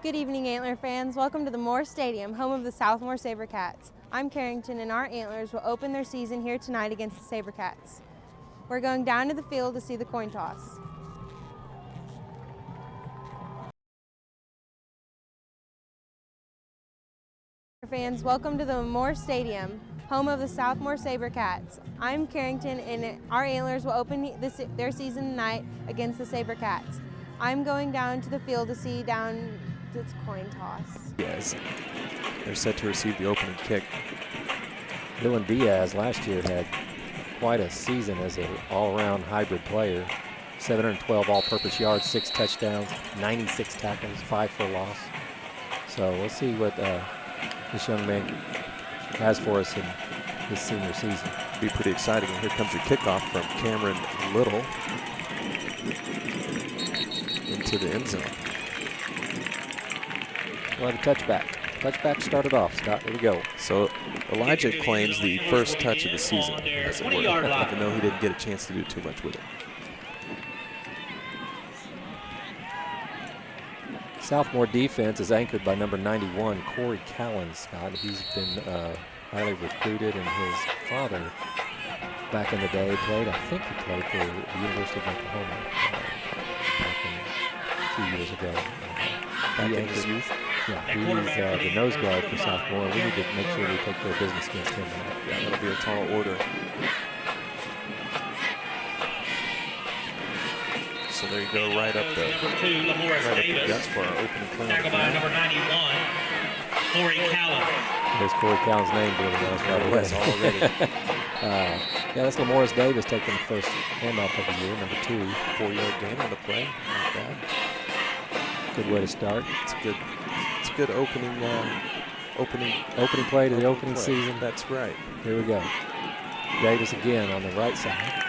Good evening, Antler fans. Welcome to the Moore Stadium, home of the Southmoore SaberCats. I'm Carrington, and our Antlers will open their season here tonight against the SaberCats. We're going down to the field to see the coin toss. Fans, welcome to the Moore Stadium, home of the Southmoore SaberCats. I'm Carrington, and our Antlers will open their season tonight against the SaberCats. I'm going down to the field to see down this coin toss. Yes, they're set to receive the opening kick. Dylan Diaz last year had quite a season as an all-around hybrid player. 712 all-purpose yards, 6 touchdowns, 96 tackles, 5 for a loss. So we'll see what this young man has for us in his senior season. Be pretty exciting. And here comes your kickoff from Cameron Little into the end zone. We'll have a touchback. Touchback started off, Scott. Here we go. So Elijah claims the first touch of the season, as it were, even though he didn't get a chance to do too much with it. Southmoore defense is anchored by number 91, Corey Callan, Scott. He's been highly recruited, and his father, back in the day, played, I think he played for the University of Oklahoma a few years ago. Back in his youth? Yeah, he's the nose guard for Southmoore. We need to make sure we take care of business against him tonight. Yeah, that'll be a tall order. So there you go, right up the guts for our opening play. Tackled by number 91, Corey Callan. There's Corey Callan's name being announced right away. Yes, already. Yeah, that's Lamoris Davis taking the first handoff of the year, number 2. 4-yard gain on the play, not bad. Good way to start. It's a good opening play to the opening season. That's right. Here we go. Davis again on the right side.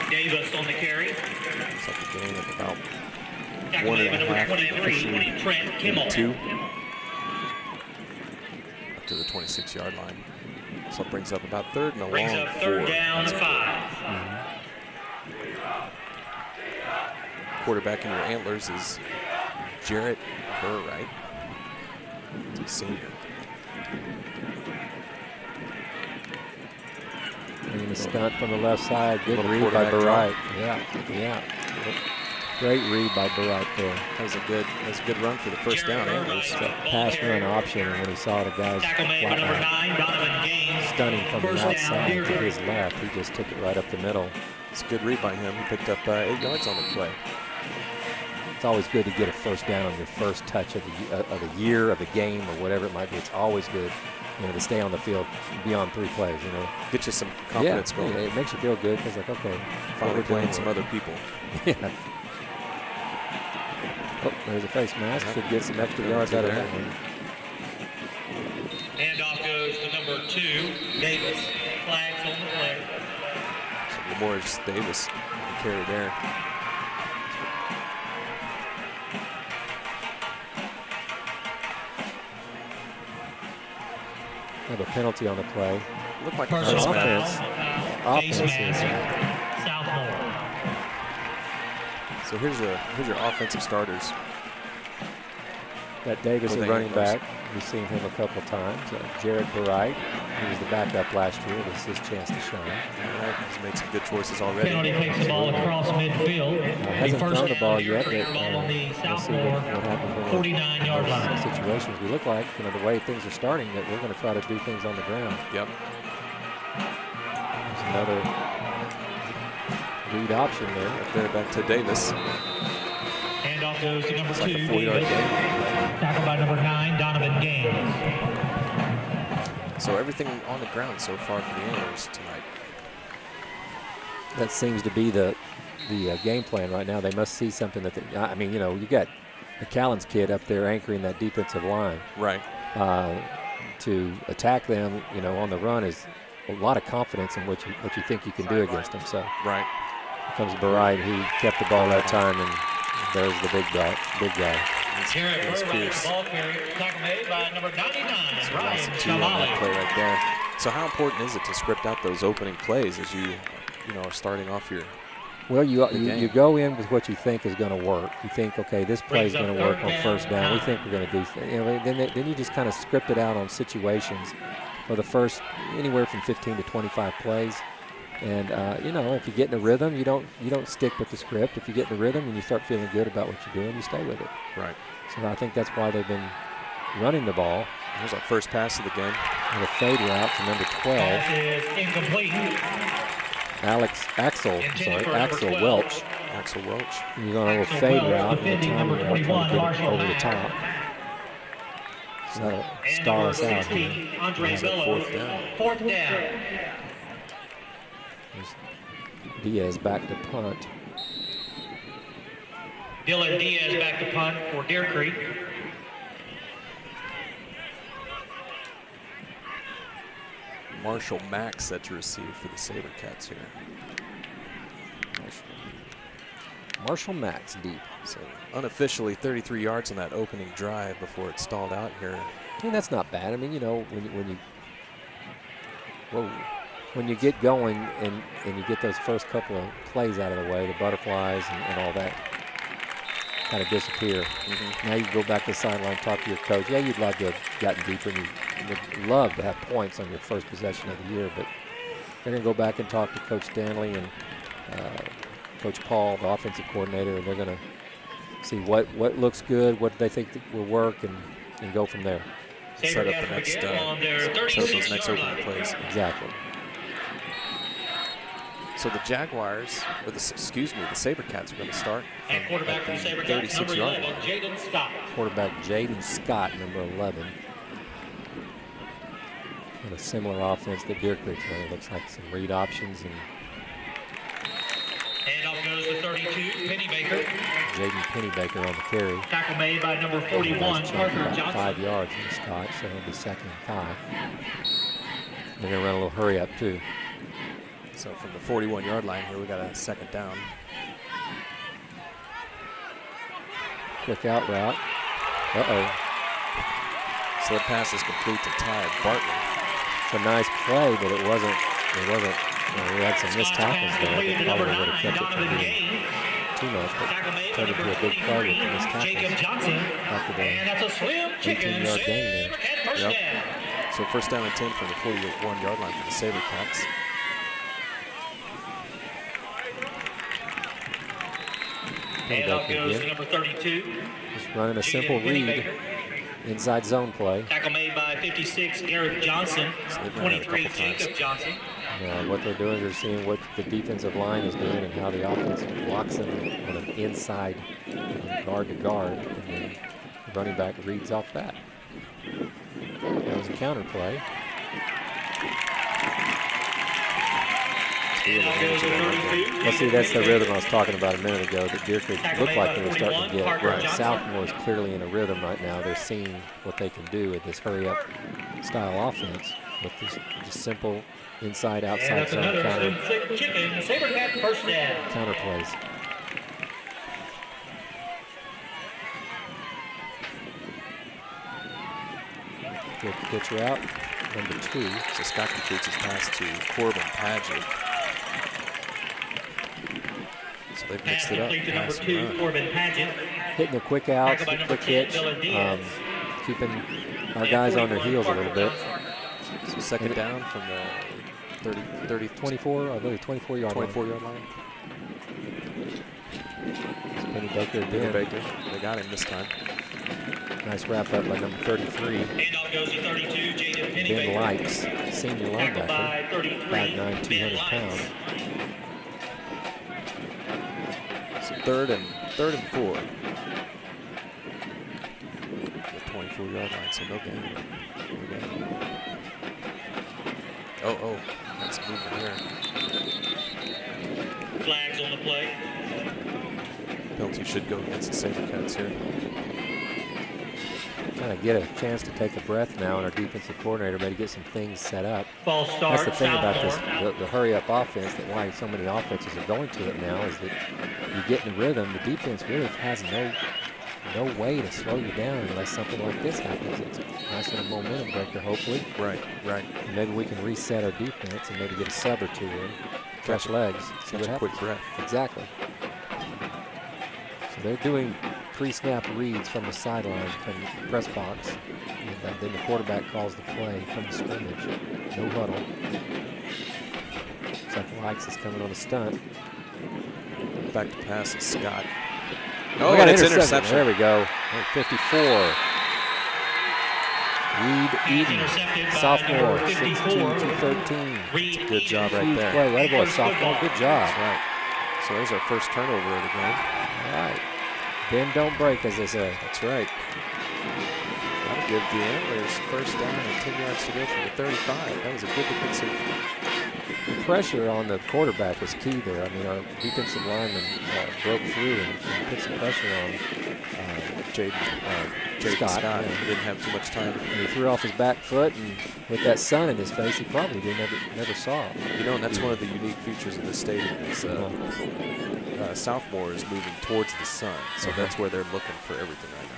Davis on the carry. It's like a gain of about Tackled 1.5, by number 23, Trent Kimmel. 2. Up to the 26-yard line. So it brings up about third and a Brings long up third 4. down and 5. Quarterback in your Antlers is Jarrett Burright, senior. And a stunt from the left side. Good Little read by quarterback Burright. Yeah. Great read by Burright there. That was a good run for the first down. Antlers. Pass run option, and when he saw the guys stunning from the outside to his left, he just took it right up the middle. It's a good read by him. He picked up 8 yards on the play. It's always good to get a first down on your first touch of the year, of the game, or whatever it might be. It's always good, to stay on the field beyond 3 plays, Get you some confidence going. Yeah, it makes you feel good because, like, okay. Finally playing some other people. Yeah. Oh, there's a face mask. Should get some extra yards out of that one. Handoff goes to number 2, Davis. Flags on the play. So Lamoris Davis on the carry there. Have a penalty on the play. Looked like Personal a foul. Offense is Southmoore. So here's your offensive starters. Got Davis For at the running Antlers. back. We've seen him a couple times. Jared Burright, he was the backup last year. This is his chance to shine. All right, he's made some good choices already. Penalty takes the ball across midfield. Hasn't thrown the ball yet, but ball on the we'll see Southmoore what happens 49-yard line. situations. We look like, the way things are starting, that we're going to try to do things on the ground. Yep. There's another read option there. Up there back to Davis. Handoff goes to number 2, Like a 4-yard Davis. gain. Tackled by number 9, Donovan Gaines. So everything on the ground so far for the Antlers tonight. That seems to be the game plan right now. They must see something that you got the Callens kid up there anchoring that defensive line. Right. To attack them, on the run is a lot of confidence in what you think you can do against them. So Right. here comes Burright. He kept the ball that time, and there's the big guy. Jared It's Burright, fierce. the ball carrier. Tackle made by number 99, Ryan That's a 2 on that Shamali. play right there. So how important is it to script out those opening plays as you are starting off your Well, you go in with what you think is going to work. You think, okay, this play is going to work on first down. We think we're going to do then you just kind of script it out on situations for the first anywhere from 15 to 25 plays. And if you get in a rhythm, you don't stick with the script. If you get in a rhythm and you start feeling good about what you're doing, you stay with it. Right. So I think that's why they've been running the ball. Here's our first pass of the game. And a fade route to number 12. Pass is incomplete. Axel Welch. Axel Welch. And you're going to go fade route and a timing route trying to get it over the top. So that'll stall us out here. Andre Fourth down. Fourth down. Diaz back to punt. Dylan Diaz back to punt for Deer Creek. Marshall Mack set to receive for the SaberCats here. Marshall Mack's deep. So unofficially 33 yards on that opening drive before it stalled out here. I mean, that's not bad. I mean, when you get going and you get those first couple of plays out of the way, the butterflies and all that kind of disappear. Now you go back to the sideline, talk to your coach. Yeah, you'd love to have gotten deeper, and you would love to have points on your first possession of the year, but they're going to go back and talk to Coach Stanley and Coach Paul, the offensive coordinator, and they're going to see what looks good, what they think will work, and go from there. Set up the next, set up those next opening plays. Exactly. So the Jaguars, or the SaberCats are going to start And quarterback for at the SaberCats, number 36-yard 11, line. Jaden Scott. Quarterback Jaden Scott, number 11. And a similar offense that Deer Creek's running. Looks like some read options. And Handoff goes to 32, Pennybaker. Jaden Pennybaker on the carry. Tackle made by number 41, Nice jump, Parker about Johnson. 5 yards from Scott, so it'll be 2nd and 5. They're going to run a little hurry up, too. So from the 41-yard line here, we got a 2nd down. Quick out route. Uh-oh. So the pass is complete to Ty Bartley. It's a nice play, but it wasn't. We had some missed tackles there that probably would have kept it from being too much, but turned into a big play with the missed tackles after the And that's a slim chicken 18-yard gain there. SaberCat first down. So first down and 10 from the 41-yard line for the SaberCats. Handoff goes to number 32. Just running a simple read, inside zone play. Tackle made by 56, Garrett Johnson. So they've run it a 23, couple times. Jacob Johnson. What they're doing is they're seeing what the defensive line is doing and how the offense blocks them on an inside guard to guard, and then the running back reads off that. That was a counter play. Well, see, that's the rhythm I was talking about a minute ago that Deer Creek looked like they were starting to get. Right. Southmoore is clearly in a rhythm right now. They're seeing what they can do with this hurry-up style offense with this just simple inside, outside zone counter SaberCat first down. counter plays. Good pitch route, number 2. So Scott completes his pass to Corbin Paget. So they've Pass mixed it up. complete to number pass and 2, run. Corbin Paget. Hitting the quick outs, Tackled by number quick 10, hitch, Dylan Diaz. keeping our guys on their heels a little bit. So 2nd down from the 24, I believe 24-yard line. 24-yard line. Pennybaker Penny again. Baker, they got him this time. Nice wrap up by number 33. Handoff goes to 32, Jaden Ben Pennybaker. Likes, senior Tackled linebacker, by 33, 5'9", Ben 200 Likes. pounds. So third and 4. The 24-yard line, so no gain. Oh, that's a movement here. Flags on the play. Penalty should go against the SaberCats here. Kind of get a chance to take a breath now, and our defensive coordinator maybe get some things set up. False start. That's the thing about this, Southmoore. the hurry-up offense, that why so many offenses are going to it now, is that you get in the rhythm, the defense really has no way to slow you down unless something like this happens. It's a nice little momentum breaker, hopefully. Right. And maybe we can reset our defense and maybe get a sub or two in. fresh legs. Such a quick breath. Exactly. So they're doing pre-snap reads from the sideline, from the press box. And then the quarterback calls the play from the scrimmage. No huddle. Looks like Likes is coming on a stunt. Back to pass is Scott. Oh, and it's interception. There we go. 54. Reed Eden, Southmoore, 6'2", 213. Good job right there. Play. Right boy, Southmoore. Good job. Right. So there's our first turnover of the game. All right. Bend, don't break, as they say. That's right. That'll give the Antlers first down and 10 yards to go from the 35. That was a good defensive. The pressure on the quarterback was key there. I mean, our defensive lineman broke through and put some pressure on Jaden Scott. Yeah. He didn't have too much time. And he threw off his back foot, and with that sun in his face, he probably never saw it. You know, and that's one of the unique features of this stadium is Southmoore is moving towards the sun, so that's where they're looking for everything right now.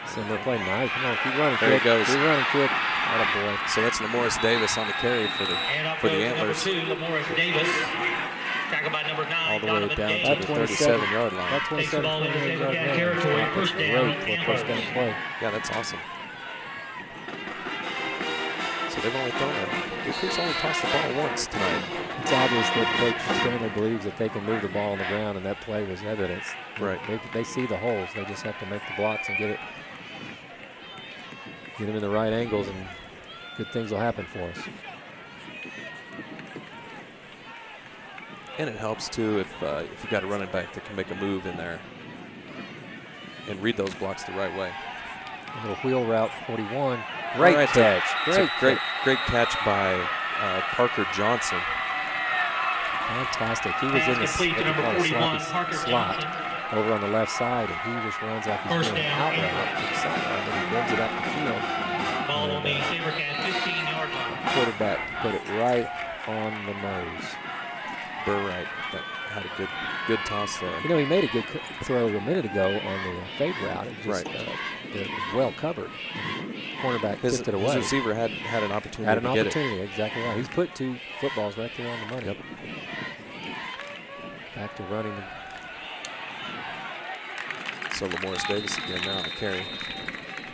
Similar play, nice. Come on, keep running, There kid. he goes. Keep running, kid. Attaboy. So that's Lamorris Davis on the carry for the Antlers. Number 2, Lamorris Davis. Tackled by number 9, All the way Donovan down Davis. to the 37-yard line. That 27 ball into 28 Sabercat yard territory. range. First That's down, great for a first down play. Yeah, that's awesome. So they've only thrown it. The Creeks only tossed the ball once tonight. It's obvious that Coach Stanley believes that they can move the ball on the ground, and that play was evidence. Right. They see the holes. They just have to make the blocks and get them in the right angles, and good things will happen for us. And it helps too if you got a running back that can make a move in there and read those blocks the right way. A little wheel route 41. Great catch. Great catch by Parker Johnson. Fantastic. He was in the slot over on the left side, and he just runs like he's doing an out route to the sideline, and he bends it up the field. Ball on the Sabercat 15-yard line. Quarterback put it right on the nose. Burright that had a good toss there. You know, he made a good throw a minute ago on the fade route. It just it was well covered. Cornerback tipped it away. His receiver had an opportunity to get it. Exactly right. He's put 2 footballs right there on the money. Yep. Back to running. So Lamorris Davis again now on the carry.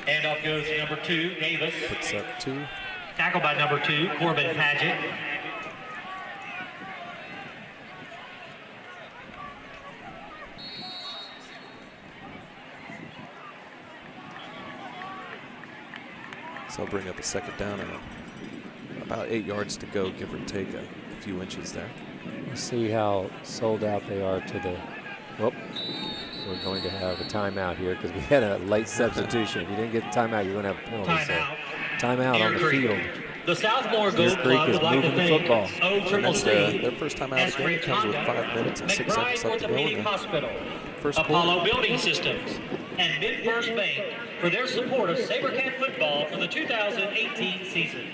And off goes number 2, Davis. Picks up 2. Tackled by number 2, Corbin Paget. So I'll bring up a second down and about 8 yards to go, give or take a few inches there. We'll see how sold out they are to the. Well, we're going to have a timeout here because we had a late substitution. If you didn't get the timeout, you're going to have a penalty. Timeout on the field. The Southmoore Gold Club would like to thank That's their first time out of the game. It comes with 5 minutes and 6 seconds left to go in the first quarter. Apollo Building Systems and Mid-First Bank for their support of Sabercat football for the 2018 season.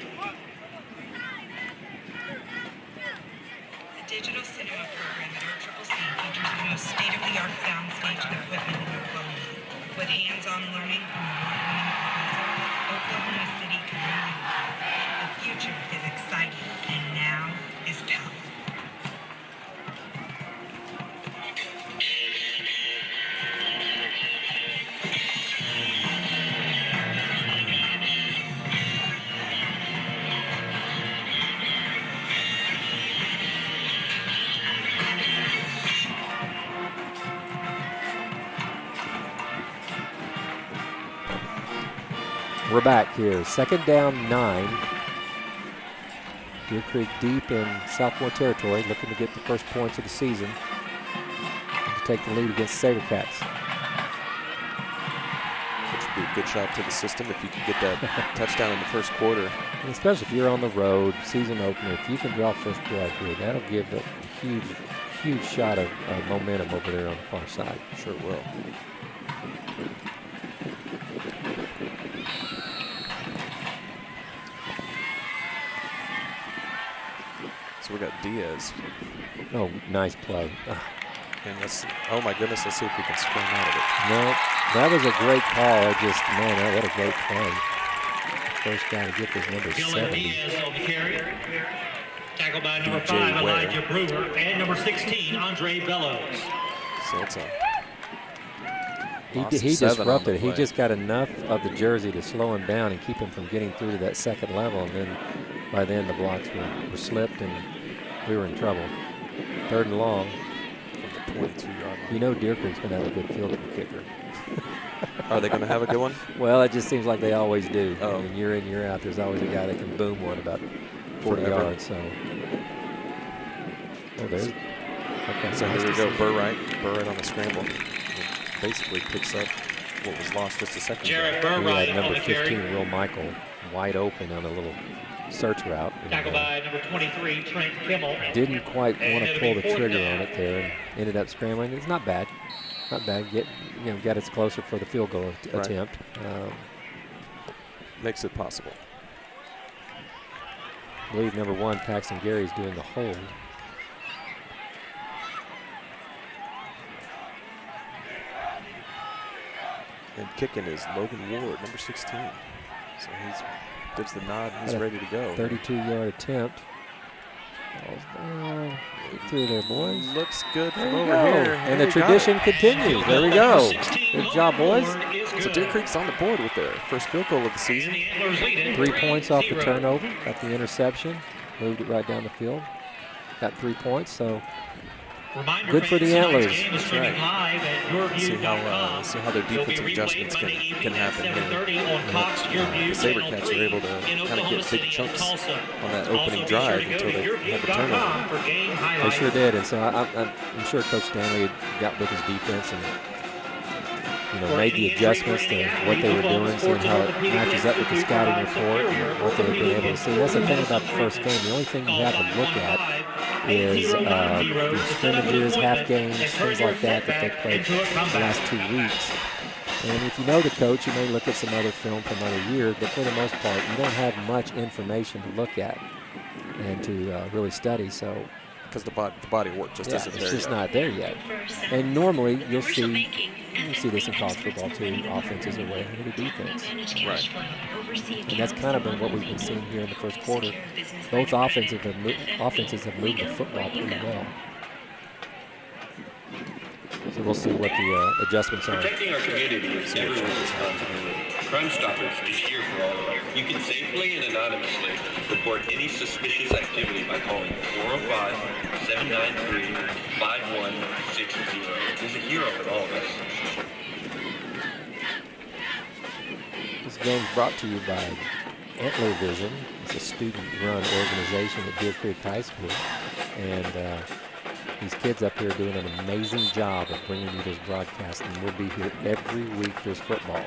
The digital cinema program at RCCC features the most state-of-the-art soundstage and equipment in Oklahoma. With hands-on learning from award-winning professor, Oklahoma City Community. The future is exciting, and now is tough. We're back here. Second down 9. Deer Creek deep in Southmoore territory, looking to get the first points of the season to take the lead against the Sabercats. Which would be a good shot to the system if you can get that touchdown in the first quarter. And especially if you're on the road, season opener, if you can draw first blood here, that'll give a huge shot of momentum over there on the far side. Sure it will. So we got Diaz. Oh, nice play. And oh my goodness, let's see if we can spring out of it. No, that was a great call. What a great play. first guy to get this number Dylan 70. Diaz on the carry. Tackled by number DJ 5, Ware. Elijah Brewer, and number 16, Andre Bellows. So it's a He loss of 7 on the disrupted. He play. just got enough of the jersey to slow him down and keep him from getting through to that second level. And then by then the blocks were slipped and we were in trouble. 3rd and long. from the 22-yard line. You know Deer Creek's going to have a good field goal kicker. Are they going to have a good one? Well, it just seems like they always do. Oh. I mean, year in, year out, there's always a guy that can boom one about 40 Forever. yards. So, oh, there's. Okay. So nice here we to go, see. Burright on the scramble. And basically picks up what was lost just a second ago. Jarrett He Burright had on number the 15, carry. Will Michael, wide open on a little search route. And, Tackled by number 23, Trent Kimmel. didn't quite want to And pull it'll the be trigger 4th on it there and ended up scrambling. It's not bad. Not bad. Got us closer for the field goal Right. attempt. Makes it possible. I believe number 1, Paxton Gary, is doing the hold. And kicking is Logan Ward, number 16. So he's gives the nod. He's Got a ready to go. 32-yard attempt. Ball's down. Get through there, boys. Looks good There from we over go. here. And the we got tradition it. continues. There we go. Good job, boys. So Deer Creek's on the board with their first field goal of the season. 3 points off the turnover. Got the interception. Moved it right down the field. Got 3 points. So good for the Antlers. That's right. See how their defensive adjustments can happen here. The SaberCats are able to kind of get big chunks on that opening drive until they have the turnover. They sure did. And so I'm sure Coach Stanley had got with his defense and made the adjustments to what they were doing, seeing how it matches up with the scouting report and what they've been able to see. That's the thing about the first game. The only thing you have to look at is the scrimmages, half games, things like that they played the last 2 weeks. And if you know the coach, you may look at some other film from other years, but for the most part, you don't have much information to look at and to really study. So Because the body of work just isn't there it's just yet. not there yet. And normally you'll see this in college football too. Offenses are way ahead of the defense. Right. And that's kind of been what we've been seeing here in the first quarter. Both offenses have moved the football pretty well. So we'll see what the adjustments are. Protecting our community is everyone's responsibility. Crime Stoppers is here for all of us. You can safely and anonymously report any suspicious activity by calling 405-793-5160. There's a hero in all of us. This game is brought to you by Antler Vision. It's a student-run organization at Deer Creek High School. And these kids up here are doing an amazing job of bringing you this broadcast, and we'll be here every week there's football.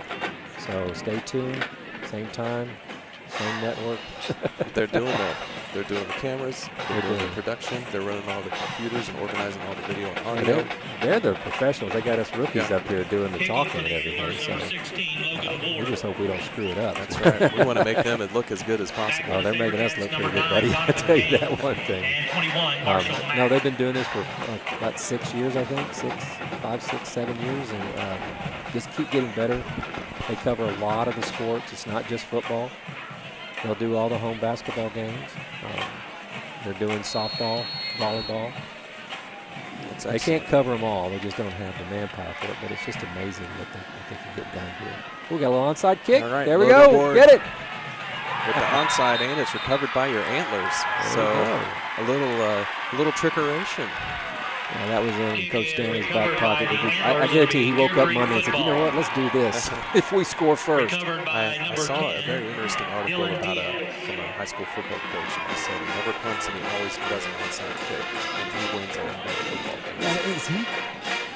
So stay tuned, same time, same network. They're doing that. They're doing the cameras. They're doing the production. They're running all the computers and organizing all the video and audio. They're the professionals. They got us rookies up here doing the talking and everything. So we just hope we don't screw it up. That's right. We want to make them look as good as possible. Oh, they're making us look pretty good, buddy. I'll tell you that one thing. No, they've been doing this for about 6 years, I think. 5, 6, 7 years. And just keep getting better. They cover a lot of the sports. It's not just football. They'll do all the home basketball games. They're doing softball, volleyball. They can't cover them all. They just don't have the manpower for it. But it's just amazing what they can get done here. We got a little onside kick. All right, there we Logan go. Ward Get it. with the onside, and it's recovered by your Antlers. So a little trickeration. Yeah, that was in Coach Stanley's back pocket. I guarantee he woke up Monday and said, you know what, let's do this if we score first. I saw a very interesting article about from a high school football coach. He said he never punts and he always does an onside kick, and he wins a football game. Yeah, is he?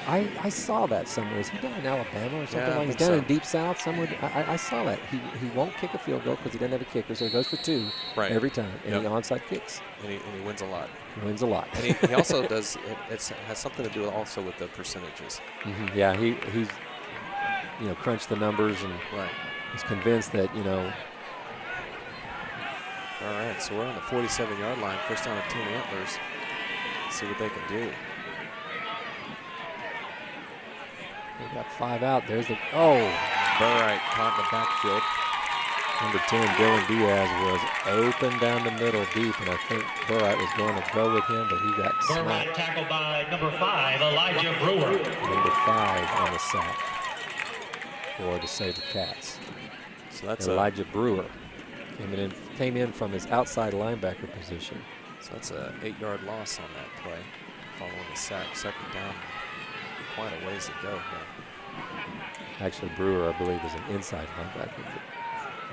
I saw that somewhere. Is he down in Alabama or something Yeah, I like? He's think down so. in Deep South somewhere. I saw that. He won't kick a field goal because he doesn't have a kicker, so he goes for 2 every time, and he onside kicks. And he wins a lot. He wins a lot. And he also does. It has something to do also with the percentages. Yeah, he's crunched the numbers and he's convinced that All right, so we're on the 47-yard line. First down at 10 Antlers. Let's see what they can do. They got 5 out. There's the Burright caught in the backfield. Number 10, Dylan Diaz, was open down the middle deep, and I think Burright was going to go with him, but he got Burright smacked. tackled by number 5, Elijah Brewer. Number 5 on the sack for the SaberCats. So that's Elijah Brewer came in from his outside linebacker position. So that's a 8-yard loss on that play, following the sack. Second down, quite a ways to go here. Actually, Brewer, I believe, is an inside linebacker, but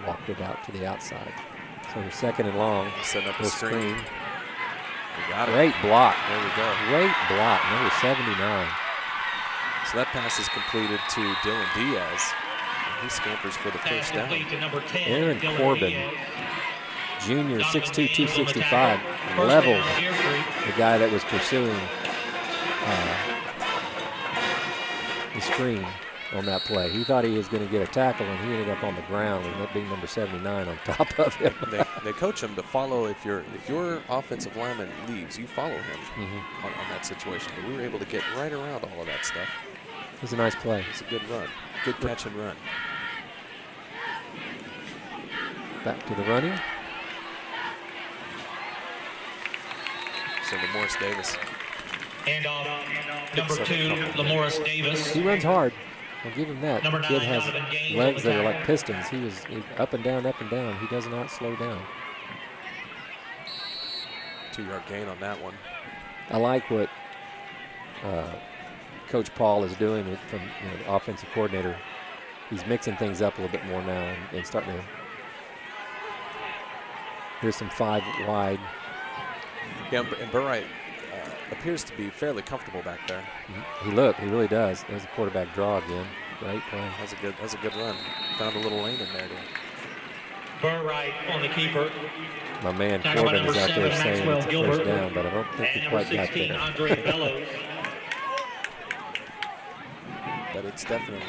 walked it out to the outside. So second and long. Setting up a screen. We got it. Great block. There we go. Great block, number 79. So that pass is completed to Dylan Diaz. And he scampers for the first down. To number 10, Aaron Dylan Corbin, Diaz. junior, 6'2", 265, leveled the guy that was pursuing the screen on that play. He thought he was going to get a tackle, and he ended up on the ground, and that being number 79 on top of him. They coach him to follow. If your offensive lineman leaves, you follow him on that situation. But we were able to get right around all of that stuff. It was a nice play. It's a good run. Good catch and run. Back to the running. So Lamorris Davis. And number 2, Lamorris Davis. He runs hard. I'll give him that. Number The kid 9, has Donovan Gaines legs on the that are like tackle. pistons. He was up and down, up and down. He does not slow down. 2-yard gain on that one. I like what Coach Paul is doing from the offensive coordinator. He's mixing things up a little bit more now and starting to. Here's some 5 wide. Yeah, and Burright appears to be fairly comfortable back there. He really does. There's a quarterback draw again. Great play. That's a good run. Found a little lane in there. Burright on the keeper. My man Tackled by Corbin is number out there 7, saying it's a Maxwell first Gilbert. down, but I don't think And he number quite got 16, there. Andre Bellows. But it's definitely,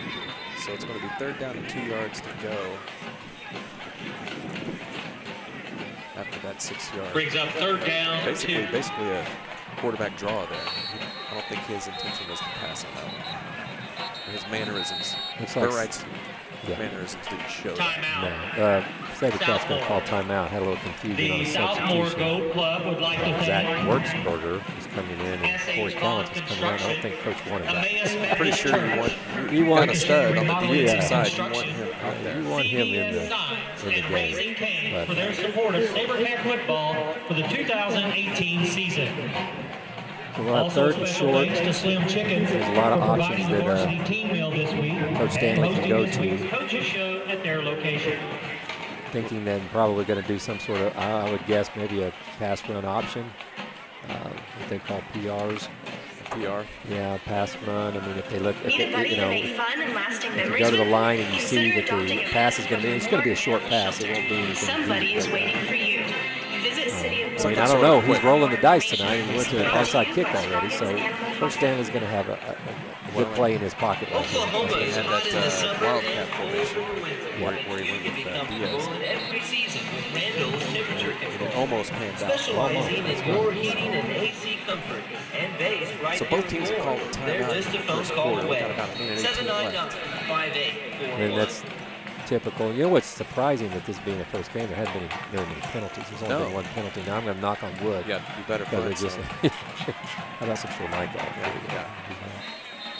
so it's going to be 3rd down and 2 yards to go after that 6-yard. Brings up 3rd down. Basically a quarterback draw there. I don't think his intention was to pass on that one. His mannerisms. Looks like Burright's yeah. mannerisms didn't show that. Timeout. No. SaberCats going to call timeout. Had a little confusion on The the Southmoore substitution. Goat Club would like to Zach thank Wertzberger was coming in, and Corey Collins was coming in. I don't think Coach wanted that. I'm pretty sure you want a stud on the defensive side. You want him out there. You want him in the game. For their support of SaberCat football for the 2018 season. So we'll have 3rd and short. There's a lot of options that Coach Stanley can go to. Coaches show at their location. Thinking that probably going to do some sort of, I would guess, maybe a pass run option. What they call PRs. PR. Yeah, pass run. I mean, if they look, if Need a buddy you to know, make fun and lasting if you memories go to the with? line and you see Consider that the adopting a pass is going to be, it's going to be a short family pass. It won't be anything Somebody deep, is but, waiting for you. Visit City of I mean, I don't know. He's rolling the dice tonight. He went to an onside kick already, so Coach Stanley's going to have a good play in his pocket right here. Oklahoma is And hot in the that summer wildcat and formation cold in the winter. where he went It with becomes Diaz. cold every season with Randall's temperature And control. it almost panned out. Specializing in your heating and AC comfort and based right So here both teams in have called Warren. a timeout Their in list the of phones first called quarter. We away. got about a minute 18 left. 799-5841. And that's typical. You know what's surprising with this being a first game? There hadn't been very many penalties. There's only No. been 1 penalty. Now I'm going to knock on wood. Yeah, you better Because find they just. some. How about some Formica? Yeah.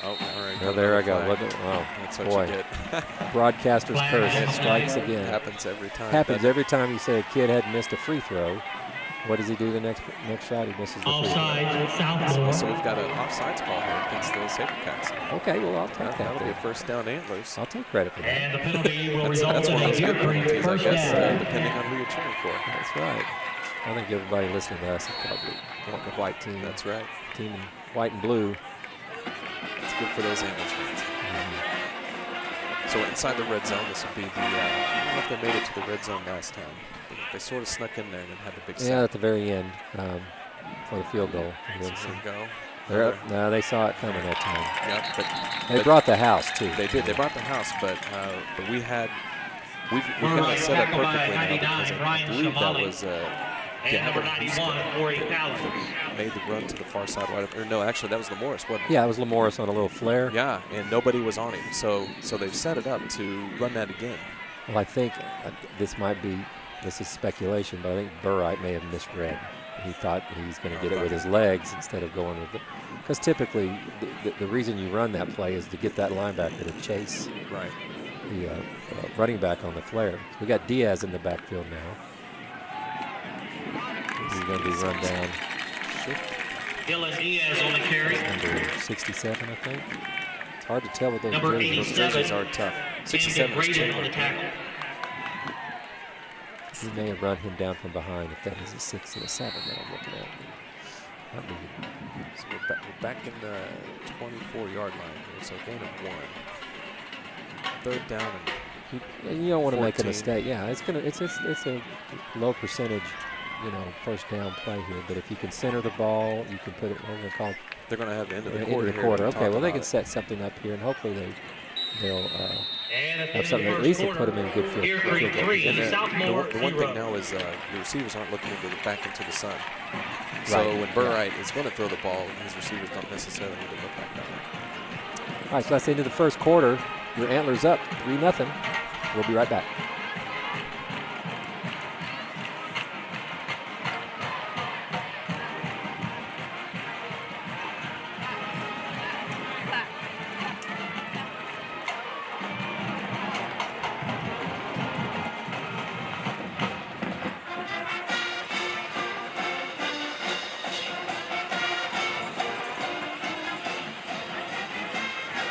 Oh, all right. Oh, there I go. Flag. Look at, wow. That's what Boy, you get. broadcaster's Flag. curse. It strikes It again. happens every time. Happens That- every time you say a kid had missed a free throw. What does he do the next shot? He misses the free throw. Offside, So Southmoore. we've got an offsides call here against the SaberCats. Okay, well, I'll take that. That'll be a then. first down Antlers. I'll take credit for that. And the penalty will That's result one in of a those good Deer Creek penalties, I first guess, down. depending on who you're cheering for. That's right. I think everybody listening to us is probably wanting the white team. That's right. Team in white and blue. It's good for those Antlers fans. So inside the red zone, this would be the, I don't know if they made it to the red zone last time. They sort of snuck in there and then had the big Yeah, sack. at the very end for the field goal. So there we go. They're up. No, they saw it coming that time. Yep, They but brought the house, too. they did. They brought the house, but we've got it set up perfectly now because I believe that was And number Gavin 91, Corey Powers. made the run to the far side wide. Or no, actually that was Lamorris, wasn't it? Yeah, it was Lamorris on a little flare. Yeah, and nobody was on him, so they've set it up to run that again. Well, I think this is speculation, but I think Burright may have misread. He thought he's going to get it with his legs instead of going with it. Because typically, the reason you run that play is to get that linebacker to chase the running back on the flare. We got Diaz in the backfield now. He's going to be run down. Dylan Diaz on the carry. Number 67, I think. It's hard to tell with those Number jerseys. 87. Jerseys are tough. 67 is Braden on the Chandler. tackle. He may have run him down from behind if that is a 6 and a 7 that I'm looking at. Might be. So we're back in the 24-yard line here, so gain of 1. Third down And you don't want to make a 14. mistake. Yeah, it's a low percentage, first down play here. But if you can center the ball, you can put it over the call. they're going to have the end of the Into quarter. the here quarter. to Okay, talk well they about can it. set something up here, and hopefully they'll And have something at least to put them in a good field. Deer Creek goal. 3, And Southmoore the one 0. thing now is the receivers aren't looking back into the sun. So Right. when Burright is going to throw the ball, his receivers don't necessarily need to look back that way. All right, so that's the end of the first quarter. Your Antlers up 3-0. We'll be right back.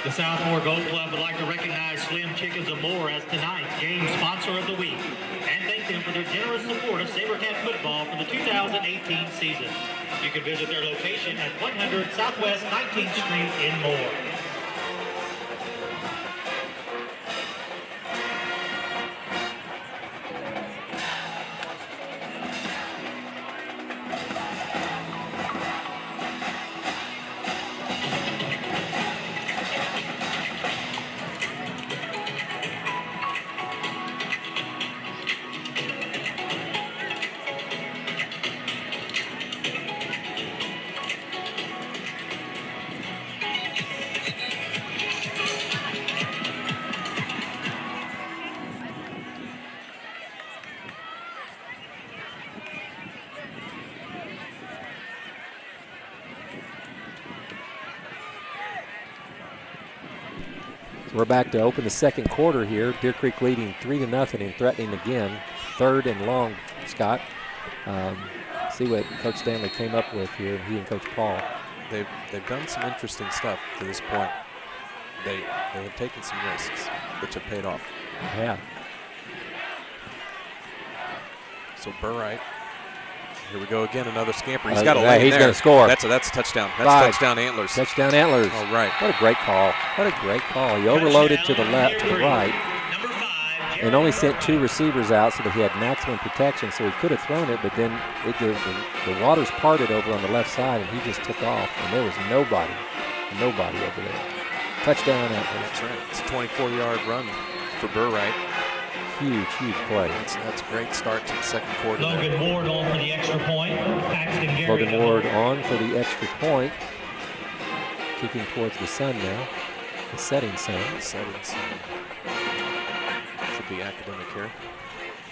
The Southmoore Gold Club would like to recognize Slim Chickens of Moore as tonight's game sponsor of the week and thank them for their generous support of SaberCat football for the 2018 season. You can visit their location at 100 Southwest 19th Street in Moore. We're back to open the second quarter here. Deer Creek leading 3-0 and threatening again. Third and long, Scott. See what Coach Stanley came up with here, he and Coach Paul. They've done some interesting stuff to this point. They have taken some risks, which have paid off. Yeah. So Burright, here we go again, another scamper. He's Uh, got a yeah, lane he's there. gonna score. That's a touchdown. That's 5. touchdown Antlers. Touchdown Antlers. All right. What a great call. What a great call. He overloaded to the left, to the right, Number 5, and only sent 2 receivers out so that he had maximum protection, so he could have thrown it, but then the waters parted over on the left side, and he just took off, and there was nobody over there. Touchdown Antlers. That's right. It's a 24-yard run for Burright. Huge play. That's a great start to the second quarter. Logan there. Ward on for the extra point. Paxton Gary. Logan Ward on for the extra point. Kicking towards the sun now. The setting sun. Settings should be academic here,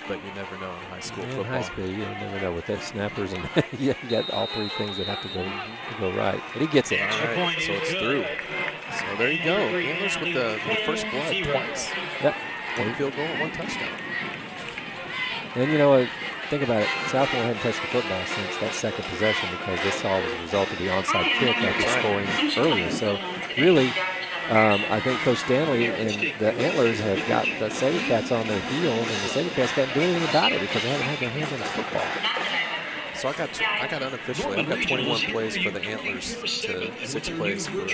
but you never know in high school In football. high school, you never know with that snappers and you got all 3 things that have to go right. But he gets it. All right, so it's through. So there you go. Antlers with the first blood twice. Yep. 1 field goal and 1 touchdown. And think about it. Southmoore hadn't touched the football since that second possession because this all was a result of the onside kick after scoring earlier. So really, I think Coach Stanley and the Antlers have got the SaberCats on their heels, and the SaberCats can't do anything about it because they haven't had their hands on the football. So I got unofficially, I've got 21 plays for the Antlers to 6 plays for the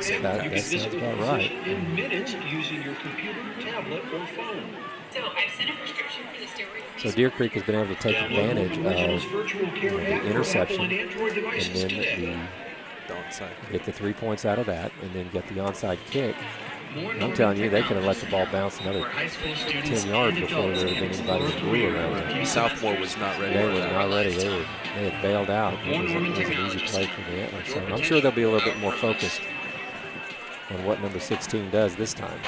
Sabres. That sounds about right. In minutes using your computer, tablet, or phone. So I've sent a prescription for the steroid. So Deer Creek has been able to take advantage of the interception and then The onside. get the 3 points out of that and then get the onside kick. I'm telling you, they could have let the ball bounce another 10 yards before there would have been anybody in blue around them. Southmoore was not ready They for were that. not ready. They had bailed out. It was an easy play for the Antlers. So I'm sure they'll be a little bit more focused on what number 16 does this time.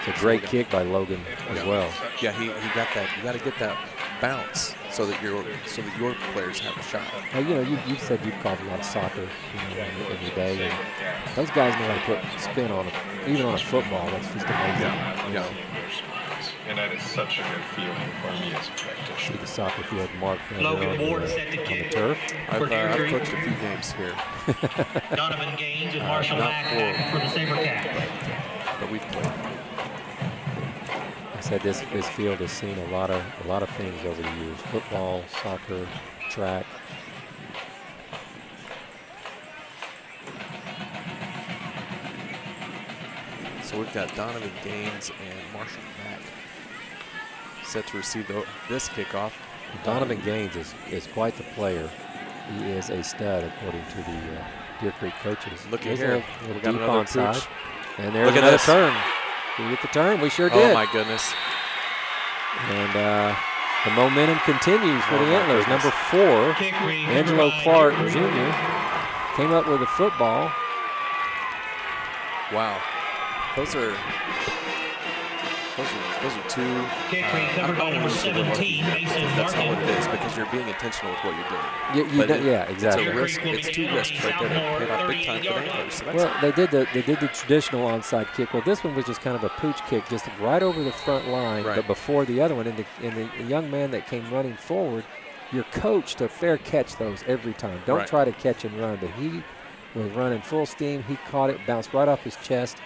It's a great kick by Logan as well. Yeah, he got that. You got to get that bounce so that your players have a shot. You've said you've called a lot of soccer in your day, and those guys know how to put spin on it, even on a football. That's just amazing. Yeah. And that is such a good feeling for me as a practitioner. See the soccer field marked Logan on Ward set the the kick. turf. I've coached a few games here. Donovan Gaines and Marshall not Mack for the SaberCats. But we've played. I said this field has seen a lot of things over the years: football, soccer, track. So we've got Donovan Gaines and Marshall Mack set to receive this kickoff. Donovan Gaines is quite the player. He is a stud, according to the Deer Creek coaches. Look There's at here. a little We got deep another onside. pooch. And there's Look at another this. turn. Did we get the turn? We sure did. Oh, my goodness. And the momentum continues for Oh, the my Antlers. goodness. Number 4, Kick read, Angelo number 9, Clark Kick read. Jr. came up with a football. Wow. Those are two. Kick read I covered don't by know number what it is. 17, Mason That's not what it Martin. is, because you're being intentional with what you're doing. Yeah, exactly. It's a risk. It's 2 risks right there that paid off big time for the Antlers. So that's Well, they did the traditional onside kick. Well, this one was just kind of a pooch kick, just right over the front line, Right. but before the other one. And the young man that came running forward, you're coached to fair catch those every time. Don't Right. try to catch and run. But he was running full steam. He caught it, bounced right off his chest.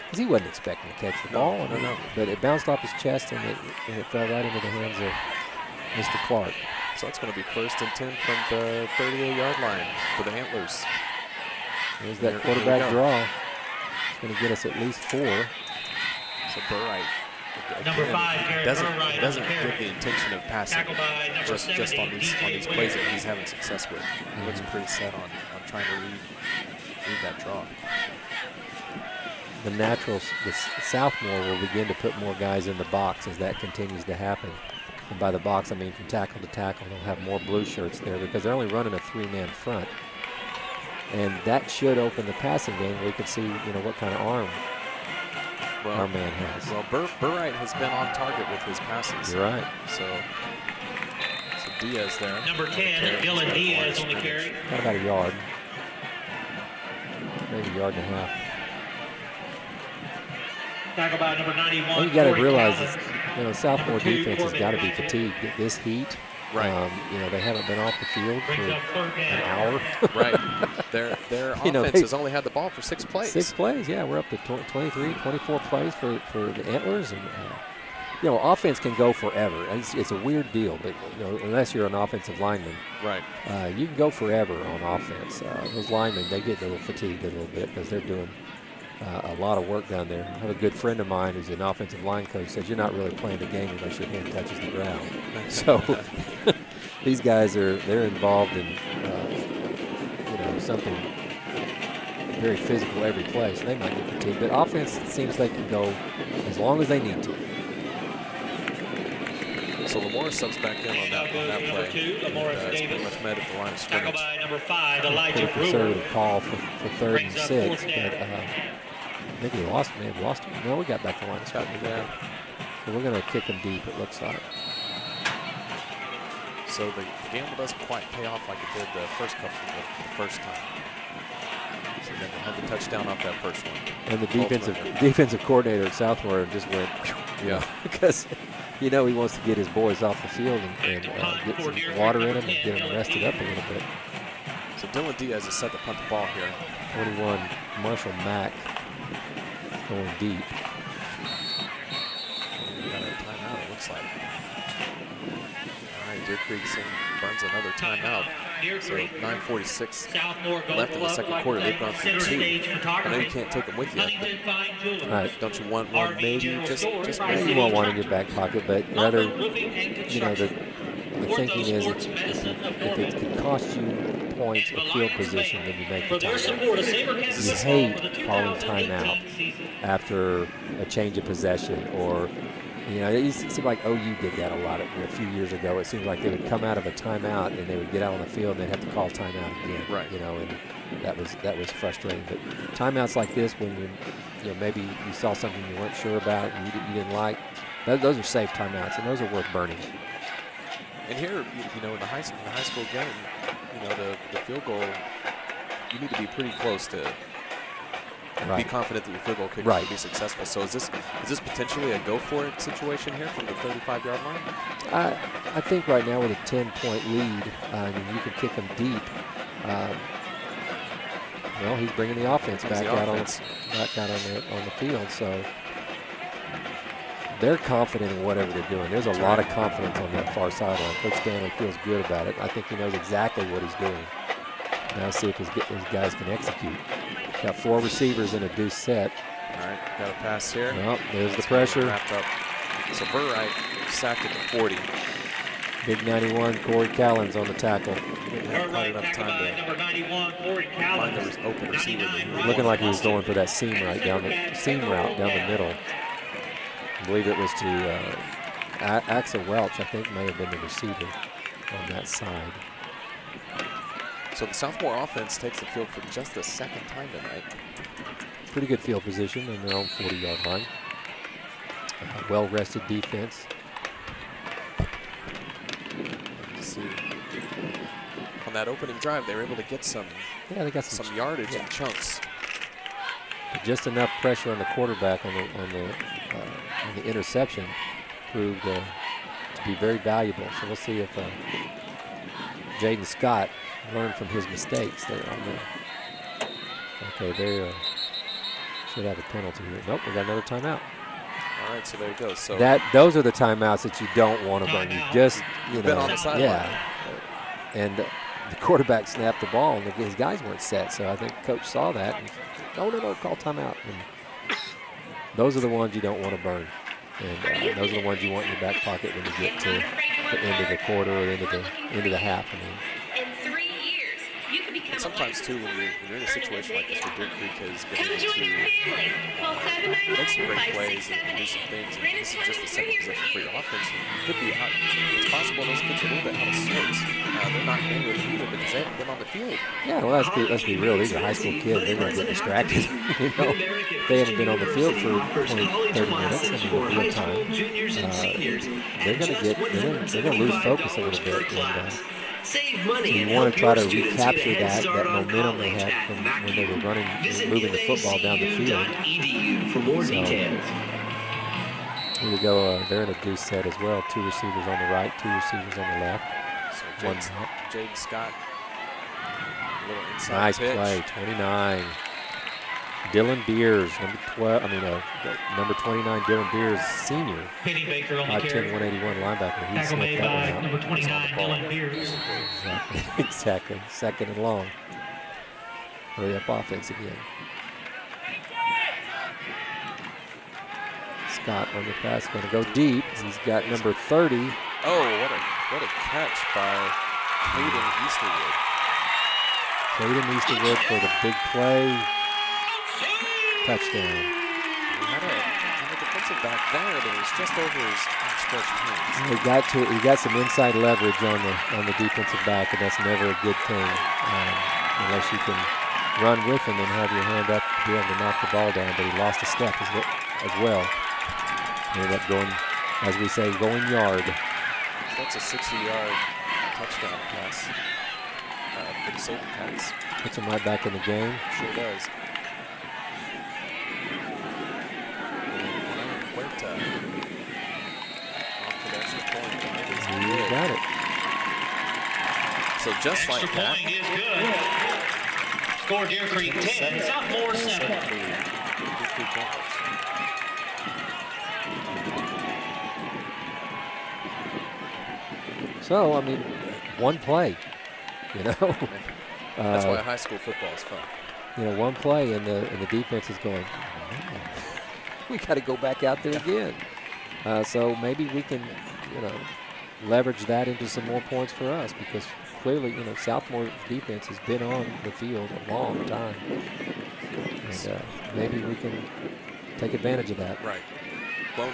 Because he wasn't expecting to catch the ball. No. But it bounced off his chest, and it fell right into the hands of Mr. Clark. So it's going to be 1st and 10 from the 38-yard line for the Antlers. There's Here that we quarterback go. draw. It's going to get us at least 4. So Burright. Number 5, Garrett doesn't Burright doesn't on the carry. give the intention of passing Tackled by number just on 70, these DJ plays that Ware. he's having success with. He looks pretty set on trying to read that draw. The Southmoore will begin to put more guys in the box as that continues to happen. And by the box, I mean from tackle to tackle. They'll have more blue shirts there because they're only running a 3-man front. And that should open the passing game where we can see, what kind of arm our man has. Well, Burright has been on target with his passes. You're right. So Diaz there. Number 10, Dylan Diaz on the carry. Got about a yard. Maybe a yard and a half. Tackled by number 91. You got to Corey realize, Collins. Sophomore Number 2, defense has Corbin got to be Bryant. fatigued. This heat, Right. they haven't been off the field for Brings up 3rd an down. hour. Right. Their offense has only had the ball for 6 plays. 6 plays, yeah. We're up to 23, 24 plays for the Antlers. And, offense can go forever. It's a weird deal, but, unless you're an offensive lineman, Right. you can go forever on offense. Those linemen, they get a little fatigued a little bit because they're doing a lot of work down there. I have a good friend of mine who's an offensive line coach, says you're not really playing the game unless your hand touches the ground. So these guys they're involved in something very physical every play, so they might get fatigued. But offense, it seems they can go as long as they need to. So Lamore subs back in on that play. Number 2, Lamore It's pretty Davis. much met at the line of Tackled scrimmage. by number 5, Elijah Pretty Brewer. conservative call for 3rd and Brings up 6, 4th but down. I think may have lost him. No, we got back to the line of scrimmage. Yeah. So we're going to kick him deep, it looks like. So the gamble doesn't quite pay off like it did the first time. So then they had the touchdown off that first one. And the Ultimately. defensive coordinator at Southmoore just went, Yeah. because he wants to get his boys off the field and get some water in them and get them rested up a little bit. So Dylan Diaz is set to punt the ball here. 21, Marshall Mack going deep. We got a timeout, it looks like. All right, Deer Creek burns another timeout. So 9:46 Southmoore left in the second quarter. They've gone through 2. I know you can't take them with you, but Right. don't you want one maybe? Just You maybe. want one in your back pocket, but rather, the thinking is if it could cost you points or field position, then you make the timeout. You hate calling timeout after a change of possession or You know, it seemed like OU did that a lot a few years ago. It seemed like they would come out of a timeout and they would get out on the field and they'd have to call timeout again. Right. You know, and that was frustrating. But timeouts like this, when you know maybe you saw something you weren't sure about, and you didn't like, those are safe timeouts and those are worth burning. And here, you know, in the high school game, you know, the field goal, you need to be pretty close to be confident that your field goal kicker will be successful. So is this potentially a go for it situation here from the 35-yard line? I think right now with a 10-point lead, and you can kick them deep. Well, he's bringing the offense back out on the field. So they're confident in whatever they're doing. There's a lot of confidence on that far sideline. Coach Stanley feels good about it. I think he knows exactly what he's doing. Now see if his guys can execute. Got 4 receivers in a deuce set. All right, got a pass here. Well, there's the pressure. Wrapped up. So Burright sacked at the 40. Big 91, Corey Callens on the tackle. Didn't have quite enough time to find the open receiver. Looking like he was going for that seam route down the middle. I believe it was to Axel Welch, I think may have been the receiver on that side. So the Southmoore offense takes the field for just the second time tonight. Pretty good field position on their own 40-yard line. Well-rested defense. See, on that opening drive, they were able to get some some yardage in chunks. But just enough pressure on the quarterback on the interception proved to be very valuable. So we'll see if Jaden Scott learned from his mistakes there on the. Okay, they should have a penalty here. Nope, we got another timeout. All right, so there it goes. So those are the timeouts that you don't want to burn. You just been on the sideline. Yeah, and the quarterback snapped the ball, and his guys weren't set. So I think coach saw that. And, no, call timeout. And those are the ones you don't want to burn, and those are the ones you want in your back pocket when you get to the end of the quarter or into the half. I mean. And sometimes too, when you're in a situation like this where Deer Creek has been able to make some great plays and do some things, and this is just the second possession for your offense, you could be out. It's possible those kids are a little bit out of sorts. They're not in with either because they haven't been on the field. Yeah, well, let's be real. These are high school kids. They're going to get distracted. You know, they haven't been on the field for 20, 30 minutes. I mean, real time. They're going to lose focus a little bit. And, Save money. you want to try to recapture that momentum they had from when they were moving the football down the field. For more details. Here we go. They're in a deuce set as well. 2 receivers on the right, 2 receivers on the left. So Jaden Scott, a little inside nice pitch. play, 29. Dylan Beers, number 29, Dylan Beers, senior. 5'10", 181 linebacker. He sniffed that one out. Number 29, Dylan Beers. Exactly. Second and long. Hurry up offense again. Scott on the pass, going to go deep. He's got number 30. Oh, what a catch by Caden Easterwood. Caden Easterwood for the big play. Touchdown. He had a defensive back there, but it was just over his outstretched hands. He got some inside leverage on the defensive back, and that's never a good thing unless you can run with him and have your hand up to be able to knock the ball down. But he lost a step as well. He ended up going, as we say, going yard. So that's a 60-yard touchdown pass for the SaberCats. Puts him right back in the game. Sure does. You got it. So just like that. Is good. Score Deer Creek 10, Southmoore 7. So, I mean, one play, you know. That's why high school football is fun. You know, one play and the defense is going, oh, we got to go back out there again. So maybe we can, leverage that into some more points for us because clearly, Southmoore defense has been on the field a long time. And maybe we can take advantage of that. Right. Well,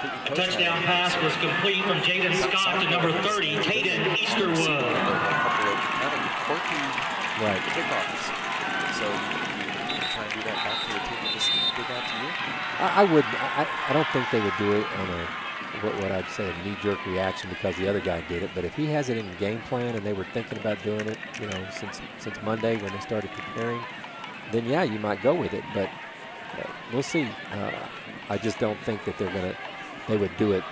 A touchdown pass was complete from Jaden Scott to number 30, Caden Easterwood. A couple of kind of quirky kickoffs. So you try and do that back to the team that just did that to you? I don't think they would do it on a what I'd say a knee-jerk reaction because the other guy did it. But if he has it in the game plan and they were thinking about doing it, you know, since Monday when they started preparing, then yeah, you might go with it. But we'll see. I just don't think that they would do it.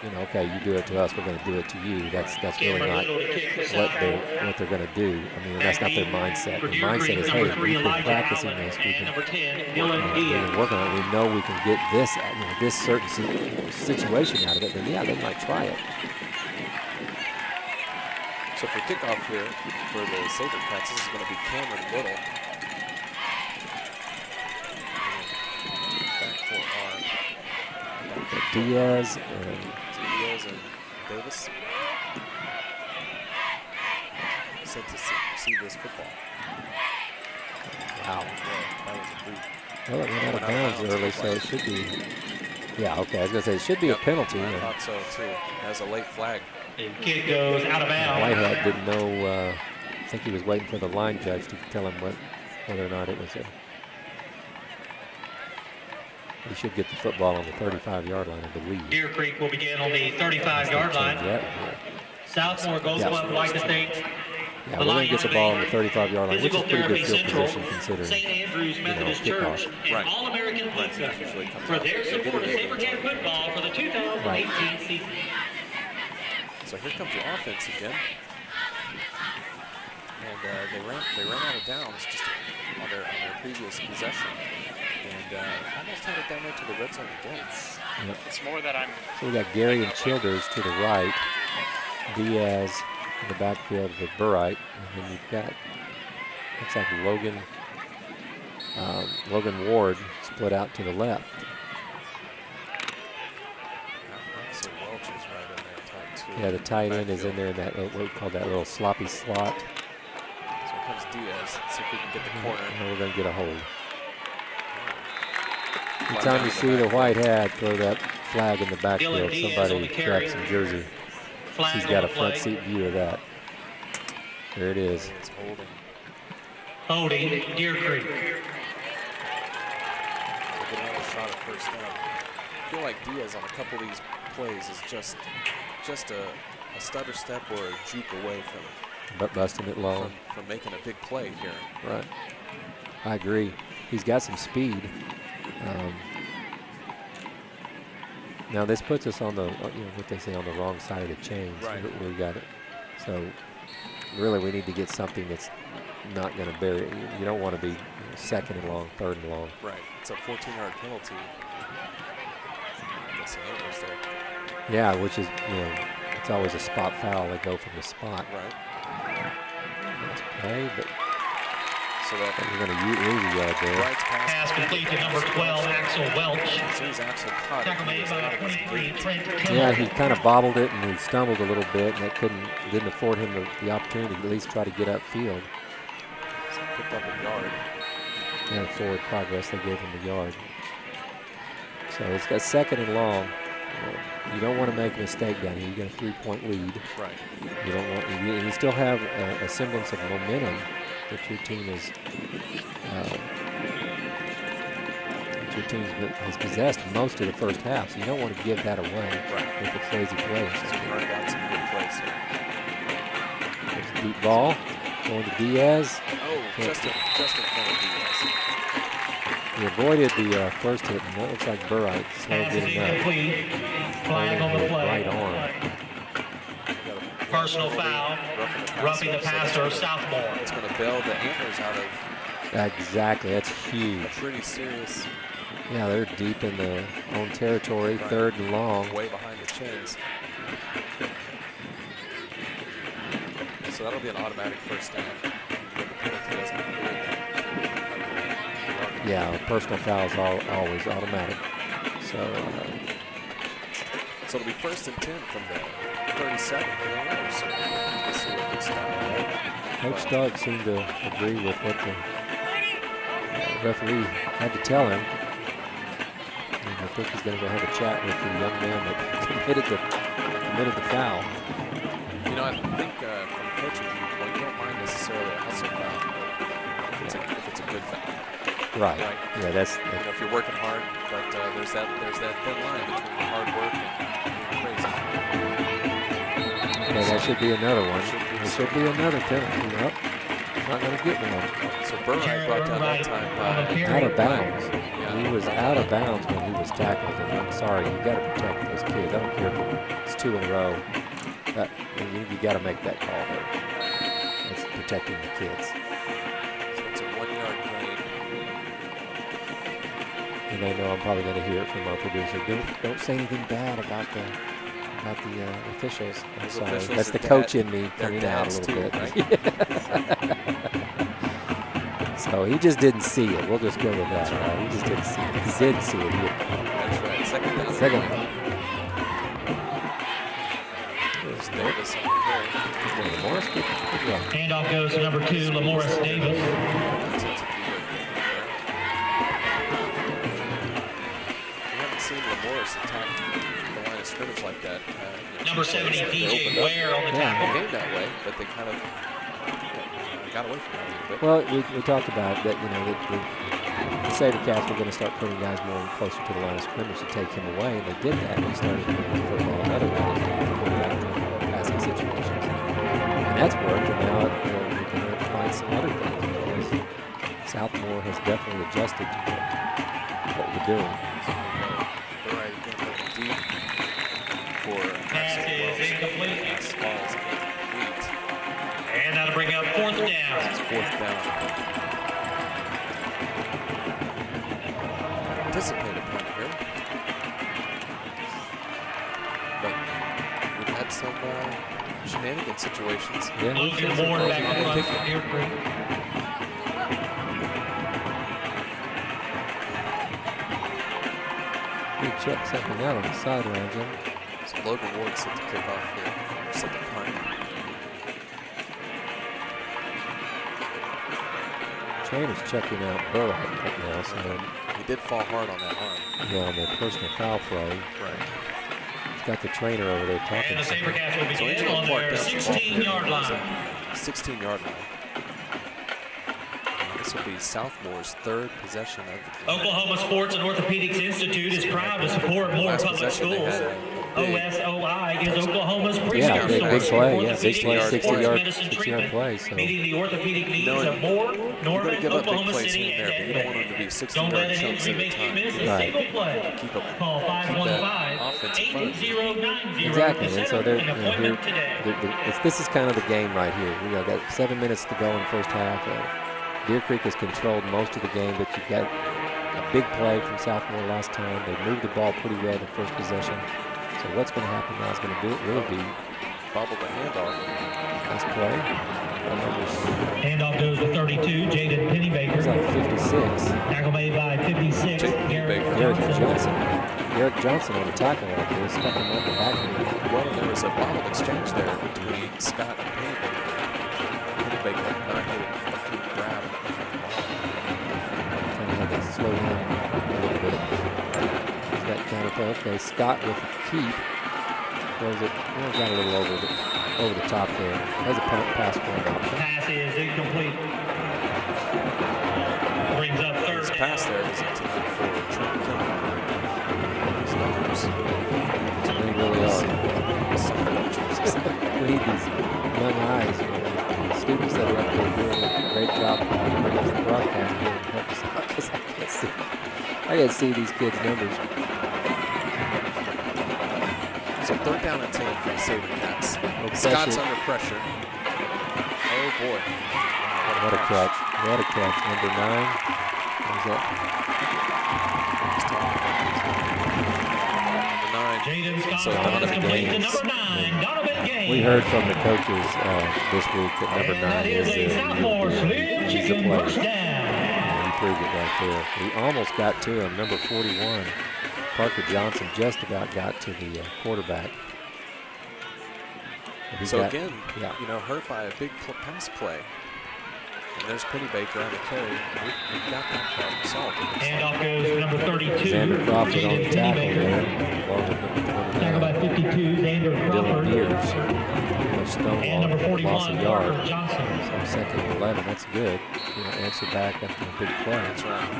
You know, okay, you do it to us, we're going to do it to you. That's really not what they're going to do. I mean, that's not their mindset. The mindset is, hey, we've been practicing this, we've been working on it. We know we can get this, this certain situation out of it. Then yeah, they might try it. So for kickoff here for the SaberCats, this is going to be Cameron Little. Back for Diaz and Davis. Set to see this football. Wow. That was a boot. Well, it went out of bounds early, so it should be. Yeah, okay. I was going to say it should be a penalty. I thought so too. As a late flag. And kick goes out of bounds. Whitehead didn't know. I think he was waiting for the line judge to tell him whether or not it was a. He should get the football on the 35-yard line, I believe. Deer Creek will begin on the 35-yard line. Southmoore Gold Club would like to state. Yeah, we're going to get the ball on the 35-yard line, which is pretty good field position considering, St. Andrews Methodist Church and All-American Pizza for their support of SaberCat football for the 2018 season. So here comes your offense again. And they ran out of downs just on their previous possession. And almost had it down there to the red zone again. It's more that I'm... So we got Gary and Childers to the right. Diaz in the backfield with Burright. And then you've got, looks like Logan Ward split out to the left. So Welch is right in there tight too. Yeah, the tight end is in there in that, what we call that little sloppy slot. So here comes Diaz. Let's see if we can get the corner. And we're going to get a hold. Anytime you see the white hat throw that flag in the backfield, somebody grabs some jersey. He's got a front seat view of that. There it is. It's holding. Holding, Deer Creek. Get another shot at first down. I feel like Diaz on a couple of these plays is just a stutter step or a juke away from busting it low. From making a big play here. Right. I agree. He's got some speed. Now this puts us on the, what they say, on the wrong side of the chains. Right. We got it. So really, we need to get something that's not going to bury it. You don't want to be second and long, third and long. Right. It's a 14-yard penalty. I guess it was there. Yeah, which is, it's always a spot foul. They go from the spot. Right. Nice play, but. So that we're going to lose a yard there. Pass complete to number 12, Axel Welch. Tackle made by 23, Trent Kimmel. Yeah, he kind of bobbled it and he stumbled a little bit, and that didn't afford him the opportunity to at least try to get upfield. So picked up a yard. And forward progress, they gave him a yard. So it's got second and long. You don't want to make a mistake down here. You got a 3-point lead. Right. You don't want. You still have a semblance of momentum that your team is. Your team has possessed most of the first half, so you don't want to give that away with the crazy plays. So we already got some good plays here. There's a deep ball going to Diaz. Oh, just in front of Diaz. He avoided the first hit, and that looks like Burright slowed getting up. Flag on the play. Right arm. Personal foul. Roughing the passer, Southmoore. It's going to bail the antlers out of. Exactly, that's huge. A pretty serious. Yeah, they're deep in their own territory, third and long. Way behind the chains. So that'll be an automatic first down. Yeah, personal fouls always automatic. So it'll be 1st and 10 from the 37 for the Oilers. So we'll see what gets done. Coach Stark seemed to agree with what the referee had to tell him. And I think he's going to go have a chat with the young man that committed the foul. You know, I think from coaching viewpoint, you don't mind necessarily a hustle foul if it's a good foul. Right. Yeah, that's. You know, if you're working hard, but there's that thin line between hard work and being crazy. Okay, that should be another one. There should be another penalty. Nope. Not going to get one. So Burright brought down that time by out of bounds. Yeah. He was out of bounds when he was tackled. And I'm sorry, you got to protect those kids. I don't care if it's 2 in a row. You got to make that call there. It's protecting the kids. So it's a 1-yard gain. And I know I'm probably going to hear it from our producer. Don't say anything bad about the officials. I'm sorry. That's the coach in me coming out a little bit. Right? So he just didn't see it. We'll just go with that. Right? He just didn't see it. He did see it. That's right. Second down. There's Davis on the carry. Morris, good job. Handoff goes to number 2, Lamorris Davis. We haven't seen Lamorris attack the line of scrimmage like that. Number 70, DJ Ware on the tackle. They gained that way, but they kind of got away from that a little bit. Well, we talked about that, you know, the SaberCats were going to start putting guys more closer to the line of scrimmage to take him away, and they did that. They started moving the football another way, passing situations. And that's worked, and now we're going to find some other things because Southmoore has definitely adjusted to what we're doing. All right, again, deep for Pass is incomplete. Falls incomplete. And that'll bring up 4th down. This is 4th down. Anticipated punt here. But we've had some shenanigan situations. Yeah, Logan Ward back to run for Deer Creek. we check something out on the sidelines. So Logan Ward set the kickoff here. Set the punt. Trainer's checking out Burright right now, so He did fall hard on that arm. on the personal foul play. Right. He's got the trainer over there talking And the to him. SaberCats will So he's begin going on to mark their down some ball 16-yard line. 16-yard line. This will be Southmoore's 3rd possession of the game. Oklahoma Sports and Orthopedics Institute is proud to support Moore Last Public possession they Schools. had OSOI is Oklahoma's Yeah, premier big source play. for Yeah, big play, orthopedic 60-yard medicine 60-yard treatment, play. So meeting the orthopedic needs know, of Moore, You're going Norman, to give up big Oklahoma plays City, here and there, but you don't want them to be Don't let 60-yard an chunks injury at a make you time. miss a Right. single play. Call that offense in front of you. 515-8090 exactly, to and set so up they're an appointment today. this is kind of the game right here. We got 7 minutes to go in the first half. Deer Creek has controlled most of the game, but you got a big play from Southmoore last time. They moved the ball pretty well the first possession. So what's going to happen now is going to really be Bobble the handoff. nice play. Handoff goes to 32, Jaden Pennybaker. It's like 56. Tackle made by 56, Jaden Garrett Pennybaker. Johnson. Garrett Johnson on the tackle right there, stepping up the back of Well, there was a bobbled exchange there between Scott and Pennybaker. Pennybaker not getting a clean grab. Kind of had to slow down a little bit. He's got kind of, okay, Scott with the keep. Throws it, got a little over the top there. There's a pass point option. Pass is incomplete. Brings up His 3rd pass down. there was intended for Trent Kelly. His numbers. They really are. We need these young eyes, you know, students that are up there doing a great job bringing us the broadcast here and help us out, because I can't see these kids' numbers. So 3rd down and 10 for the SaberCats. Scott's under pressure. Oh boy. What a catch. What a catch. Number 9. What was that? Number 9. Jaden Scott So pass Donovan complete to Gaines. number 9, Donovan Gaines. We heard from the coaches this week that number 9 That is a Southmoore Slim he's a Chicken player. first down. Yeah, he proved it right there. We almost got to him. Number 41. Parker Johnson just about got to the quarterback. So again, yeah. hurt by a big pass play. And there's Penny Baker on the carry. We've got that problem solved. Handoff goes number 32. Xander Crawford on the tackle there. Along with number 29. Tackle by 52, Xander Dylan Crawford. Beers. And Stonewall number 41, lost a yard. Parker Johnson. So 2nd and 11, that's good. Answer back after a big play. That's right.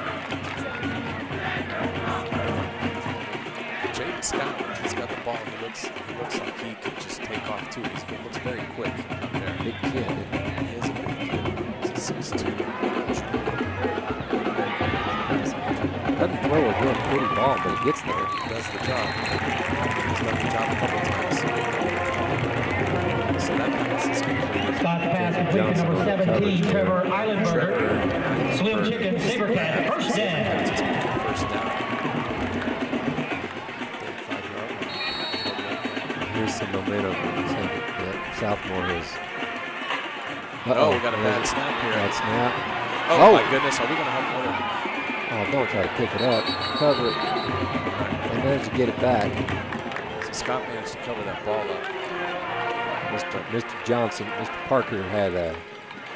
Jaden Scott, he's got the ball. He looks like he could just take off too. He looks very quick out there. Big kid. He is a big kid. He's a 6'2". Doesn't throw a real pretty ball, but he gets there. He does the job. He's done the job a couple times. So that pass is completed. Spot pass completed number 17, Trevor Eilenberger. Slim Chicken, Sabercat, first down. First down. Here's some momentum. Southmoore is. Oh, we got a bad snap here. Bad snap. Oh, my goodness. Are we going to have another? Oh, don't try to pick it up. Cover it. And managed to get it back. So Scott managed to cover that ball up. Mr. Johnson, Mr. Parker had a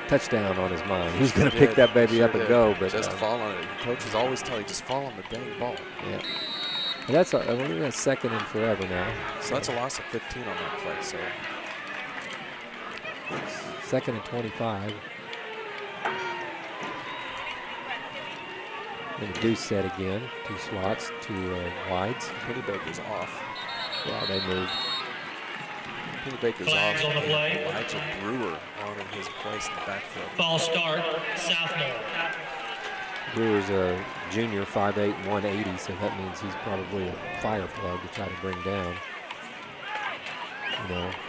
touchdown on his mind. He was going to pick that baby up and go, but just fall on it. Coaches always tell you just fall on the dang ball. Yeah. And that's 2nd and forever now. So that's a loss of 15 on that play. So 2nd and 25. And a deuce set again. 2 slots, 2 wides. Penny Baker's off. Yeah, they moved. Penny Baker's Flags off. on the play. Elijah Brewer on in his place in the backfield. False start, Southmoore. Brewer's a junior, 5'8", 180, so that means he's probably a fire plug to try to bring down.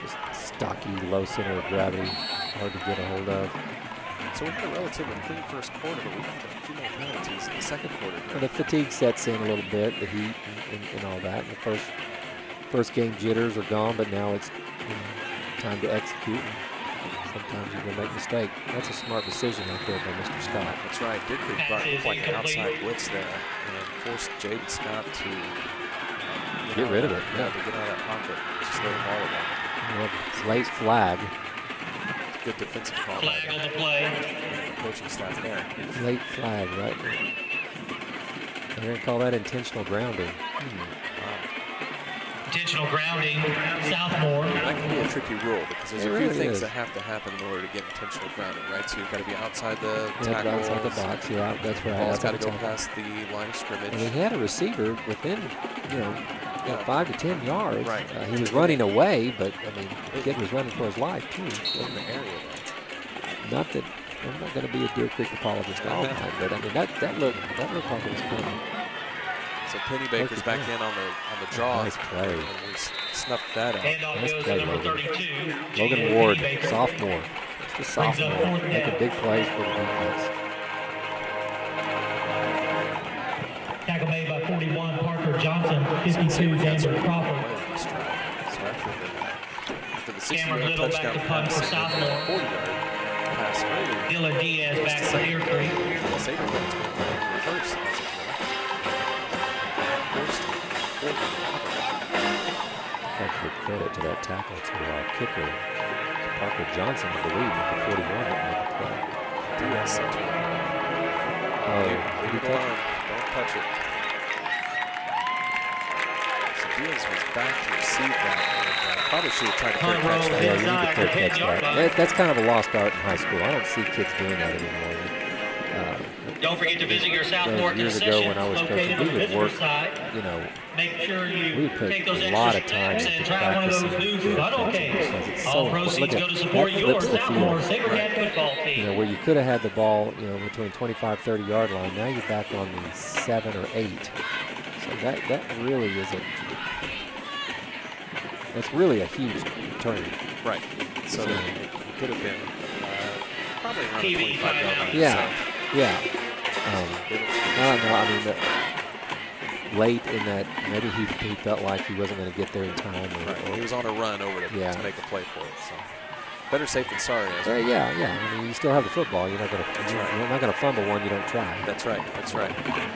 Just stocky, low center of gravity, hard to get a hold of. So we had a relatively clean first quarter, but we had a few more penalties in the second quarter. Well, the fatigue sets in a little bit, the heat and all that. The first game jitters are gone, but now it's time to execute. Sometimes you're going to make a mistake. That's a smart decision right there by Mr. Scott. That's right. Did brought like an outside blitz there and forced Jaden Scott to get rid of it. Yeah, to get out of that pocket. Just let him all of Late flag. Good defensive call. Flag on the play. Coaching staff there. Late flag, right? They're going to call that intentional grounding. Intentional grounding, Southmoore. That can be a tricky rule because there's a really few things is. that have to happen in order to get intentional grounding, right? So you've got to be outside the tackle. Outside the box, yeah, that's right. Ball's got to go past the line of scrimmage. And he had a receiver within, 5 to 10 yards. Right. He was running away, but the kid was running for his life too. In the area. Not that I'm not going to be a Deer Creek apologist all the time, but that looked like it was coming. So Penny Baker's back in on the draw. Nice play. And we snuffed that out. Nice play, Logan Ward, sophomore. Just a sophomore, making big plays for the defense. Tackle made by 41, Parker Johnson, 52, Xander Crawford. After the Cameron 60-yard Little back touchdown to punt for pass and then Southmoore. the 40-yard pass earlier. Dylan Diaz back for Deer Creek. The Sabercats went in reverse. Got to give credit to that tackle to our kicker, Parker Johnson, I believe, at the 41 that made the play. Diaz said to him, Did he touch it? Don't touch it. So Diaz was back to receive that. And, probably should have tried to fair catch that. Yeah, you need to fair catch that. That's kind of a lost art in high school. I don't see kids doing that anymore. Don't forget to visit your Southmoore years ago concession when I was located coaching, on we the would visitor work, side. Make sure we you would put take those a lot of extra time steps and into try one of those practicing new funnel catching cakes. because it's All so, proceeds look go at, to support that your flips the Southmoore field. Sabercat football team. Where you could have had the ball, between 25, 30 yard line. Now you're back on the 7 or 8. So that really isn't. That's really a huge turn. Right. So it could have been probably around the 25 yard line. Yeah. I don't know. Late in that, maybe he felt like he wasn't going to get there in time. Or he was on a run over to make a play for it. So better safe than sorry. Yeah. You still have the football. You're not going to fumble one you don't try. That's right.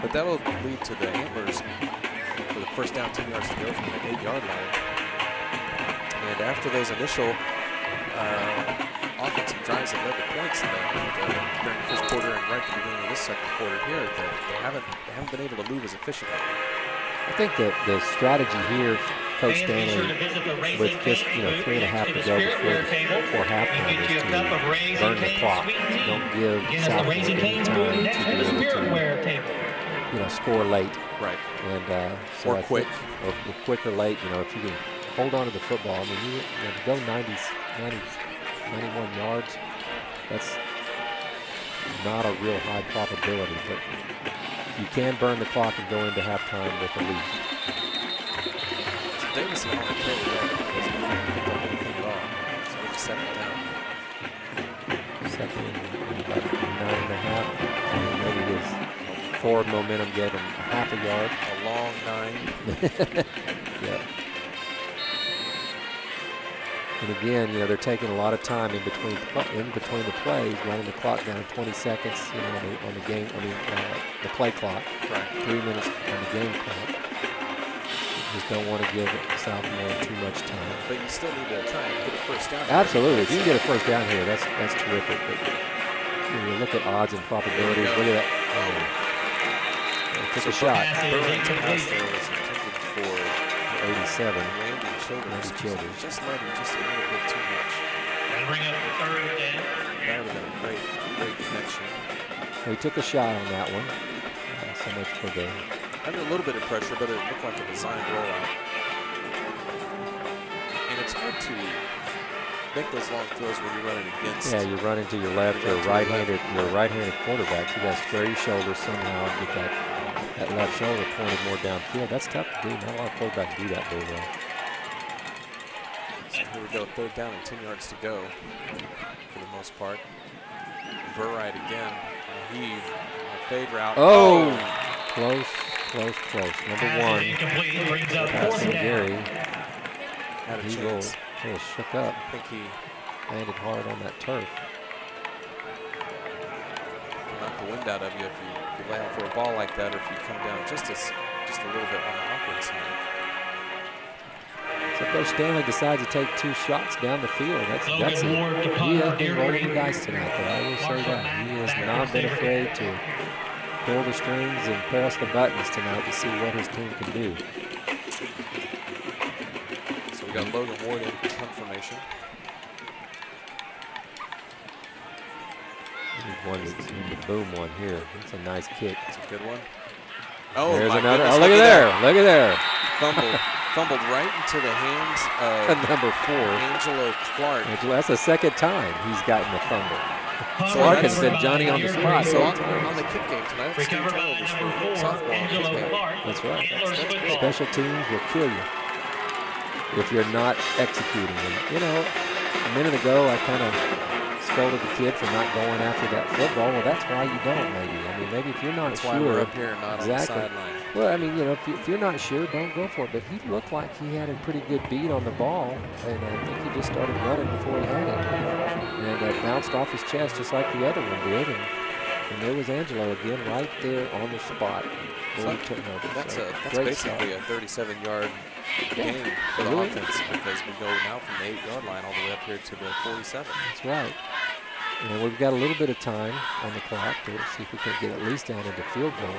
But that will lead to the Antlers for the first down, 10 yards to go from the 8 yard line. And after those initial offensive drives that led to points during the first quarter and right at the beginning of this second quarter here, they haven't been able to move as efficiently. I think that the strategy here, Coach Stanley, with just 3.5 to go before halftime, is to burn the clock. Don't give Southmoore any time to be able to score late. Right. And so or quick. Or quick or late. If you can hold on to the football, I mean, you go 91 yards. That's not a real high probability, but you can burn the clock and go into halftime with a lead. So Davis and only carry that because he didn't pick up anything at all. So it's second down. Second and about 9.5. Maybe his forward momentum get him half a yard. A long 9. Yeah. And again, they're taking a lot of time in between the plays, running the clock down 20 seconds, on the game. The play clock. Right. 3 minutes on the game clock. You just don't want to give Southmoore too much time. But you still need to try and get a first down. Absolutely. If you can get a first down here, that's terrific. But when you look at odds and probabilities, look at that. Took a shot. Burlington pass there was intended for 87. Randy Childers. Just led him just a little bit too much. That'll bring up the third down. That would have been a great connection. So he took a shot on that one. So much for the... Under a little bit of pressure, but it looked like a designed rollout. And it's hard to make those long throws when you're running against. Yeah, you're running to your left. You're right-handed quarterback. You got to square your shoulders somehow and get that left shoulder pointed more downfield. That's tough to do. Not a lot of quarterbacks do that very well. So here we go, third down and 10 yards to go for the most part. Burride again. Heave. Fade route. Oh! Close. Number 1. Passing Gary. Had a chance. He was shook up. I think he landed hard on that turf. Knock the wind out of you if you land for a ball like that, or if you come down just a little bit on the awkward side. So Coach Stanley decides to take 2 shots down the field. That's it. He has been rolling the dice tonight, though. I will say that. He has not been afraid to pull the strings and press the buttons tonight to see what his team can do. So we got Logan Ward in confirmation. One in the boom one here. That's a nice kick. That's a good one. Oh, there's my another. goodness, Oh, look at there. Look at there. Fumbled right into the hands of number 4, Angelo Clark. That's the second time he's gotten a fumble. So Clark has been Johnny on the spot. So on the kick game tonight, it's 2 turnovers for Southmoore. That's right. Special teams will kill you if you're not executing them. A minute ago I kind of scolded the kid for not going after that football. Well, that's why you don't, maybe. Maybe if you're not sure. That's why we're up here and not exactly. On the sideline. Well, if you're not sure, don't go for it. But he looked like he had a pretty good beat on the ball, and I think he just started running before he had it. And bounced off his chest just like the other one did. And there was Angelo again right there on the spot. That's basically a 37-yard game for the offense, because we go now from the 8-yard line all the way up here to the 47. That's right. And we've got a little bit of time on the clock to see if we can get at least down into field goal.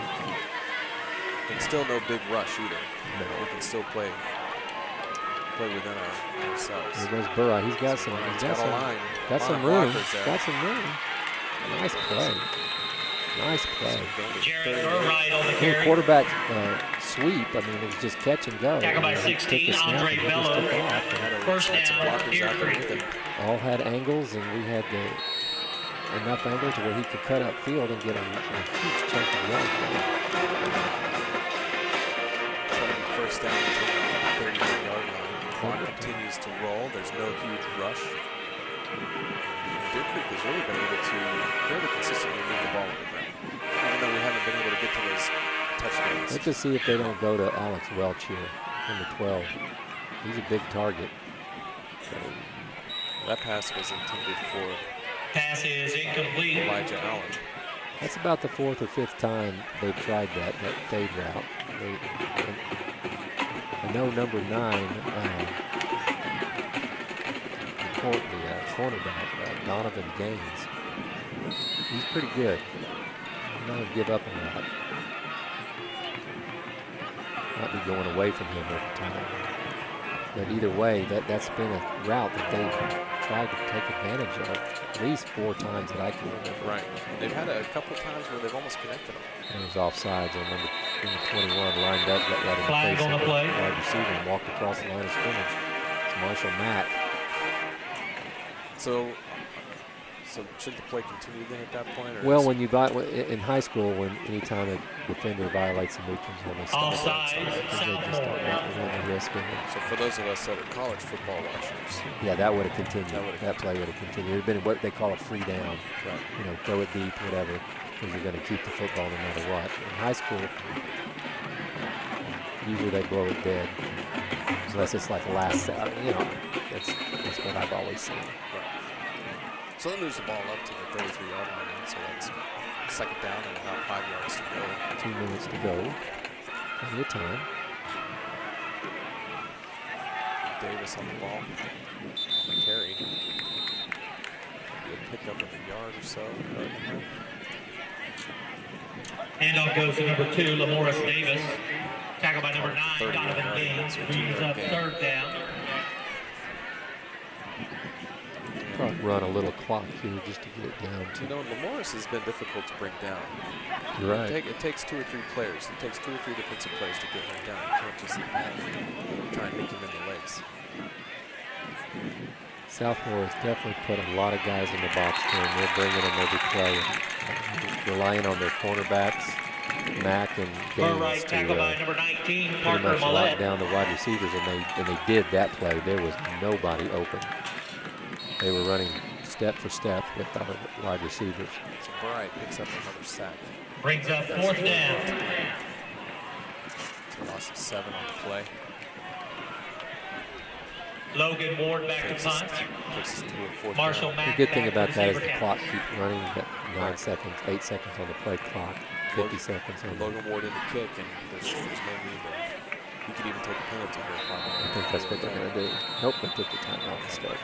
And still no big rush either. No, we can still play within ourselves. Here goes Burra. He's got some room. Got some room. Nice play. Nice play. The quarterback sweep. It was just catch and go. Tackle by 16, Andre Bello. First down. All had angles, and we had enough angle to where he could cut up field and get a huge chunk of yards. First down until the 30-yard line. Clock continues to roll. There's no huge rush. Deer Creek has really been able to fairly consistently move the ball on the ground, even though we haven't been able to get to those touchdowns. Let's just see if they don't go to Alex Welch here, number 12. He's a big target. That pass was intended for pass is incomplete. Elijah Allen. That's about the 4th or 5th time they've tried that fade route. I know number 9, the cornerback, Donovan Gaines. He's pretty good. He's not going to give up a lot. Might be going away from him over time. But either way, that's been a route that they've tried to take advantage of at least 4 times that I can remember. Right. They've had a couple times where they've almost connected them. And it was offsides. I remember number 21 lined up, got right in the Flag face on of the the play. wide receiver and walked across the line of scrimmage. It's Marshall Mack. So should the play continue then at that point? Or Well, when you in high school, when anytime a defender violates the Moochens, when they stop Offside, because they just don't want to run the risk of it. So for those of us that are college football watchers, yeah, that would have continued. That play would have continued. It would have been what they call a free down. right. You know, throw it deep, whatever, because you're going to keep the football no matter what. In high school, usually they blow it dead, unless it's like last. You know, that's what I've always seen. So they moves the ball up to the 33-yard line, so that's second down and about 5 yards to go. 2 minutes to go. Plenty of time. Davis on the ball on the carry. A pickup of a yard or so. Handoff goes to number 2, Lamoris Davis. Tackled by number 9, Donovan Gaines. Brings up third down. Probably run a little clock here just to get it down to. You know, Lamoris has been difficult to bring down. You're right. It takes 2 or 3 players. It takes 2 or 3 defensive players to get him down. You can't just try and make him in the legs. Southmoore has definitely put a lot of guys in the box here, and they're bringing them every play, relying on their cornerbacks, Mack and Gaines, to pretty much lock down the wide receivers, and they did that play. There was nobody open. They were running step for step with our wide receivers. So Bright picks up another sack. Brings up fourth down. So loss of 7 on the play. Logan Ward back to punt. Marshall Mack. The good thing about that is the clock keeps running. You've got 9 seconds, 8 seconds on the play clock, 50 seconds on Logan Ward in the kick, and there's no need to. You could even take a penalty here. I think that's what they're going to do. Nope, they took the timeout instead.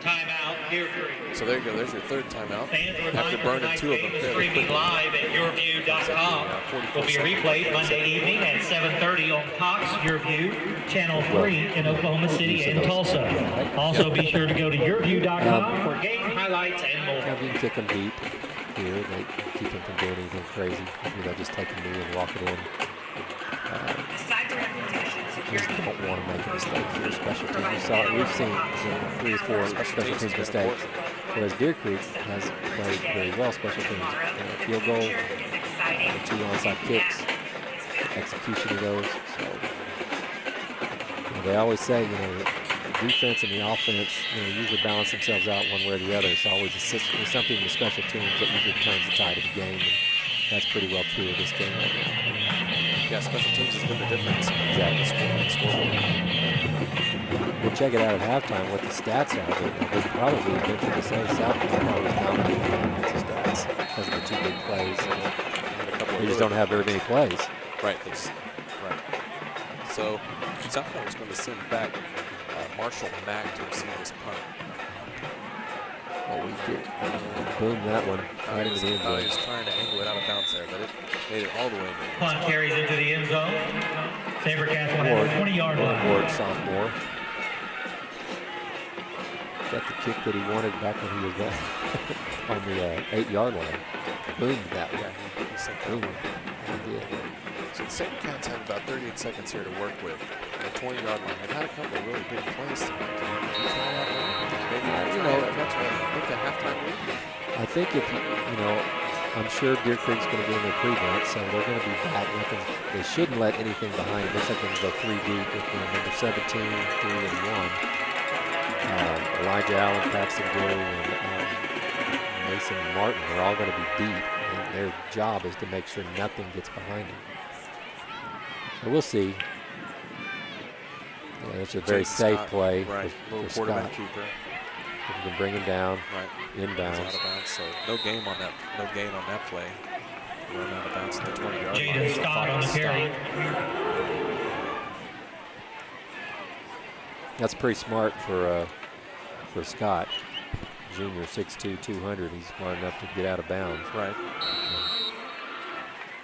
Timeout, Deer Creek. So there you go. There's your third timeout. After burning 2 of them fairly quickly. Streaming live at yourview.com. Will be replayed Monday evening at 7:30 on Cox YourView, Channel 3 in Oklahoma City and Tulsa. Also be sure to go to yourview.com for game highlights and more. You can kick them deep here. They keep them from doing anything crazy. You know, just take a knee and walk it in. Just don't want to make a mistake here. Special teams. We've seen 3 or 4 special teams mistakes. Whereas Deer Creek has played very well special teams. Field goal, the 2 onside kicks, execution of those. So they always say, you know, the defense and the offense, you know, usually balance themselves out one way or the other. It's always something in the special teams that usually turns the tide of the game. And that's pretty well true of this game right now. Yeah, special teams has been the difference. Exactly. We'll check it out at halftime what the stats are. But we'll probably eventually say Southmoore probably dominated the offensive stats because of the 2 big plays. They just don't have very many plays. Right. Right. So Southmoore is going to send back Marshall Mack to receive this punt. Oh, we did. Boom, that one right into the end zone. He was trying to angle it out of bounds there, but it made it all the way in. Punt carries into the end zone. Sabercats will have a 20-yard line. Ward, sophomore. Got the kick that he wanted back when he was on the 8-yard line. Boomed that one. Yeah, he said boom. He did. So the Sabercats have about 38 seconds here to work with. The 20-yard line. They've had a couple of really big plays tonight. Maybe you know, make a halftime lead. I think if you know, I'm sure Deer Creek's going to be in their prevent, so they're going to be back. They shouldn't let anything behind them. Looks like they're going to go 3 deep with number 17, 3 and 1. Elijah Allen, Paxton Gary, and Mason Martin are all going to be deep. And their job is to make sure nothing gets behind them. So we'll see. Yeah, it's a very safe play for Scott. Keeper. If you can bring him down, inbounds. Out of bounds, so no gain on that play. Run out of bounds at the 20-yard line. Jaden Scott on the carry. That's pretty smart for Scott. Junior, 6'2", 200. He's smart enough to get out of bounds. Right.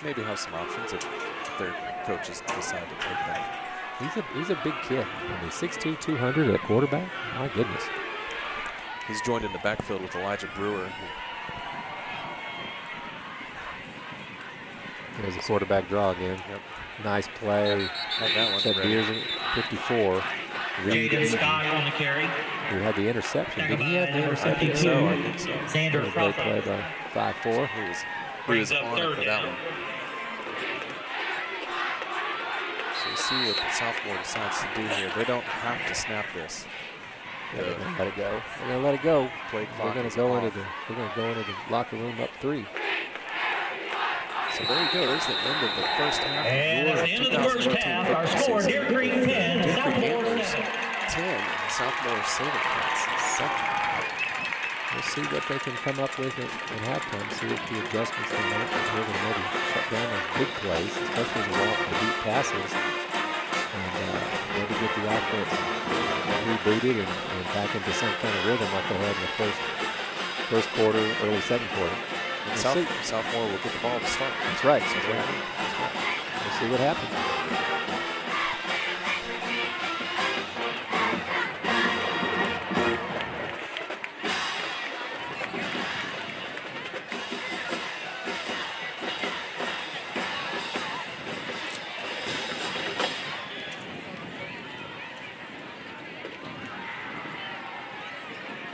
Maybe have some options if their coaches decide to take that. He's a big kid. I mean, 6'2", 200 at quarterback. My goodness. He's joined in the backfield with Elijah Brewer. There's a quarterback draw again. Yep. Nice play. Had that one Set ready. Beers at 54. Jaden Scott on the carry. Who had the interception? Did he have the interception? I think so. Xander Great Crawford. play by 5'4". He was Brings on up it third for that down. one. So we'll see what Southmoore decides to do here. They don't have to snap this. They're gonna let it go. They're gonna let it go. Play clock We're gonna is go off. into the locker room up 3. So there you go. There's the end of the first half. And that's the end of the first half. Our score, Deer Creek 10, Southmoore 7. 10. Southmoore Sabercats 7. We'll see what they can come up with at halftime. See if the adjustments they make. We're gonna maybe shut down those big plays, especially the deep passes, and maybe get the offense rebooted and back into some kind of rhythm like they had in the first quarter, early second quarter. And We'll see. Southmoore will get the ball to start. That's right. That's right. That's right. We'll see what happens.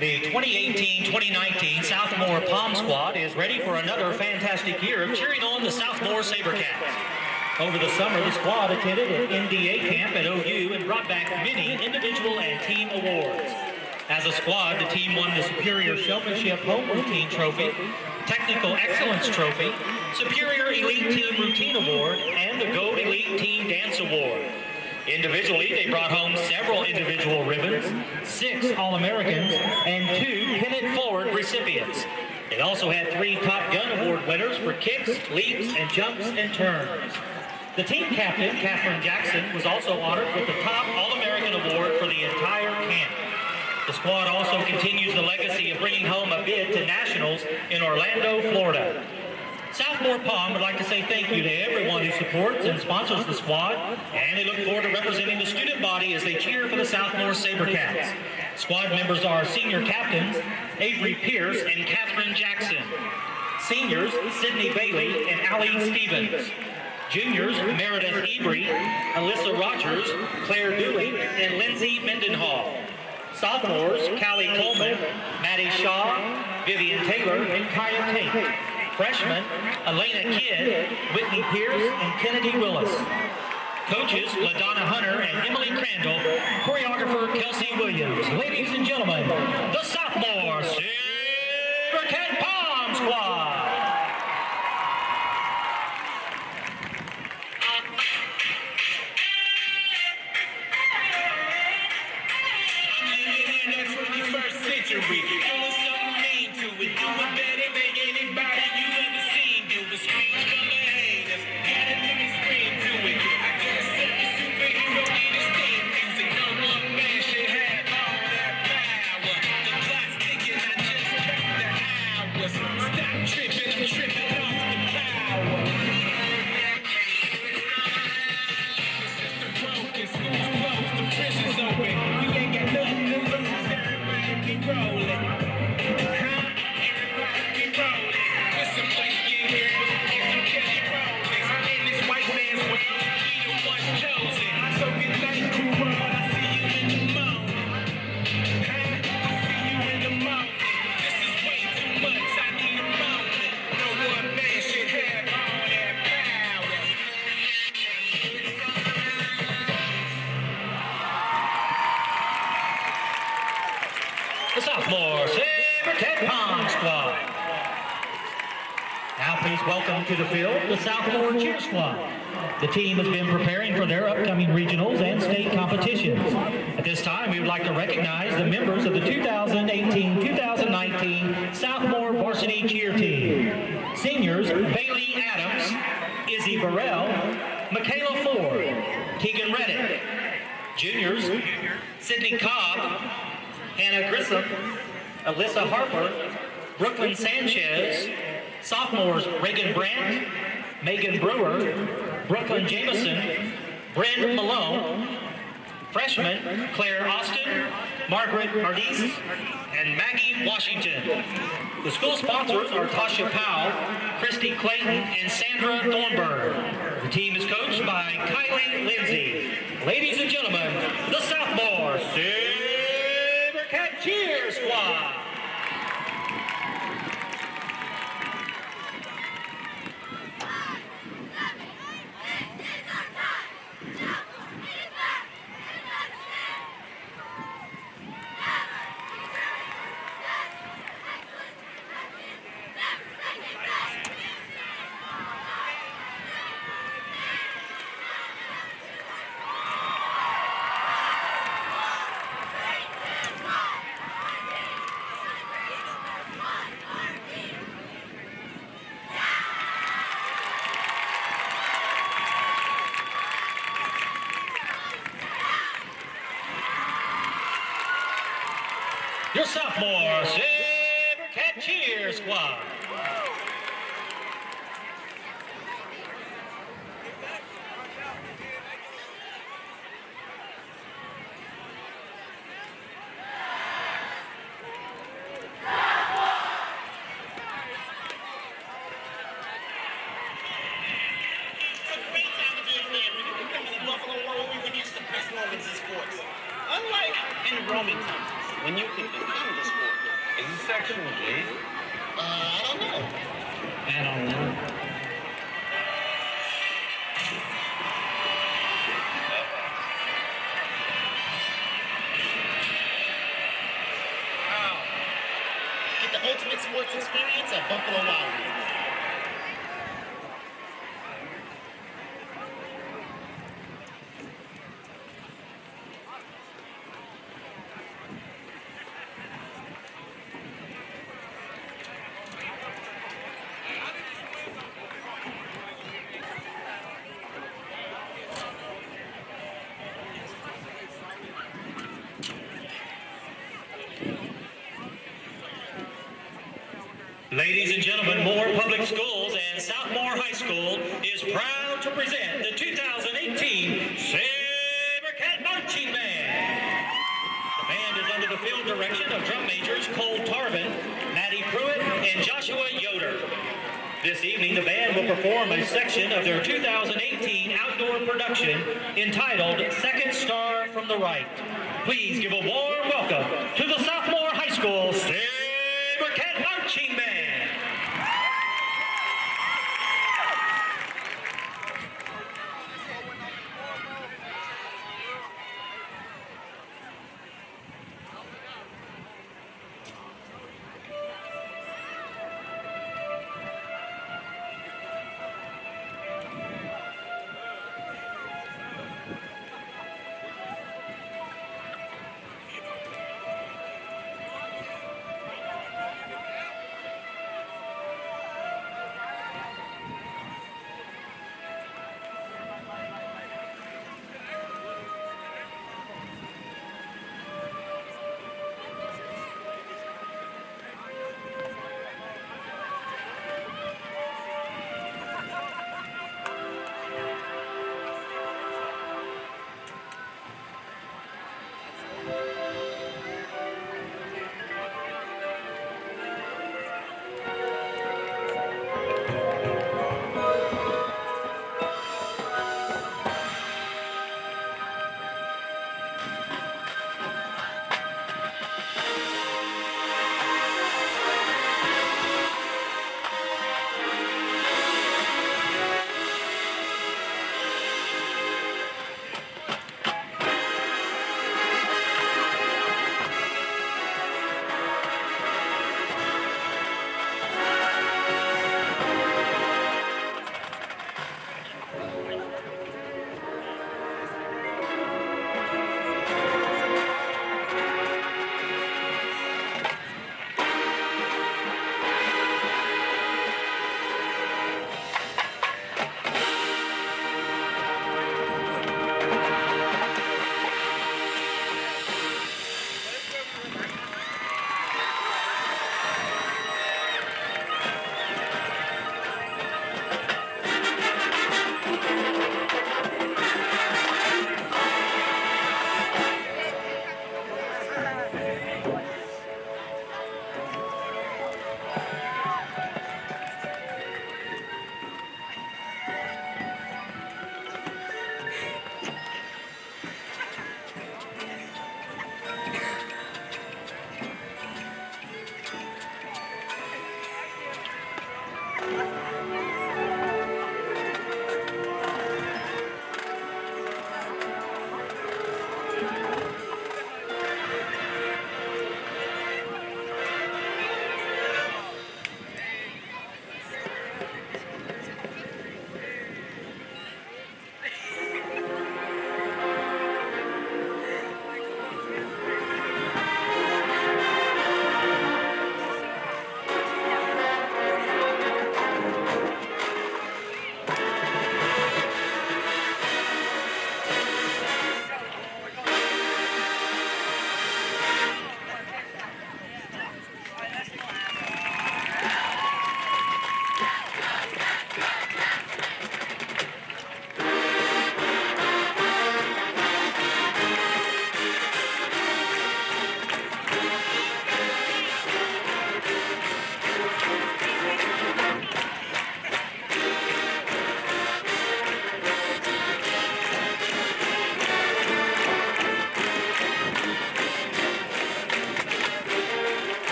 The 2018-2019 Southmoore Palm Squad is ready for another fantastic year of cheering on the Southmoore Sabercats. Over the summer, the squad attended an NDA camp at OU and brought back many individual and team awards. As a squad, the team won the Superior Showmanship Home Routine Trophy, Technical Excellence Trophy, Superior Elite Team Routine Award, and the Gold Elite Team Dance Award. Individually, they brought home several individual ribbons, 6 All-Americans, and 2 Pennant Forward recipients. They also had 3 Top Gun Award winners for kicks, leaps, and jumps and turns. The team captain, Catherine Jackson, was also honored with the Top All-American Award for the entire camp. The squad also continues the legacy of bringing home a bid to nationals in Orlando, Florida. Southmoore Palm would like to say thank you to everyone who supports and sponsors the squad, and they look forward to representing the student body as they cheer for the Southmoore Sabercats. Squad members are senior captains Avery Pierce and Catherine Jackson, seniors Sydney Bailey and Allie Stevens, juniors Meredith Ebry, Alyssa Rogers, Claire Dewey, and Lindsay Mendenhall, sophomores Callie Coleman, Maddie Shaw, Vivian Taylor, and Kaya Tate. Freshmen, Elena Kidd, Whitney Pierce, and Kennedy Willis. Coaches, LaDonna Hunter and Emily Crandall. Choreographer, Kelsey Williams. Ladies and gentlemen, the Southmoore Sabercat Palm Squad. I'm living in the 21st century. Doing something mean to it. Doing better than anybody you ever seen. Doing screams from the haters. Gotta let me scream to it. I guess every superhero need his theme music. No one man should have all that power. The clock's ticking, I just count the hours. Stop tripping, I'm tripping off the power. It's just a broken school's closed, the prison's open. We ain't got nothing to lose, everybody keep rolling. Everybody keep rolling. There's some place get here, get some Kelly Rollins. In this white man's world, we the ones chosen. So good night, cool world, I see you in the morning. I see you in the morning. This is way too much, I need a moment. No one man should have all that power. The Southmoore Sabercat Palm Squad. Now please welcome to the field the Southmoore Cheer Squad. The team has been preparing for their upcoming regionals and state competitions. At this time, we would like to recognize the members of the 2018-2019 Southmoore Varsity Cheer Team. Seniors, Bailey Adams, Izzy Burrell, Michaela Ford, Keegan Reddick, Juniors, Sydney Cobb, Hannah Grissom, Alyssa Harper, Brooklyn Sanchez, sophomores Reagan Brandt, Megan Brewer, Brooklyn Jameson, Bryn Malone, freshmen Claire Austin, Margaret Ardis, and Maggie Washington. The school sponsors are Tasha Powell, Christy Clayton, and Sandra Thornburg. The team is coached by Kylie Lindsay. Ladies and gentlemen, the Southmoore SaberCat Cheer Squad. Your Southmoore SaberCat Cheer Squad. Unlike in Roman times, when you could become the sport. Is this section G? I don't know. Get the ultimate sports experience at Buffalo Wild Wings. Ladies and gentlemen, Moore Public Schools and Southmoore High School is proud to present the 2018 SaberCat Marching Band. The band is under the field direction of drum majors Cole Tarvin, Maddie Pruitt, and Joshua Yoder. This evening, the band will perform a section of their 2018 outdoor production entitled Second Star from the Right. Please give a warm welcome to the Southmoore High School SaberCat Marching Band.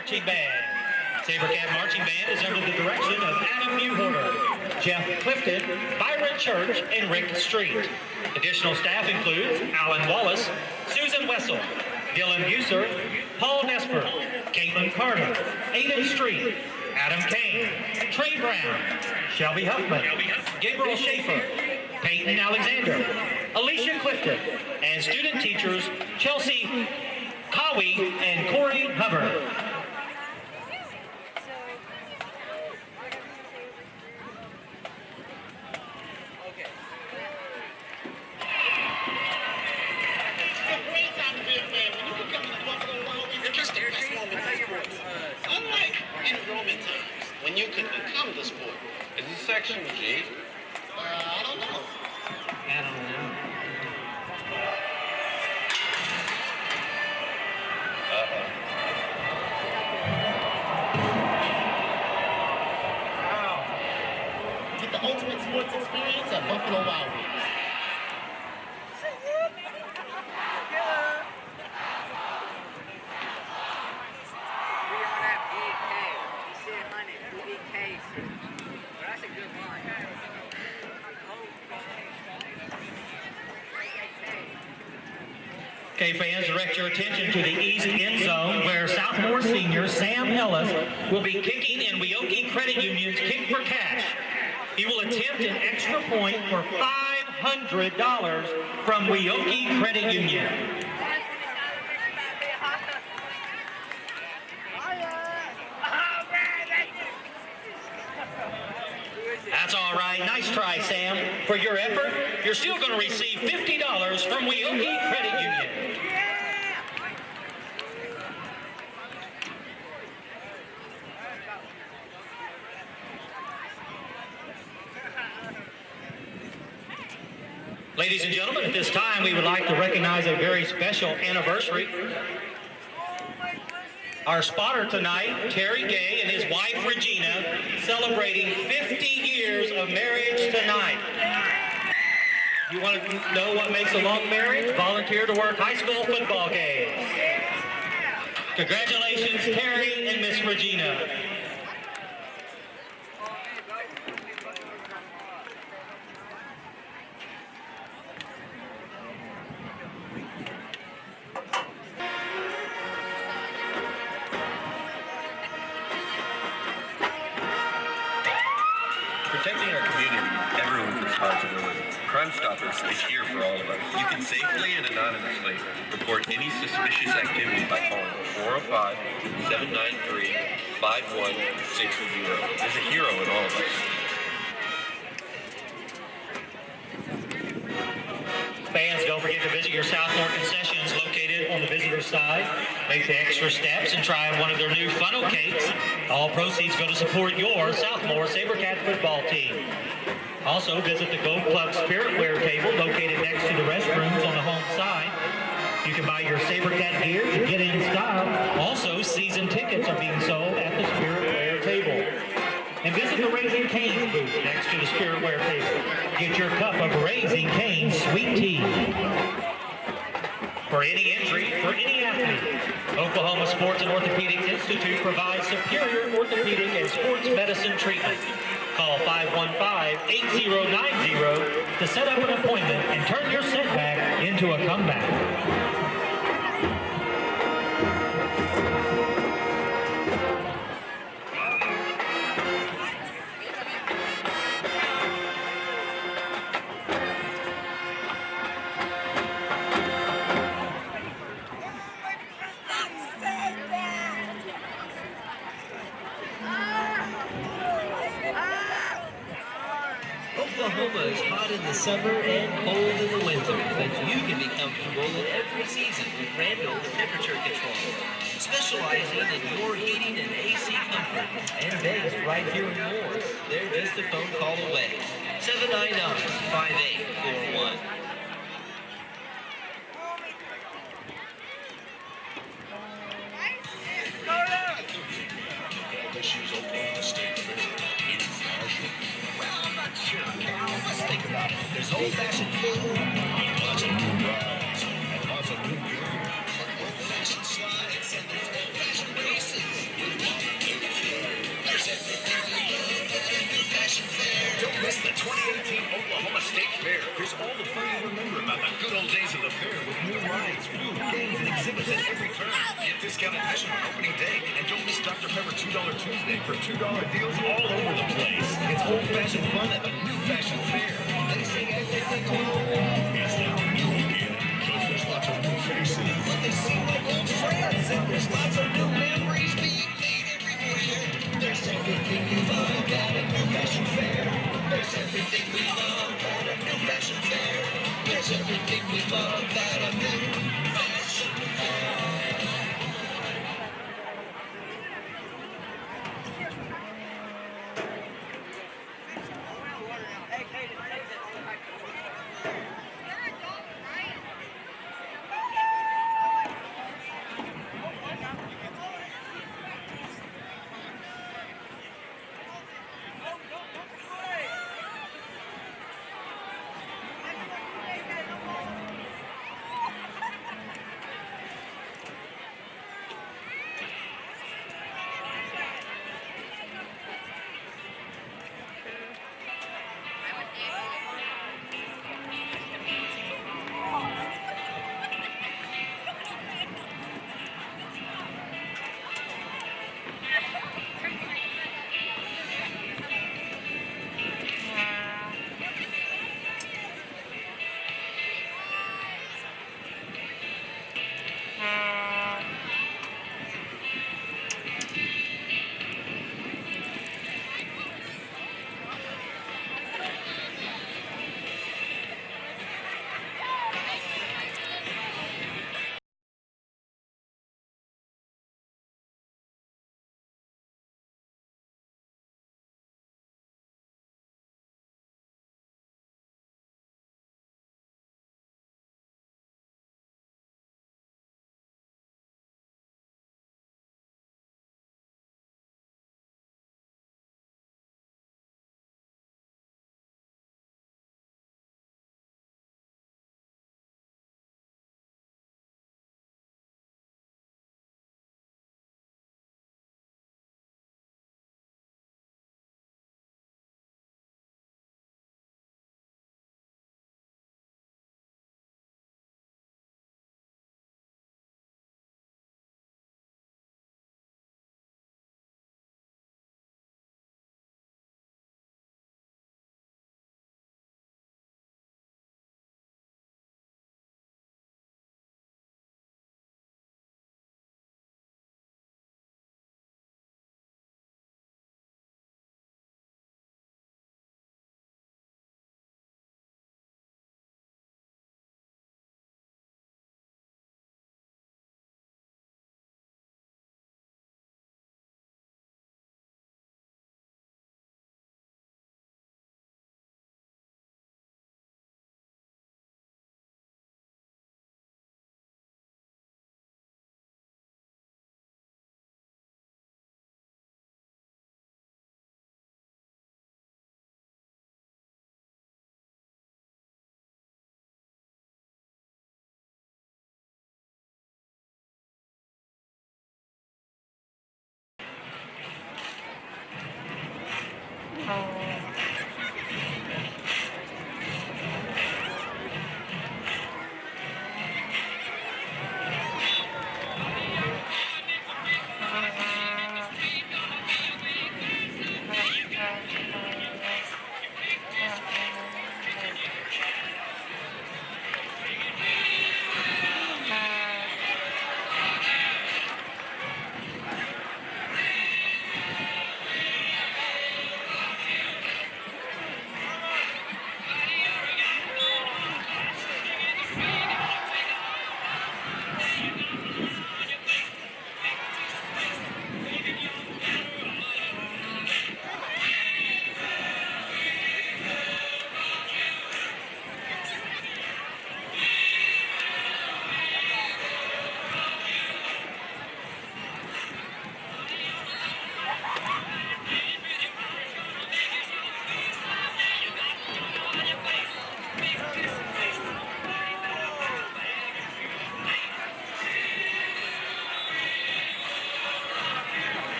Marching Band. SaberCat Marching Band is under the direction of Adam Muhorter, Jeff Clifton, Byron Church, and Rick Street. Additional staff includes Alan Wallace, Susan Wessel, Dylan Buser, Paul Nesper, Caitlin Carter, Aiden Street, Adam Kane, Trey Brown, Shelby Huffman, Gabriel Schaefer, Peyton Alexander, Alicia Clifton, and student teachers Chelsea Cowie and Corey Hubbard. Unlike in Roman times, when you could become the sport. Is this section G? I don't know. Get the ultimate sports experience at Buffalo Wild Wings. Okay, fans, direct your attention to the east end zone where Southmoore senior Sam Ellis will be kicking in Weoki Credit Union's Kick for Cash. He will attempt an extra point for $500 from Weoki Credit Union. That's all right. Nice try, Sam. For your effort, you're still going to receive $50 from Weoki Credit Union. Ladies and gentlemen, at this time, we would like to recognize a very special anniversary. Our spotter tonight, Terry Gay, and his wife, Regina, celebrating 50 years of marriage tonight. You want to know what makes a long marriage? Volunteer to work high school football games. Congratulations, Terry and Miss Regina. Protecting our community is everyone's responsibility. Crime Stoppers is here for all of us. You can safely and anonymously report any suspicious activity by calling 405-793-5160. There's a hero in all of us. Fans, don't forget to visit your Southmoore concessions located on the visitor side. Make the extra steps and try one of their new funnel cakes. All proceeds go to support your Southmoore SaberCat football team. Also, visit the Gold Club Spiritware table located next to the restrooms on the home side. You can buy your SaberCat gear to get in style. Also, season tickets are being sold at the Spiritware table. And visit the Raising Cane's booth next to the Spiritware table. Get your cup of Raising Cane's sweet tea. For any injury, for any athlete, Oklahoma Sports and Orthopedics Institute provides superior orthopedic and sports medicine treatment. Call 515-8090 to set up an appointment and turn your setback into a comeback. Oklahoma is hot in the summer and cold in the winter, but you can be comfortable in every season with Randall's Temperature Control. Specializing in your heating and AC comfort, and based right here in Moore. They're just a phone call away. 799-5841. This year's Oklahoma State Fair. Well, I'm not sure, Cal. Let's think about it. There's old-fashioned food, lots of new rides, and lots of new gear. Old-fashioned slides, and there's old-fashioned races. at every turn. Get discounted vision on opening day. And don't miss Dr. Pepper $2 Tuesday for $2 deals all over the place. It's old-fashioned fun at a new-fashioned fair. They sing everything all It's now new again, because there's lots of new faces. But they seem like old friends, and there's lots of new memories being made everywhere. There's everything we love at a new fashion fair. There's everything we love at a new fashion fair. There's everything we love at a new fashion fair.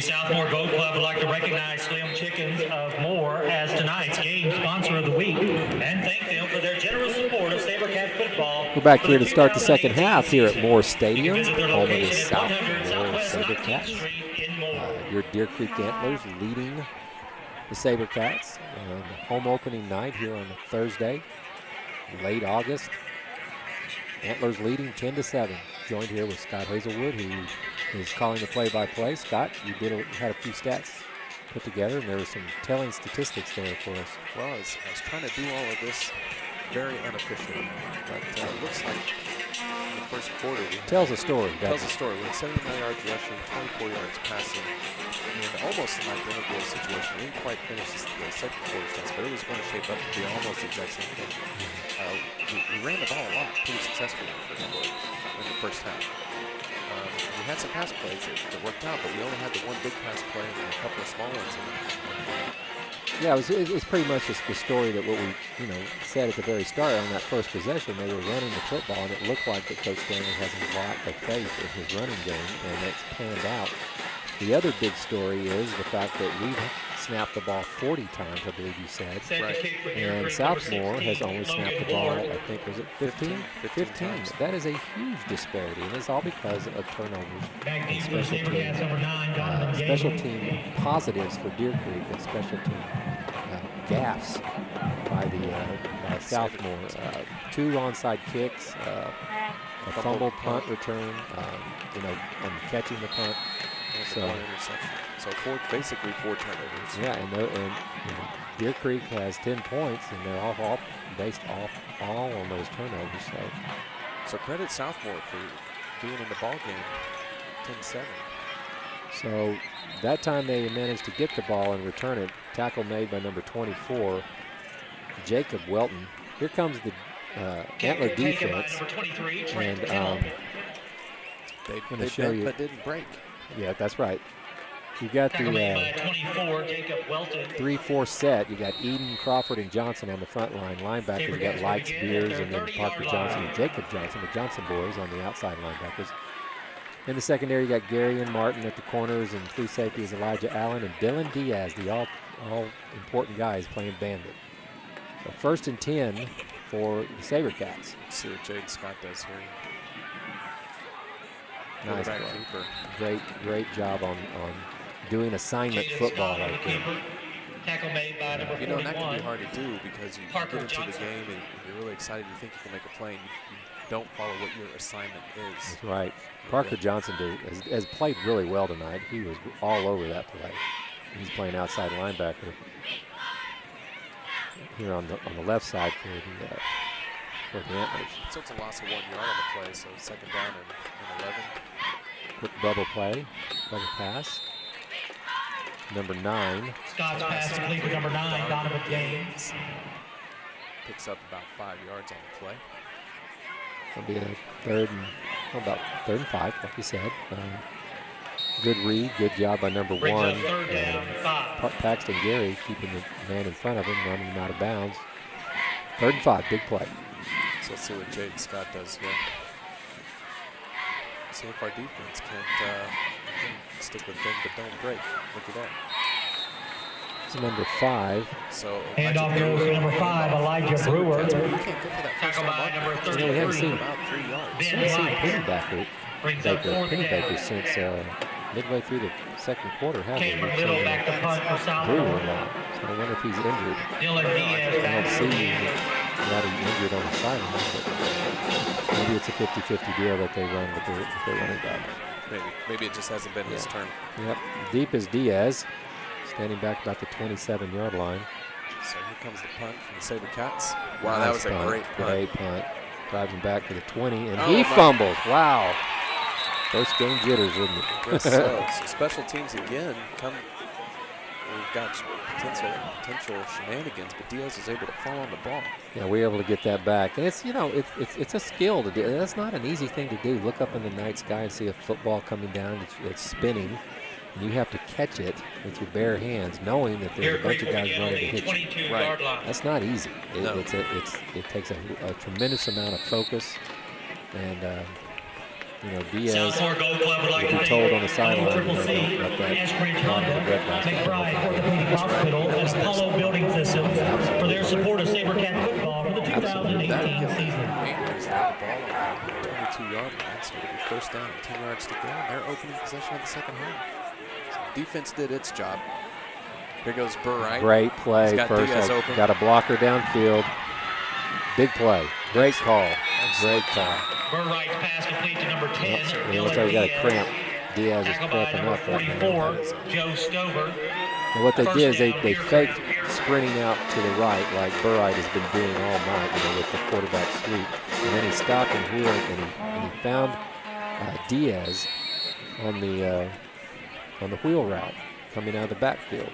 Southmoore Goat Club would like to recognize Slim Chickens of Moore as tonight's game sponsor of the week and thank them for their generous support of SaberCat football. We're back here to start the second half here at Moore Stadium, home of the Southmoore SaberCats. Your Deer Creek Antlers leading the SaberCats on home opening night here on Thursday, late August. Antlers leading 10-7. Joined here with Scott Hazelwood, who is calling the play-by-play. Scott, you had a few stats put together, and there were some telling statistics there for us. Well, I was trying to do all of this very unofficially, but it looks like in the first quarter tells a story. We had 79 yards rushing, 24 yards passing, and almost an identical situation. We didn't quite finish the second quarter stats, but it was going to shape up to be almost the exact same thing. We ran the ball a lot, pretty successfully in the first half. We had some pass plays that worked out, but we only had the one big pass play and a couple of small ones. Yeah, it was pretty much just the story that what we said at the very start on that first possession. They were running the football, and it looked like that Coach Stanley has a lot of faith in his running game, and it's panned out. The other big story is the fact that we've snapped the ball 40 times, I believe you said. Right. And Southmoore has only snapped the ball, I think, was it 15? 15. That is a huge disparity, and it's all because of turnovers and special team positives for Deer Creek and special team gaffes by Southmoore. 2 onside kicks, a fumble punt return, on catching the punt. So basically 4 turnovers. Yeah, and Deer Creek has 10 points, and they're all based all on those turnovers. So credit Southmoore for being in the ball game, 10-7. So that time they managed to get the ball and return it. Tackle made by number 24, Jacob Welton. Here comes the Antler defense, and they bent but didn't break. Yeah, that's right. You got the 3-4 set. You got Eden, Crawford, and Johnson on the front line. Linebacker, you got Likes, Beers, and then Parker Johnson and Jacob Johnson, the Johnson boys, on the outside linebackers. In the secondary, you got Gary and Martin at the corners, and free safety is Elijah Allen and Dylan Diaz, the all-important guys playing bandit. So 1st and 10 for the SaberCats. Let's see what Jaden Scott does here. Nice play. Great job on doing assignment football right there. Tackle made by number 41. And that can be hard to do because you get into the game and you're really excited. You think you can make a play, and you don't follow what your assignment is. That's right. Parker Johnson has played really well tonight. He was all over that play. He's playing outside linebacker here on the left side for the Antlers. So it's a loss of 1 yard on the play, so 2nd down and 11. Quick bubble play, bubble pass. Number 9. Scott's pass complete to number 9, Donovan James. Picks up about 5 yards on the play. It'll be a third and 5, like you said. Good read, good job by number 1. Paxton Gary keeping the man in front of him, running him out of bounds. 3rd and 5, big play. So let's see what Jaden Scott does here. See if our defense can't stick with them, but don't break. Look at that. It's number 5. So and off goes number 5, Elijah Brewer. We can't go for that Tackle by number 33. We haven't seen about 3 yards. We haven't seen Penny Baker since midway through the second quarter, have we? Cameron Little back to punt for Brewer Southmoore. now. So I wonder if he's injured. Dylan Diaz I back don't to see the anybody injured on the sideline, but maybe it's a 50-50 deal that they run with their running back. Maybe it just hasn't been his turn. Yep. Deep is Diaz, standing back about the 27-yard line. So here comes the punt from the SaberCats. Wow, that was a great punt. Great punt. Drives him back to the 20, and he fumbles. Wow. First game jitters, wouldn't it? Yes, so special teams again come. We've got potential shenanigans, but Diaz is able to fall on the ball. Yeah, we're able to get that back, and it's it's a skill to do. That's not an easy thing to do. Look up in the night sky and see a football coming down. It's spinning, and you have to catch it with your bare hands, knowing that there's a bunch of guys running to hit you. Right. That's not easy. No. It takes a tremendous amount of focus, and you know, Diaz Southmoore Gold Club would like will to be thank told on the sideline, you know, C, don't let that Eskridge bottom of the Honda, breadbasket come McBride up. Orthopedic Hospital, and Apollo Building Systems for their support of SaberCat football for the 2018 season. Anglers have the ball on the 22-yard line, so it'll be first down, 10 yards to go, and they're opening possession of the second half. So defense did its job. Here goes Burright. Great play. He's got First, Diaz open. got a blocker downfield. Big play. Great call. Great call. Burright's pass complete to number 10. Looks like we got a cramp. Diaz is Tackled by cramping number up right 44, now. Joe Stover. And what they First did is down, they Deer faked sprinting out to the right like Burright has been doing all night, you know, with the quarterback sweep. And then he stopped and wheeled, and he found Diaz on the wheel route coming out of the backfield.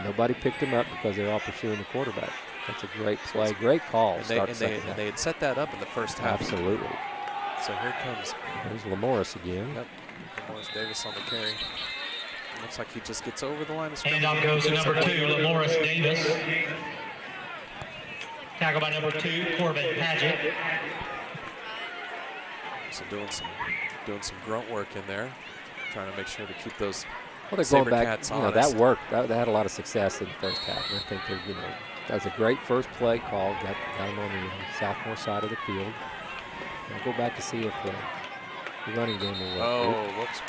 Nobody picked him up because they're all pursuing the quarterback. That's a great play, great call. And they had set that up in the first half. Absolutely. So here comes. There's Lamorris again. Yep. Lamorris Davis on the carry. Looks like he just gets over the line of scrimmage. Handoff goes to number 2, Lamorris Davis. Tackled by number 2, Corbin Paget. So doing some grunt work in there, trying to make sure to keep those. Well, they're going back. Cats you know, that worked. They had a lot of success in the first half. And I think they're, you know, that was a great first play call. Got them on the Southmoore side of the field. I'll go back to see if the running game will work. Oh, whoops.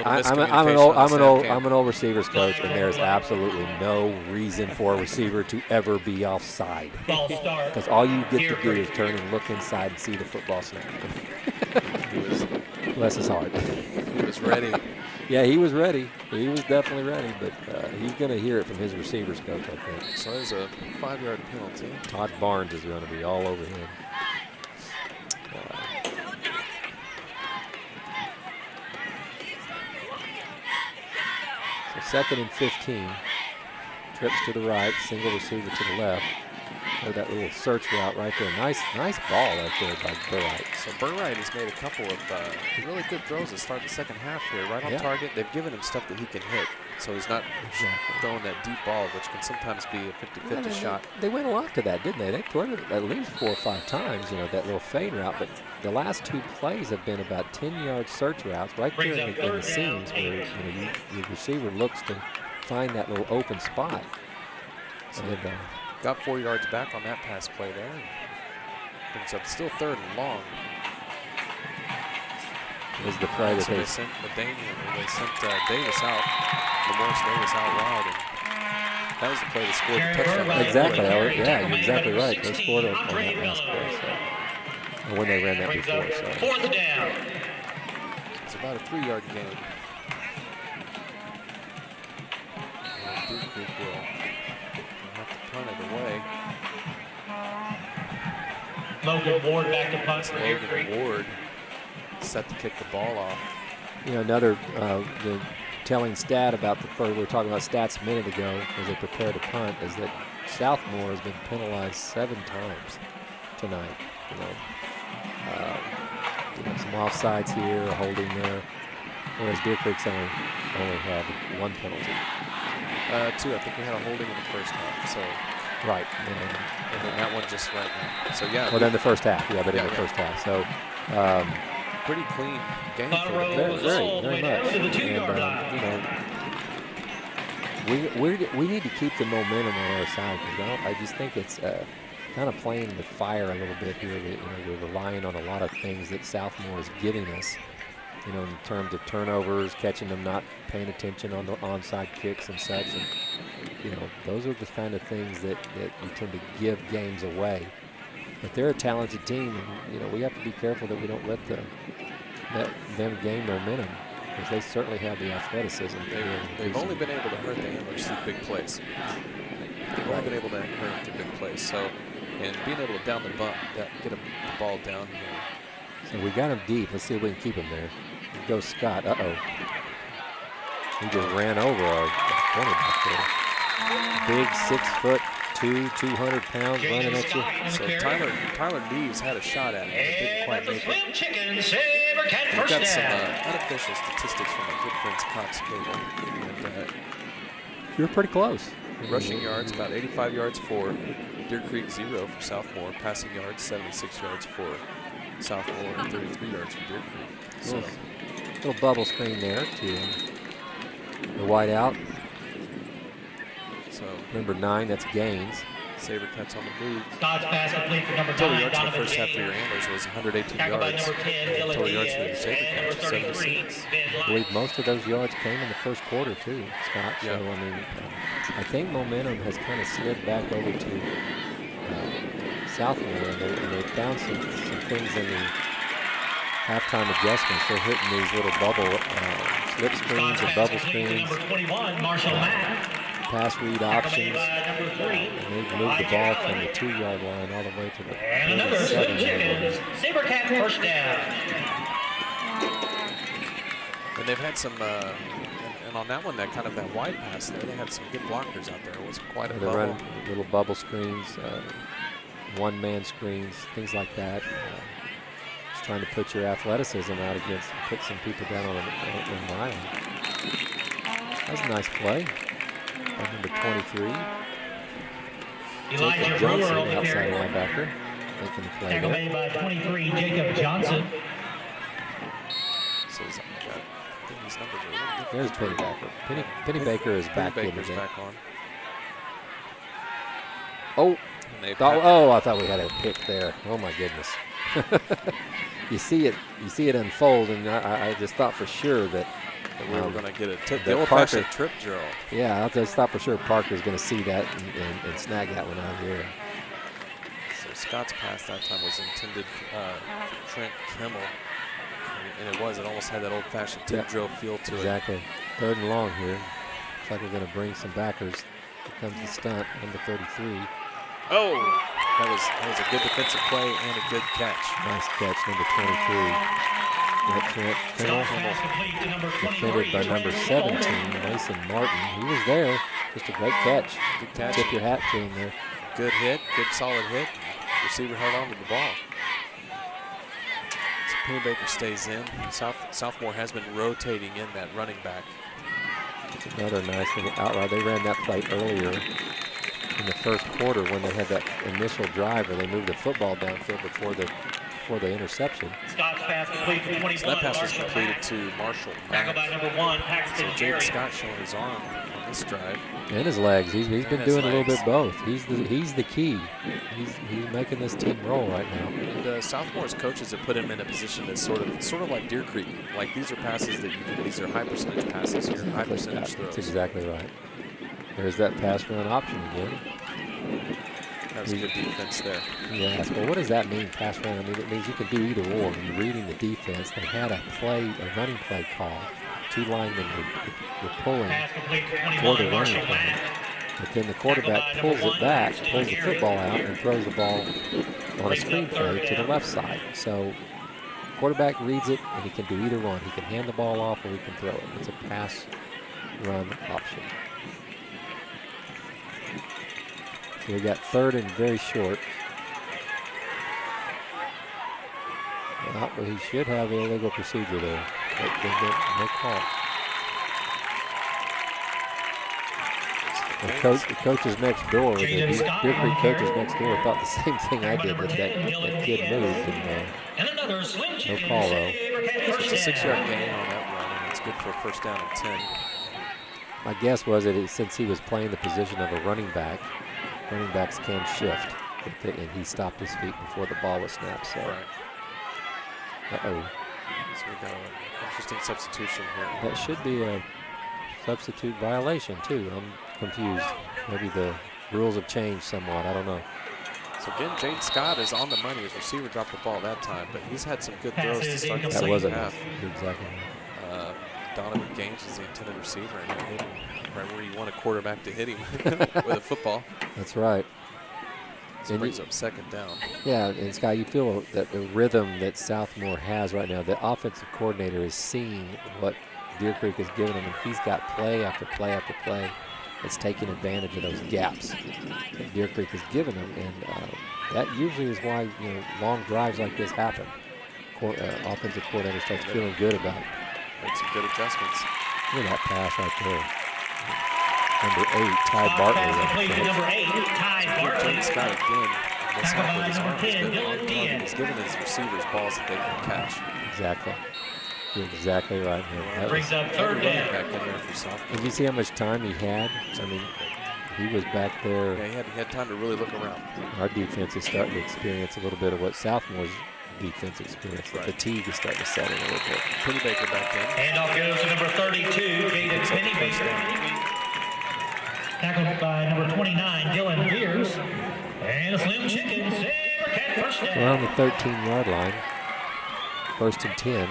I'm an old receivers coach, and there's absolutely no reason for a receiver to ever be offside. Because all you get to do is turn and look inside and see the football snap. Bless his heart. He was ready. Yeah, he was ready. He was definitely ready, but he's going to hear it from his receivers coach, I think. So there's a 5-yard penalty. Todd Barnes is going to be all over him. So 2nd and 15. Trips to the right, single receiver to the left. Or that little search route right there. Nice ball right there by Burright. So Burright has made a couple of really good throws to start the second half here. Right on target. They've given him stuff that he can hit. So he's not throwing that deep ball, which can sometimes be a 50-50 shot. They went a lot to that, didn't they? They threw it at least 4 or 5 times, you know, that little fade route. But the last 2 plays have been about 10-yard search routes right there in the seams where, you know, your receiver looks to find that little open spot. So got 4 yards back on that pass play there. Brings up still 3rd and long. Is the play that they sent Davis out, Lamorris Davis out wide, and that was the play that scored the touchdown. Exactly. Yeah, you're exactly right. They scored on that last play. So. And when they ran that before. So. 4th down. It's about a 3-yard gain. Duke Creek will have to punt it away. Logan Ward back to punt for Deer Creek. Ward set to kick the ball off. You know, another the telling stat about we were talking about stats a minute ago as they prepare to punt is that Southmoore has been penalized 7 times tonight. You know, some offsides here, a holding there, whereas Deer Creek's only had 1 penalty. 2. I think we had a holding in the first half. So. Right. And then that one just went. So yeah. Well, then the first half. Yeah, but in the first half. So. Pretty clean game for them. Very much. And, you know, we need to keep the momentum on our side. I just think it's kind of playing with fire a little bit here. That, you know, we're relying on a lot of things that Southmoore is giving us. You know, in terms of turnovers, catching them not paying attention on the onside kicks and such. And, you know, those are the kind of things that we tend to give games away. But they're a talented team, and, you know, we have to be careful that we don't let them gain momentum, because they certainly have the athleticism. They've only been able to hurt the Antlers through big plays. They've only been able to hurt through big plays. So, and being able to down the bump, get the ball down. You know. So we got him deep. Let's see if we can keep him there. Here goes Scott. Uh-oh. He just ran over our cornerback there. Big 6'2", 200 pounds running at you. So Tyler Neves had a shot at him, but didn't quite make it. We've got some unofficial statistics from my good friends Cox Cable. And, you're pretty close. Rushing yards, about 85 yards for Deer Creek, 0 for Southmoore. Passing yards, 76 yards for Southmoore and 33 yards for Deer Creek. So. Little bubble screen there to the wide out. So number 9, that's Gaines. SaberCats on the move. Scott's pass complete for number 9. Total yards in the first half for your Antlers was 118 yards. Total yards for the SaberCats was 76. I believe most of those yards came in the first quarter too, Scott. Yeah. So I mean, I think momentum has kind of slid back over to Southmoore, and they found some things in the halftime adjustments. They're hitting these little bubble slip screens and bubble screens. Number 21, Marshall Mack. Pass read options. And they've moved the ball from the 2-yard line all the way to the 7-yard line. SaberCat first down. And they've had some, and on that one, that kind of that wide pass there, they had some good blockers out there. It was quite a bubble. They're running little bubble screens, one-man screens, things like that. Just trying to put your athleticism out against, put some people down on an island. That's a nice play. Number 23. Jacob Johnson, outside linebacker, making the play there. Made by 23, Jacob Johnson. So I think these numbers are a little different. There's Penny Baker. Penny Baker is back in again. Back on. Oh, I thought we had a pick there. Oh my goodness. You see it unfold, and I just thought for sure that we were going to get a tip. The old-fashioned trip drill. Yeah, I just thought for sure Parker's going to see that and snag that one out of the air. So Scott's pass that time was intended for Trent Kimmel, and it was. It almost had that old-fashioned tip drill feel to it. Exactly. 3rd and long here. Looks like we're going to bring some backers. Here comes the stunt, number 33. Oh, that was a good defensive play and a good catch. Nice catch, number 23. Trent Kimmel, defended by number 17, Mason Martin. He was there. Just a great catch. Good catch. Tip your hat to him there. Good hit, good solid hit. Receiver held on to the ball. So Penny Baker stays in. Southmoore has been rotating in that running back. Another nice little outright. They ran that play earlier in the first quarter when they had that initial drive where they moved the football downfield before the interception. Scott's pass complete to 21. So that pass was completed to Marshall Mack. By number 1, Paxton So Jaden Scott showing his arm on this drive. And his legs. He's been doing a little bit both. He's the key. He's making this team roll right now. And Southmoore's coaches have put him in a position that's sort of like Deer Creek. Like these are passes that these are high percentage passes here, high percentage throws. That's exactly right. There's that pass run option again. That was a good defense there. Yes, well, what does that mean, pass run? I mean, it means you can do either or. You're reading the defense. They had a running play call. 2 linemen were pulling for the running play. But then the quarterback pulls it back, pulls the football out, and throws the ball on a screen play to the left side. So quarterback reads it, and he can do either one. He can hand the ball off, or he can throw it. It's a pass run option. So we got 3rd and very short. Well, he should have the illegal procedure there. But no call. The coaches next door, the Deer Creek coaches next door, thought the same thing I did, that kid moved. And, no call, though. So it's a 6-yard gain on that run, and it's good for a first down and 10. My guess was that since he was playing the position of a running back, running backs can shift, and he stopped his feet before the ball was snapped. So, right. So we got an interesting substitution here. That should be a substitute violation too. I'm confused. Maybe the rules have changed somewhat. I don't know. So again, Jaden Scott is on the money. His receiver dropped the ball that time, but he's had some good throws to start the second half. Exactly. Donovan Gaines is the intended receiver, and he hit him right where you want a quarterback to hit him with a football. That's right. So it brings up 2nd down. Yeah, and Scott, you feel that the rhythm that Southmoore has right now, the offensive coordinator is seeing what Deer Creek has given him, and he's got play after play after play that's taking advantage of those gaps that Deer Creek has given him, and that usually is why long drives like this happen. Offensive coordinator starts feeling good about it. Make some good adjustments. Look at that pass right there. Number 8, Ty Bartley. Number 8, Ty Bartley. Jaden Scott again. miss out with his arm. He's been on target. He's given his receivers balls that they can catch. Exactly. You're exactly right. That brings up third down. Back in there for Southmoore. Did you see how much time he had? I mean, he was back there. Yeah, he had time to really look around. Our defense is starting to experience a little bit of what Southmore's defense experienced. The fatigue is starting to set in a little bit. Penny Baker back in. Handoff goes to number 32, Caden Penny Baker. Tackled by number 29, Dylan Beers. And a Slim Chicken, SaberCat first down. We're on the 13-yard line. 1st and 10.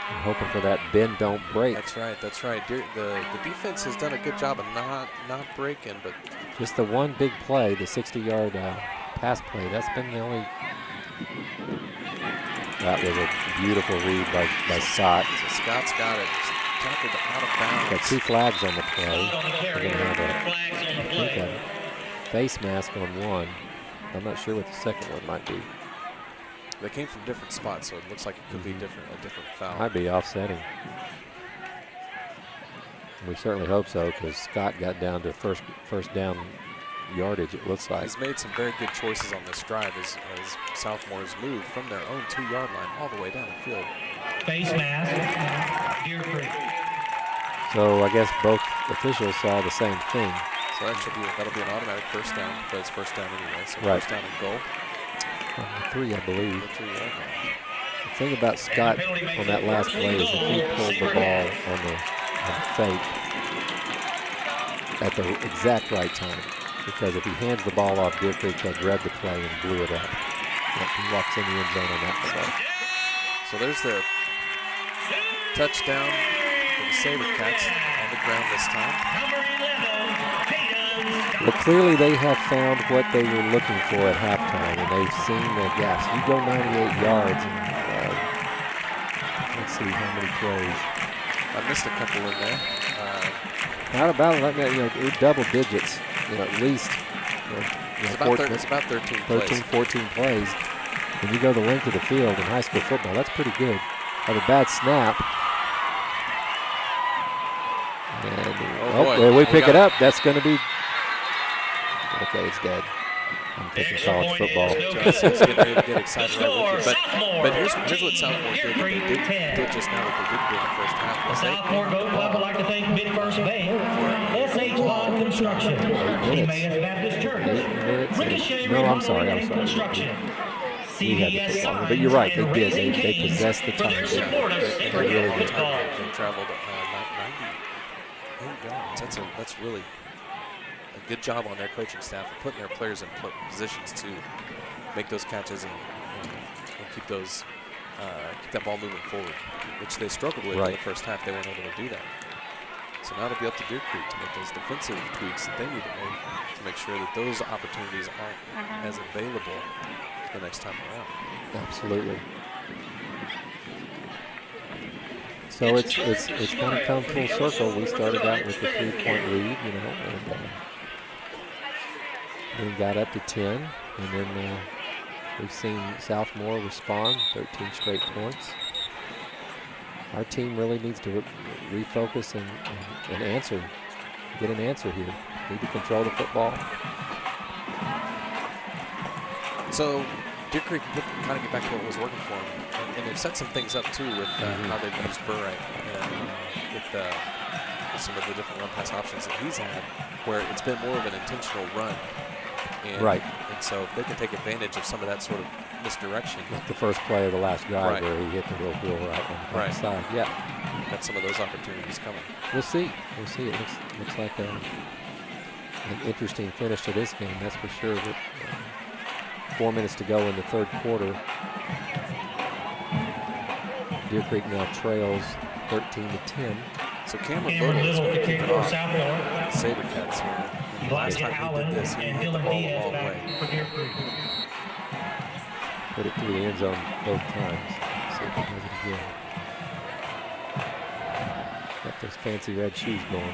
I'm hoping for that bend, don't break. That's right. That's right. The defense has done a good job of not breaking, but just the one big play, the 60-yard pass play. That's been the only. That was a beautiful read by Scott. So Scott's got it. Tackled out of bounds. Got 2 flags on the play. We're going to have a face mask on one. I'm not sure what the second one might be. They came from different spots, so it looks like it could be a different foul. Might be offsetting. We certainly hope so, because Scott got down to first down yardage, it looks like. He's made some very good choices on this drive as Southmoore has moved from their own 2-yard line all the way down the field. Face mask, Deer Creek. So I guess both officials saw the same thing. So that'll be an automatic first down, but it's first down anyway. So right. First down and goal. 3, I believe. The 3-yard line. The thing about Scott on that last play is that he pulled the ball on the fake at the exact right time. Because if he hands the ball off, Deer Creek had read the play and blew it up. He walks in the end zone on that play. So there's the touchdown for the SaberCats on the ground this time. Well, clearly they have found what they were looking for at halftime, and they've seen the gaps. You go 98 yards, and let's see how many plays. I missed a couple in there. Not about double digits, at least. It's about 13 plays. 14 plays. When you go the length of the field in high school football, that's pretty good. Have a bad snap. And we pick it up. That's going to be. Okay, it's dead. I'm thinking college football. He's getting ready to get excited right with you. But here's what Southmoore did. They did just now that they didn't do in the first half. The Southmoore Gold Club would like to thank Mid-First Bank, S.H. Bond Construction, Emmaus Baptist Church, Ricochet Remodeling and Construction, CVS Sign, but you're right, they did. They possessed the time. Their support of SaberCat football. They traveled 98 yards. That's really a good job on their coaching staff of putting their players in positions to make those catches and keep that ball moving forward, which they struggled with in the first half. They weren't able to do that. So now it'll be up to Deer Creek to make those defensive tweaks that they need to make to make sure that those opportunities aren't as available the next time around. Absolutely. So it's kind of come full circle. We started out with a 3-point lead, and then got up to 10, and then we've seen Southmoore respond, 13 straight points. Our team really needs to refocus and answer, get an answer here. Need to control the football. So Deer Creek kind of get back to what was working for them, and they've set some things up too with how they've used Burright and with some of the different run-pass options that he's had, where it's been more of an intentional run. And so if they can take advantage of some of that sort of misdirection. Like the first play of the last drive where he hit the wheel right on the right side. Yeah. Got some of those opportunities coming. We'll see. It looks like an interesting finish to this game, that's for sure. But, 4 minutes to go in the third quarter. Deer Creek now trails 13-10. So Cameron Little is going to kick it off. SaberCats here. Last time he did this, he hit the ball all the way. Put it through the end zone both times. See if he does it again. Got those fancy red shoes going on.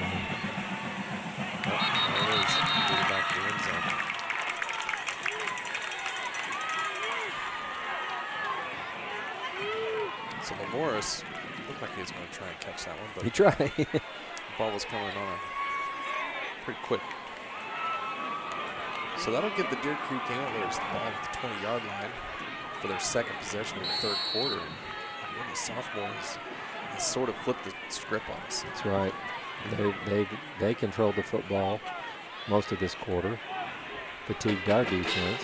There it is. Get it back to the end zone. So Morris looked like he was going to try and catch that one, but he tried. The ball was coming on pretty quick. So that'll give the Deer Creek Antlers the ball at the 20-yard line for their second possession of the third quarter. And the sophomores has sort of flipped the script on us. That's right. They controlled the football most of this quarter, fatigued our defense.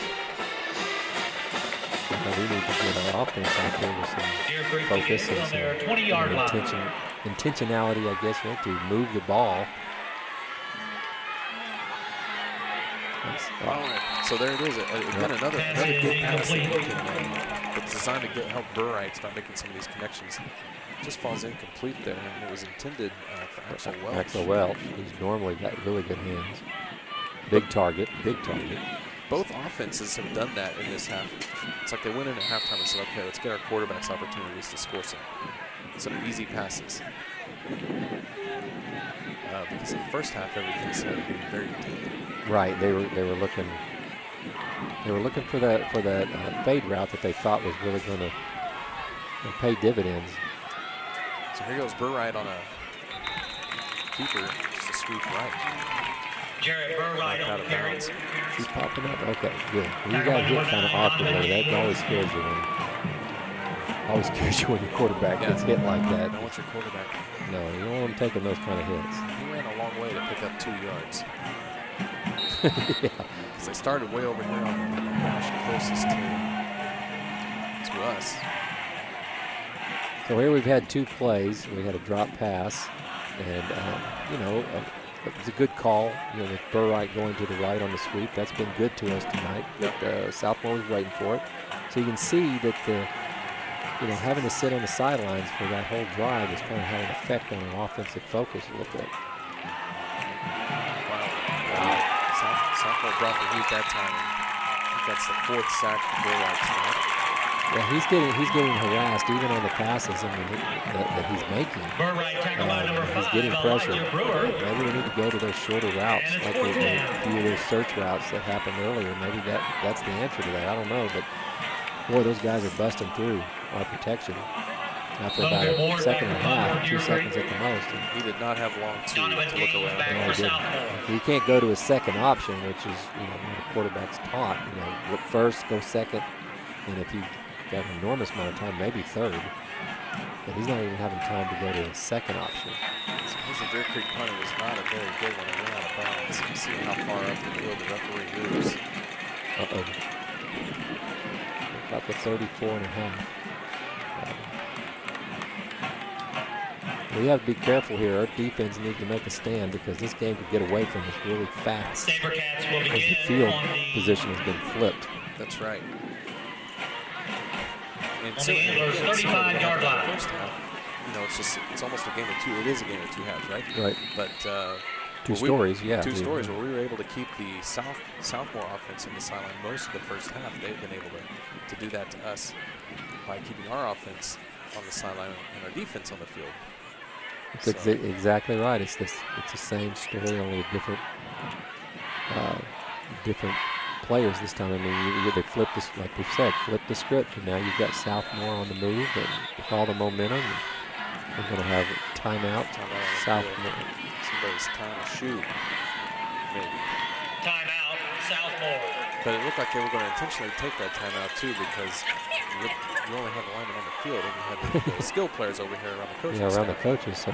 We need to get our offense out there with some focus and some intentionality, I guess, to move the ball. So there it is. Again, another good pass that's designed to help Burright start making some of these connections. Just falls incomplete there, and it was intended for Axel Welch. Axel Welch, who's normally got really good hands. Big target. Both offenses have done that in this half. It's like they went in at halftime and said, okay, let's get our quarterbacks opportunities to score some easy passes. Because in the first half, everything seemed to be very deep. Right, they were looking for that fade route that they thought was really going to pay dividends. So here goes Burright on a keeper, just a sweep right. Jarrett Burright out of bounds. He's popping up. Okay, good. You got hit kind of awkwardly. That always scares you when your quarterback gets hit like that. I don't want your quarterback. No, you don't want him taking those kind of hits. He ran a long way to pick up 2 yards. Yeah. Because they started way over here on the hash closest to us. So here we've had 2 plays. We had a drop pass, and it was a good call, with Burright going to the right on the sweep. That's been good to us tonight. But Southmoore was waiting for it. So you can see that having to sit on the sidelines for that whole drive is kind of having an effect on our offensive focus a little bit. Wow. Southmoore brought the heat that time. I think that's the 4th sack for Burright tonight. Yeah, he's getting harassed even on the passes that he's making. He's getting pressure. Maybe we need to go to those shorter routes, like a few of those search routes that happened earlier. Maybe that's the answer to that. I don't know, but boy, those guys are busting through our protection after about a second and a half, 2 seconds at the most. And he did not have long to look around. No, he didn't. You can't go to a second option, which is what the quarterback's taught. Look first, go second, and if you got an enormous amount of time, maybe third, but he's not even having time to go to a second option. So his Deer Creek punter was not a very good one. It went out of bounds. You can see how far up the field the referee moves. About the 34 and a half. We have to be careful here. Our defense needs to make a stand because this game could get away from us really fast. Sabercats will begin the field position has been flipped. That's right. And on the Antlers' 35-yard line. First half, it's almost a game of 2. It is a game of 2 halves, right? Right. But 2 stories, yeah. 2 stories where we were able to keep the Southmoore offense in the sideline most of the first half. They've been able to do that to us by keeping our offense on the sideline and our defense on the field. It's exactly right. It's the same story, only different players this time. I mean, they flipped this, like we said, flipped the script, and now you've got Southmoore on the move and with all the momentum. We're going to have a timeout. Southmoore. Somebody's time to shoot, maybe. Timeout, Southmoore. But it looked like they were going to intentionally take that timeout too, because you only have the linemen on the field, and you have the skill players over here around the coaches. Yeah, around the coaches. So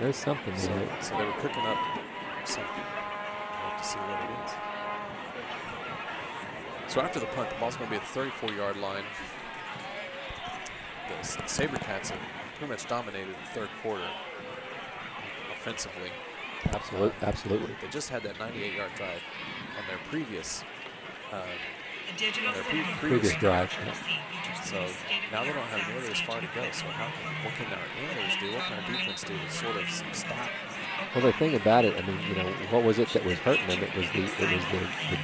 there's something there. So they were cooking up something. We'll have to see what it is. So after the punt, the ball's going to be at the 34-yard line. The Sabercats have pretty much dominated the third quarter offensively. Absolutely. They just had that 98-yard drive on their previous drive. So now they don't have nearly as far to go. So what can our Antlers do? What can our defense do to sort of stop? Well, the thing about it, I mean, what was it that was hurting them? It was the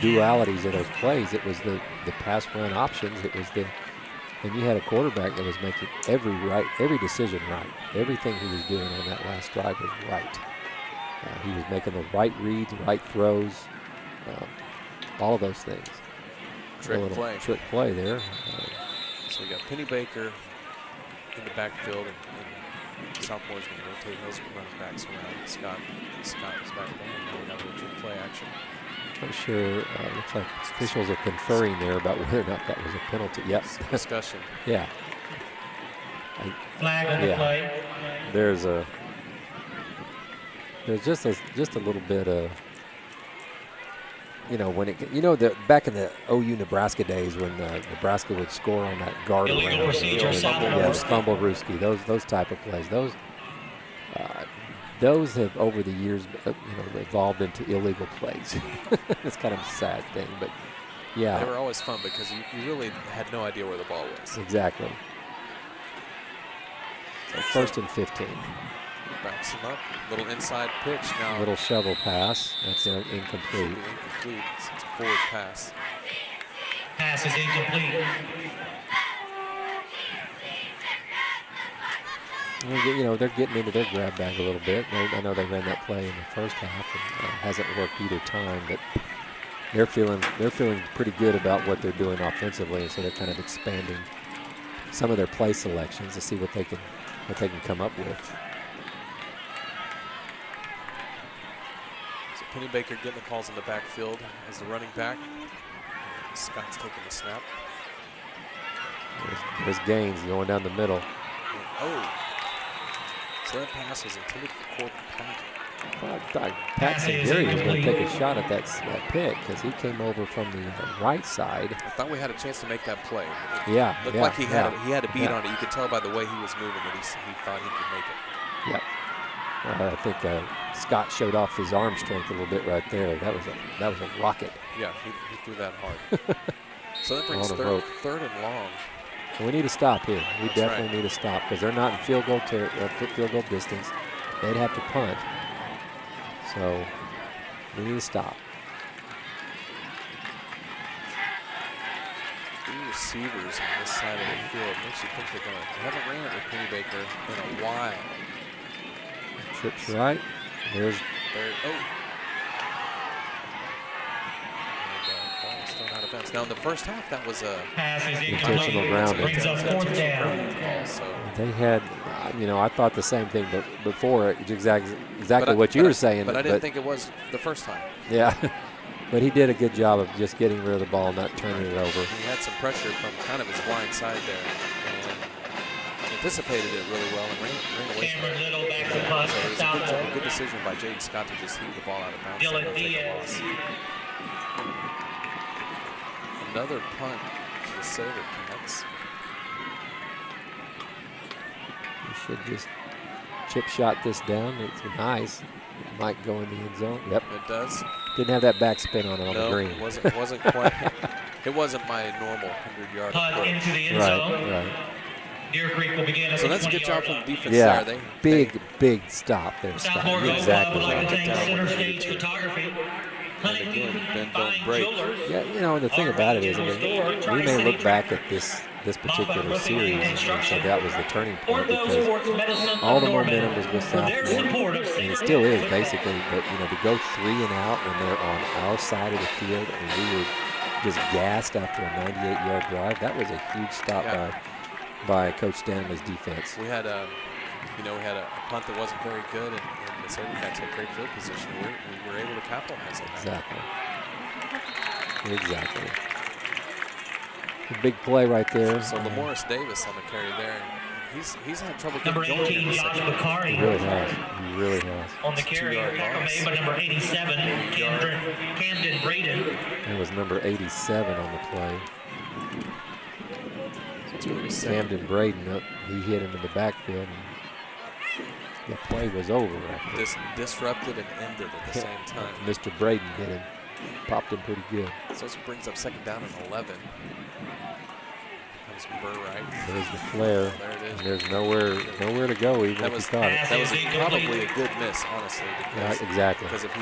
dualities of those plays. It was the pass run options. And you had a quarterback that was making every decision right. Everything he was doing on that last drive was right. He was making the right reads, right throws, all of those things. Trick play there. So we got Penny Baker in the backfield, and Southmoore's going to rotate those running backs around. Scott was back there, and now we got a little trick play action. Not sure. Looks like officials are conferring there about whether or not that was a penalty. Yep. Discussion. Yeah. Flag on the play. There's just a little bit of, back in the OU Nebraska days when Nebraska would score on that guard Illegal around. procedure, Fumble Rooski, those type of plays. Those have over the years, evolved into illegal plays. It's kind of a sad thing, but yeah. They were always fun because you really had no idea where the ball was. Exactly. So first and 15. Backs him up. Little inside pitch now. Little shovel pass. That's incomplete. Incomplete. It's a forward pass. Pass is incomplete. They're getting into their grab bag a little bit. I know they ran that play in the first half and hasn't worked either time, but they're feeling pretty good about what they're doing offensively, and so they're kind of expanding some of their play selections to see what they can come up with. So Penny Baker getting the calls in the backfield as the running back. Scott's taking the snap. There's Gaines going down the middle. Oh. So that pass was intended for Corbin Platt. I thought Pat Singeri was going to take a shot at that pick because he came over from the right side. I thought we had a chance to make that play. Looked like he had a beat on it. You could tell by the way he was moving that he thought he could make it. Yep. I think Scott showed off his arm strength a little bit right there. That was a rocket. Yeah, he threw that hard. So that brings third and long. So we need to stop here. We That's definitely right. need to stop because they're not in field goal distance. They'd have to punt. So we need to stop. Three receivers on this side of the field makes you think they haven't ran it with Penny Baker in a while. Trips right. There's. Ball is thrown out of bounds. Now in the first half, that was a intentional grounding. Brings up fourth down. They had, I thought the same thing, but before exactly what you were saying. But I didn't think it was the first time. Yeah, but he did a good job of just getting rid of the ball, not turning it over. He had some pressure from kind of his blind side there, and anticipated it really well and ran away from it. Little back to punt. So it was a good decision by Jaden Scott to just heave the ball out of bounds. Dylan Diaz. Another punt for the SaberCats. You should just chip shot this down. It's nice. It might go in the end zone. Yep. It does. Didn't have that backspin on it on the green. No, it wasn't quite. It wasn't my normal 100-yard punt approach. into the end zone. Right. Deer Creek will begin at So the that's a good job 20-yard from line. the defense Yeah, there. big stop there, Scott. Southmoore Gold Club Exactly would like right. to thank Center Stage Photography. And again, bend don't break. Yeah, the thing about it is, we may look back at this particular series and say that was the turning point because all the momentum was with Southmoore, and it still is basically. But to go 3 and out when they're on our side of the field and we were just gassed after a 98-yard drive, that was a huge stop by Coach Stanley's defense. We had a punt that wasn't very good, and the SaberCats had great field position. We were able to capitalize on that. Exactly. A big play right there. So Lamoris Davis on the carry there. He's had trouble Number getting going in 18, the Josh second. Bakari. He really has. On the carry, tackle made by number 87, Camden Braden. It was number 87 on the play. Camden Braden, he hit him in the backfield. And the play was over. Disrupted and ended at the same time. Mr. Braden hit him, popped him pretty good. So this brings up second down and 11. Comes Burright. There's the flare. There it is. And there's nowhere to go even if he caught it. That was probably a good miss, honestly. Because, exactly. Because if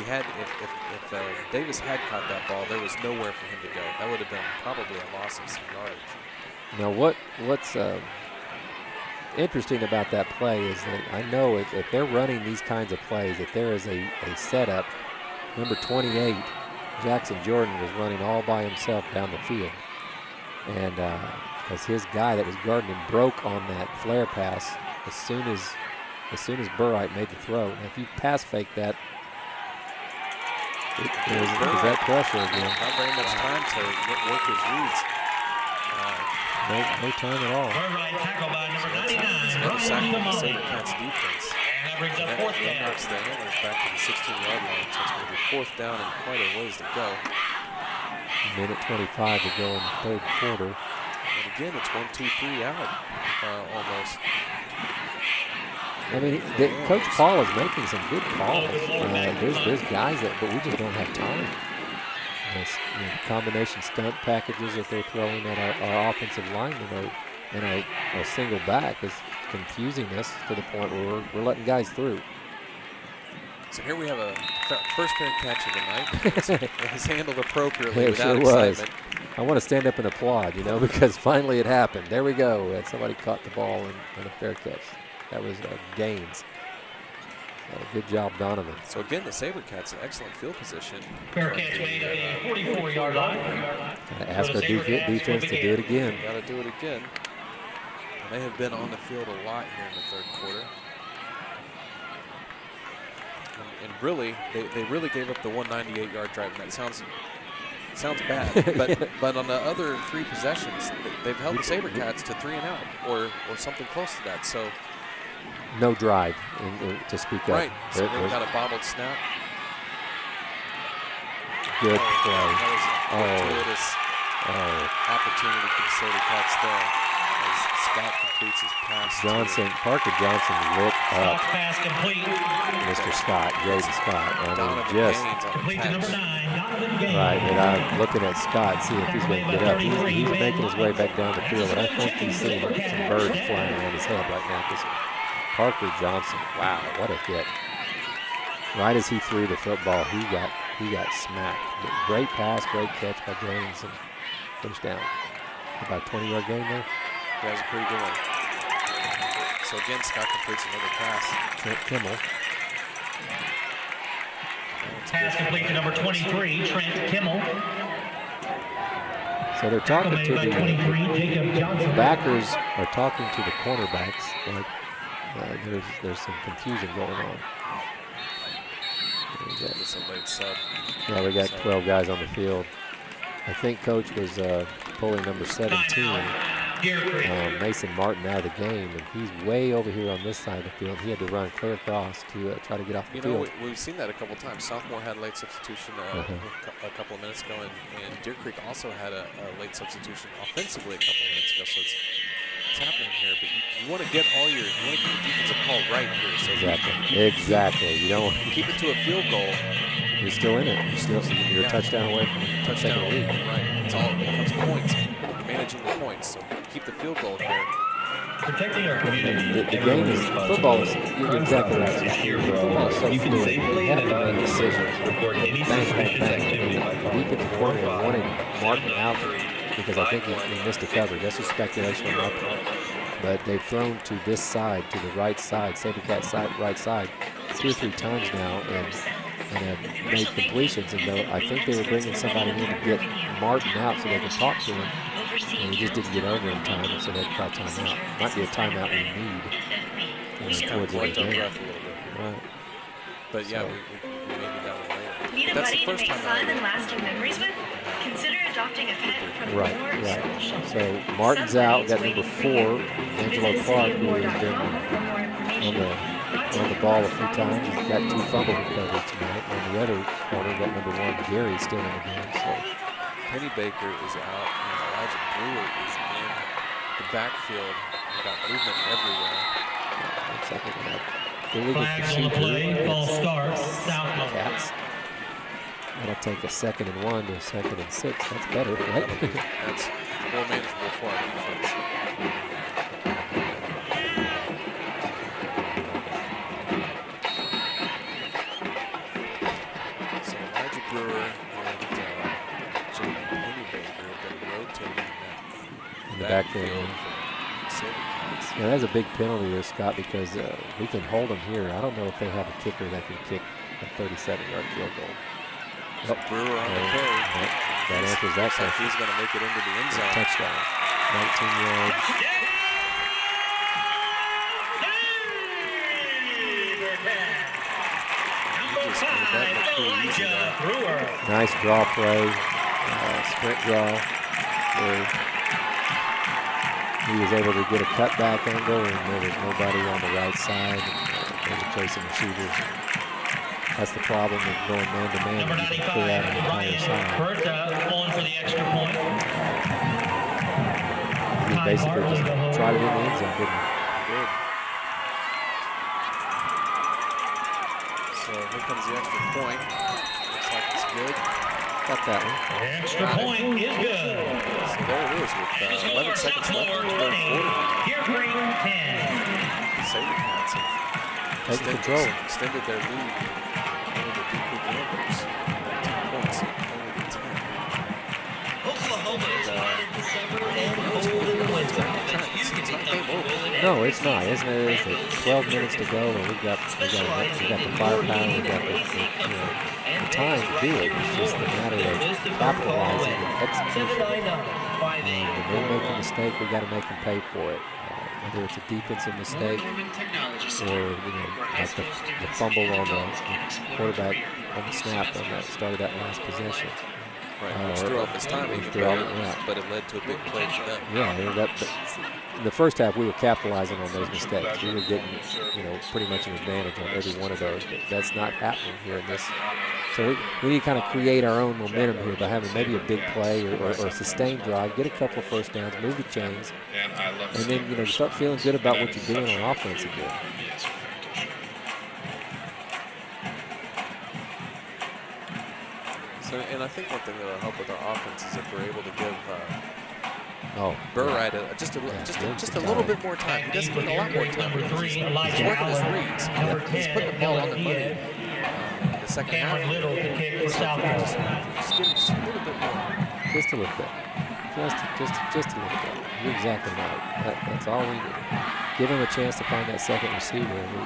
Davis had caught that ball, there was nowhere for him to go. That would have been probably a loss of some yardage. Now what's interesting about that play is that I know if they're running these kinds of plays, that there is a setup. Number 28, Jackson Jordan, was running all by himself down the field. And because his guy that was guarding him broke on that flare pass as soon as Burright made the throw. Now, if you pass fake that, There's that pressure again. Not very much time to work his reads. No time at all. It's another sack from the SaberCats defense. And that brings up That fourth down. knocks the Antlers back to the 16-yard line, so it's going to be fourth down and quite a ways to go. Minute 25 to go in the third quarter. And again, it's 1, 2, 3 out almost. I mean, Coach Paul is making some good calls. There's guys that, but we just don't have time. Combination stunt packages that they're throwing at our offensive linemen and our single back is confusing us to the point where we're letting guys through. So here we have a first fair catch of the night. It was handled appropriately It without sure excitement. was. I want to stand up and applaud, because finally it happened. There we go. And somebody caught the ball in a fair catch. That was Gaines. Good job, Donovan. So again, the SaberCats in excellent field position. Fair catch made at the 44-yard line. Gotta ask our defense to do it again. Got to do it again. And they have been on the field a lot here in the third quarter. And really, they really gave up the 198-yard drive. And that sounds bad, but on the other 3 possessions, they've held the SaberCats to 3 and out or something close to that. So. No drive to speak of. Right. So they got a bobbled snap. Good play. That was a fortuitous opportunity for the SaberCats there as Scott completes his pass. Parker Johnson lit up Pass complete. Mr. Scott, Jaden Scott. Donovan Just Gaines on the Complete to number 9, Donovan Gaines. right. And I'm looking at Scott, see if he's going to get up. He's making his way back down the field, and I think he's seeing some birds flying around his head right now. Parker Johnson, wow, what a hit. Right as he threw the football, he got smacked. Great pass, great catch by Gaines, and first down. About a 20-yard gain there. That was a pretty good one. So again, Scott completes another pass. Trent Kimmel. Pass complete to number 23, Trent Kimmel. So they're talking to the backers are talking to the cornerbacks. Like there's some confusion going on. It's a late sub. Yeah, we got 12 guys on the field. I think Coach was pulling number 17, Mason Martin, out of the game, and he's way over here on this side of the field. He had to run clear across to try to get off the field. We've seen that a couple times. Southmoore had a late substitution a couple of minutes ago, and Deer Creek also had a late substitution offensively a couple of minutes ago. So it's happening here, but you want to get your defensive call right here. So Exactly. You don't keep it to a field goal. You're still in it. You're a touchdown away from touchdown lead. Right. It's all becomes points. Managing the points. So keep the field goal here. Protecting our community. The game is football. You're exactly right. Football is so fluid. You have to make decisions. Bang, bang, bang. The defensive coordinator wanted Martin out because I think he missed a coverage. That's just speculation on my part. But they've thrown to this side, to the right side, SaberCat side, right side, 2 or 3 times now, and have made completions. And though I think they were bringing somebody in to get Martin out so they could talk to him, and he just didn't get over in time, and so they called timeout. Might be a timeout we need towards the end of the game. Right. But yeah, we may need that one later. Need a That's buddy the first to make time fun and lasting memories with? Consider adopting a pet from Right. So Martin's out. Got number 4, Angelo Clark, who has been on the ball a few times. He's got 2 fumble recoveries tonight. On the other corner, got number 1, Gary, still in the game. So Penny Baker is out, and Elijah Brewer is in the backfield. We've got movement everywhere. looks like we're going to have illegal Flags on the play. Ball starts. Southmoore. Cats. That'll take a 2nd and 1 to a 2nd and 6. That's better, right? That's more manageable for our defense. So Elijah Brewer and Jaden Pennybaker have been rotating in the backfield. Yeah, that's a big penalty here, Scott, because we can hold them here. I don't know if they have a kicker that can kick a 37-yard field goal. So Brewer on the carry. That answers that question. He's going to make it into the end zone. Touchdown. 19 yards. He just that looked pretty easy there. Nice draw play, sprint draw, where he was able to get a cutback angle, and there was nobody on the right side. They were chasing receivers. That's the problem with going man-to-man. You can clear out on the entire side. On for the extra point. He basically just tried it in the end zone, didn't he? Good. So here comes the extra point. Looks like it's good. Got that one. Extra point is good. So there it is with 11 seconds left in the third quarter. Here bring 10. The SaberCats have extended their lead over the Duke Gamblers. 2 points, only to 10. Oklahoma is hot in December and cold in the winter, but you can be comfortable in No, it's not, isn't it? It's 12 minutes to go, and we've got the firepower, we've got the time to do it. It's just a matter of capitalizing and execution. When they make a mistake, we got to make them pay for it. Whether it's a defensive mistake or like the fumble on the quarterback on the snap on the start of that last possession. Right, which threw off his timing, but it led to a big play for them. Yeah, in the first half we were capitalizing on those mistakes. We were getting, pretty much an advantage on every one of those. But that's not happening here in this. So we need to kind of create our own momentum here by having maybe a big play or a sustained drive, get a couple of first downs, move the chains, and then start feeling good about what you're doing on offense again. So, and I think one thing that will help with our offense is if we're able to give Burright just a little bit more time. He doesn't get a lot more time. He's working his reads. He's putting the ball on the money. The second half. Just give him just a little bit more. Just a little bit. Just a little bit. You're exactly right. That's all we need. Give him a chance to find that second receiver, and we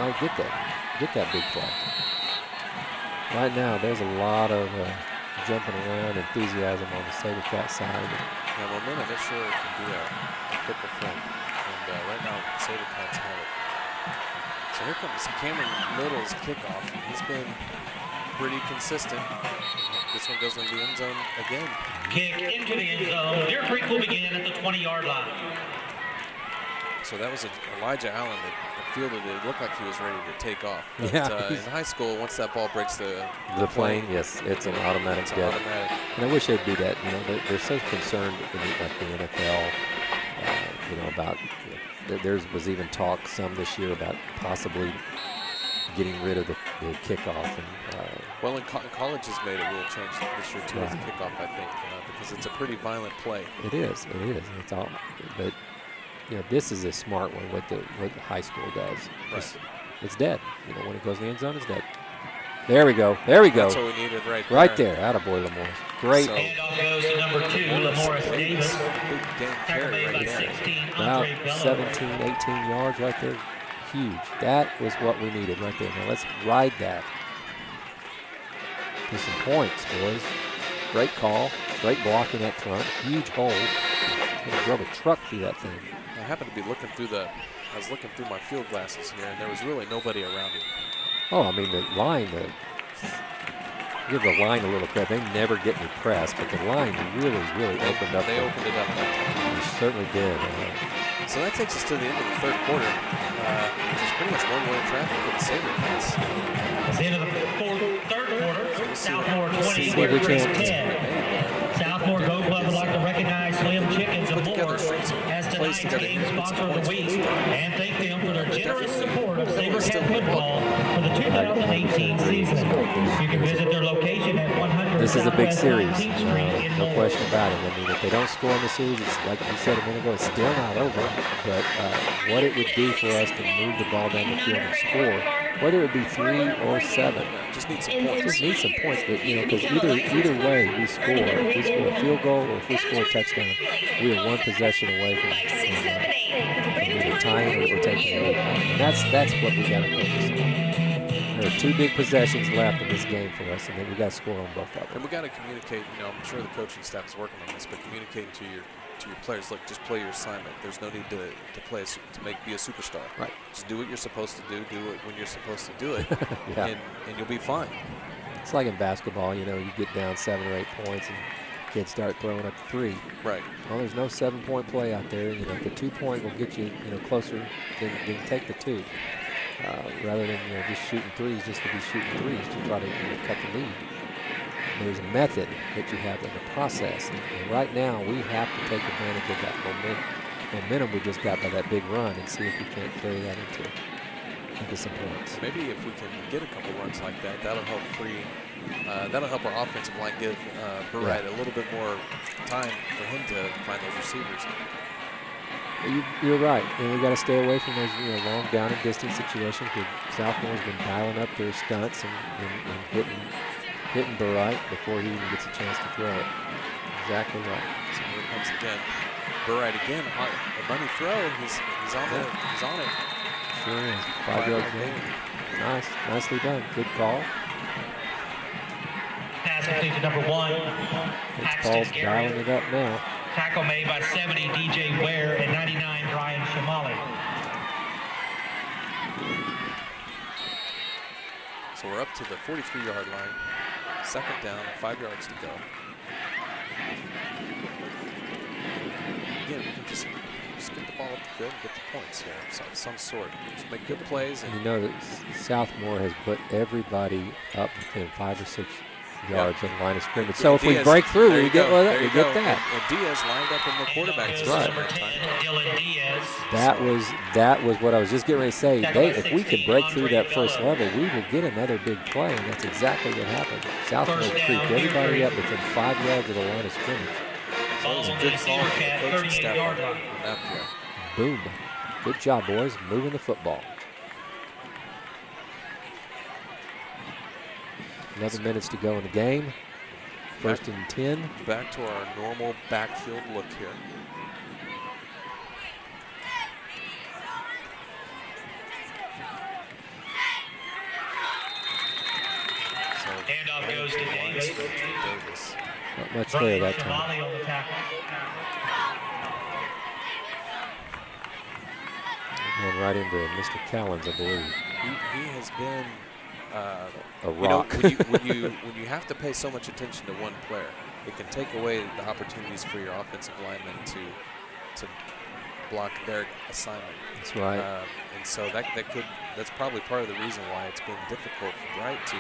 might get that big play. Right now, there's a lot of jumping around, enthusiasm on the SaberCat side. Yeah, momentum, it sure can be a fickle friend. And right now, SaberCats have it. So here comes Cameron Little's kickoff. He's been pretty consistent. This one goes into the end zone again. Kick into the end zone. Deer Creek will begin at the 20-yard line. So that was Elijah Allen that fielded it. It looked like he was ready to take off. But, yeah. In high school, once that ball breaks the plane, yes, it's an automatic death. And I wish they'd do that. They're so concerned in the NFL, about. There was even talk some this year about possibly getting rid of the kickoff. And college has made a rule change this year too, as a kickoff, I think, because it's a pretty violent play. It is. It's all, but. This is a smart one. What the high school does, it's dead. When it goes in the end zone, it's dead. There we go. That's what we needed right there. Attaboy, Lamorris. Great. So, handoff goes to number 2, Lamorris Davis. Big game carry right there. About 17, 18 yards right there. Huge. That was what we needed right there. Now let's ride that. Get some points, boys. Great call. Great blocking up front. Huge hole. Drove a truck through that thing. I happened to be looking through I was looking through my field glasses here, and there was really nobody around him. Oh, I mean, the line, give the line a little credit. They never get any press, but the line really opened up. They opened it up that time. They certainly did. So that takes us to the end of the third quarter, which is pretty much one-way traffic for the SaberCats. It's the end of the third quarter. Southmoore 20, Deer Creek 10. Southmoore Go Club would like to recognize Slim Chickens and More as tonight's game sponsor of the week and thank them for their generous support of SaberCat football for the 2018 season. You can visit their location at 100 This is a big Southwest series, 19th Street in no Moore. question about it. I mean, if they don't score in the series, it's like you said a minute ago, it's still not over. But what it would do for us to move the ball down the field and score, whether it be 3 or 7, just need some points. Just need some points, but because either way we score, if we score a field goal or if we score a touchdown, we are one possession away from either tying or taking the lead. And that's what we got to focus on. There are 2 big possessions left in this game for us, and then we got to score on both of them. And we got to communicate. I'm sure the coaching staff is working on this, but communicating to your to your players, look, just play your assignment. There's no need to be a superstar. Right. Just do what you're supposed to do it when you're supposed to do it, Yeah. and you'll be fine. It's like in basketball, you get down 7 or 8 points and kids start throwing up 3. Right. Well, there's no 7-point play out there. The 2-point will get you, closer than take the 2. Rather than just shooting threes just to be shooting threes to try to cut the lead. There's a method that you have in the process, and right now we have to take advantage of that momentum we just got by that big run and see if we can't carry that into some points. Maybe if we can get a couple runs like that, that'll help our offensive line give Burright a little bit more time for him to find those receivers. You're right, and we got to stay away from those long down and distance situations. Southmoore's been dialing up their stunts and hitting Burright before he even gets a chance to throw it. Exactly right. So here it comes again. Burright again, a money throw. He's on it. Sure is. 5-yard gain. Nice, nicely done. Good call. Pass complete to number 1. Paul's dialing it up now. Tackle made by 70, DJ Ware, and 99, Brian Shamali. So we're up to the 43-yard line. 2nd down, 5 yards to go. Again, we can just get the ball up the field and get the points here of some sort. Just make good plays. And that Southmoore has put everybody up within 5 or 6 yards of the line of scrimmage. So if we break through, we get that. And Diaz lined up in the quarterback position that time. Dylan Diaz. That was what I was just getting ready to say. If we can break through that first level, we will get another big play, and that's exactly what happened. Southmoore creeped everybody up within 5 yards of the line of scrimmage. So it was a good call from the coaching staff on that play. Boom. Good job, boys, moving the football. 11 minutes to go in the game. 1st and 10. Back to our normal backfield look here. So handoff goes to Davis. Not much there that time. Going right into Mr. Callens, I believe. He has been a rock. When you have to pay so much attention to one player, it can take away the opportunities for your offensive linemen to block their assignment. That's right. And so that's probably part of the reason why it's been difficult for Bright to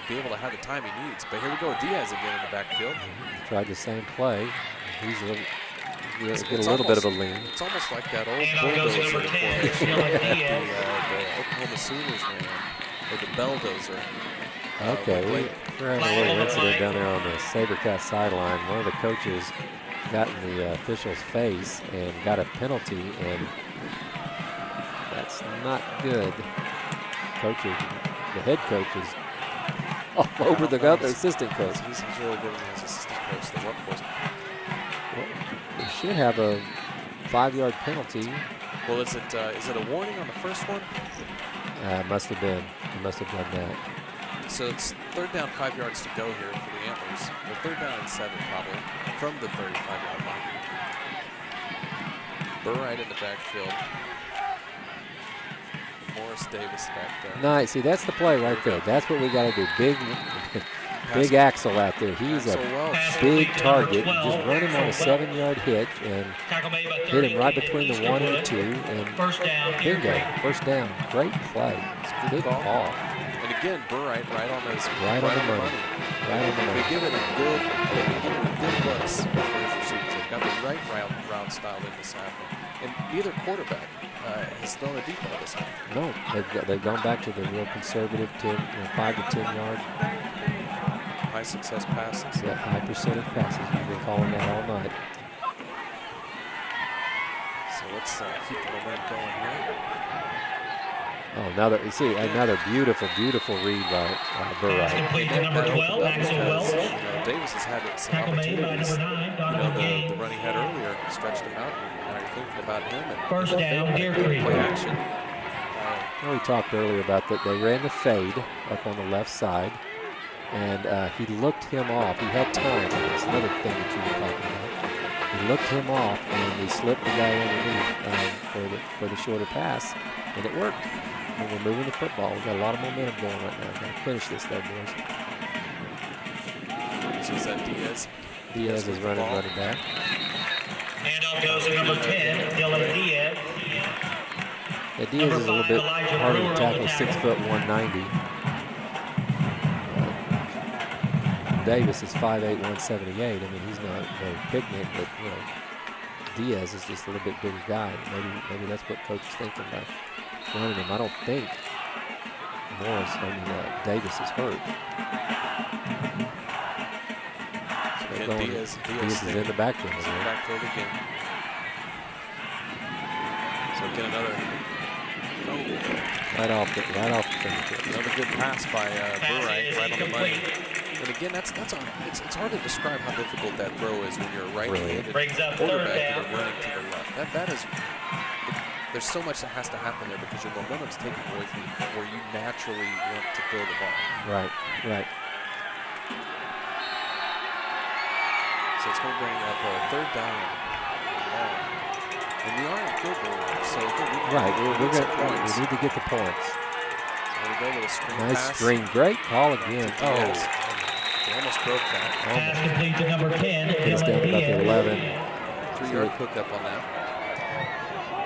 be able to have the time he needs. But here we go with Diaz again in the backfield. Tried the same play. He's get a little bit of a lean. It's almost like that old bulldozer formation that the Oklahoma Sooners ran, or the Belldozer. Okay, we're having a little incident down there on the SaberCat sideline. One of the coaches got in the official's face and got a penalty, and that's not good. The head coach is all over the other assistant coach. He's really good as assistant coach. They work for us. Well, they should have a 5-yard penalty. Well, is it a warning on the first one? It must have been. He must have done that. So it's 3rd down, 5 yards to go here for the Antlers. Well, 3rd down and 7 probably from the 35-yard line. Burright in the backfield. Morris Davis back there. Nice. See, that's the play right there. That's what we got to do. Big Axel out there. He's a big target. You just run him on a 7-yard hitch and hit him right between the 1 and the 2. And bingo, 1st down. Great play. Good call. And again, Burright right on the money. They give it a good looks for his receivers. They've got the right route style in this half. And neither quarterback has thrown a deep ball this half. No, they've gone back to the real conservative 5 to 10 yard. High success passes. Yeah, high percentage passes. We've been calling that all night. So let's keep the momentum going here. Oh, another beautiful read by Burright. Complete to number 12, Axel Welch. Davis has had some Tackle made by opportunities. number 9, Donovan Gay. The run he had earlier stretched him out, and now you're thinking about him. And 1st down, Deer Creek. Play action. We talked earlier about that. They ran the fade up on the left side, and he looked him off. He had time. That's another thing that you were talking about. He looked him off, and he slipped the guy underneath for the shorter pass, and it worked. And we're moving the football. We've got a lot of momentum going right now. We've got to finish this, though, boys. So is that Diaz? Diaz is running back. Handoff goes to number 10, Dylan Diaz. Yeah, Diaz is a little bit harder to tackle, 6 foot 190. Davis is 5'8", 178. I mean, he's not no picnic, but you know, Diaz is just a little bit bigger guy. Maybe that's what coach is thinking about running him. I don't think Davis is hurt. So Diaz is in the backfield. Backfield again. So get another. Right off the fingertip. Another good pass by Burright, right on the money. And again, it's hard to describe how difficult that throw is when you're a right-handed quarterback and you're running to the left. That is. There's so much that has to happen there because your momentum's taken away from where you naturally want to throw the ball. Right. So it's going to bring up a 3rd down. And we are in field goal, so we need to get the points. So we go with a screen nice pass. Screen, great call again. He almost broke that. Pass complete to number 10. It's down about the 11. 3-yard pickup on that.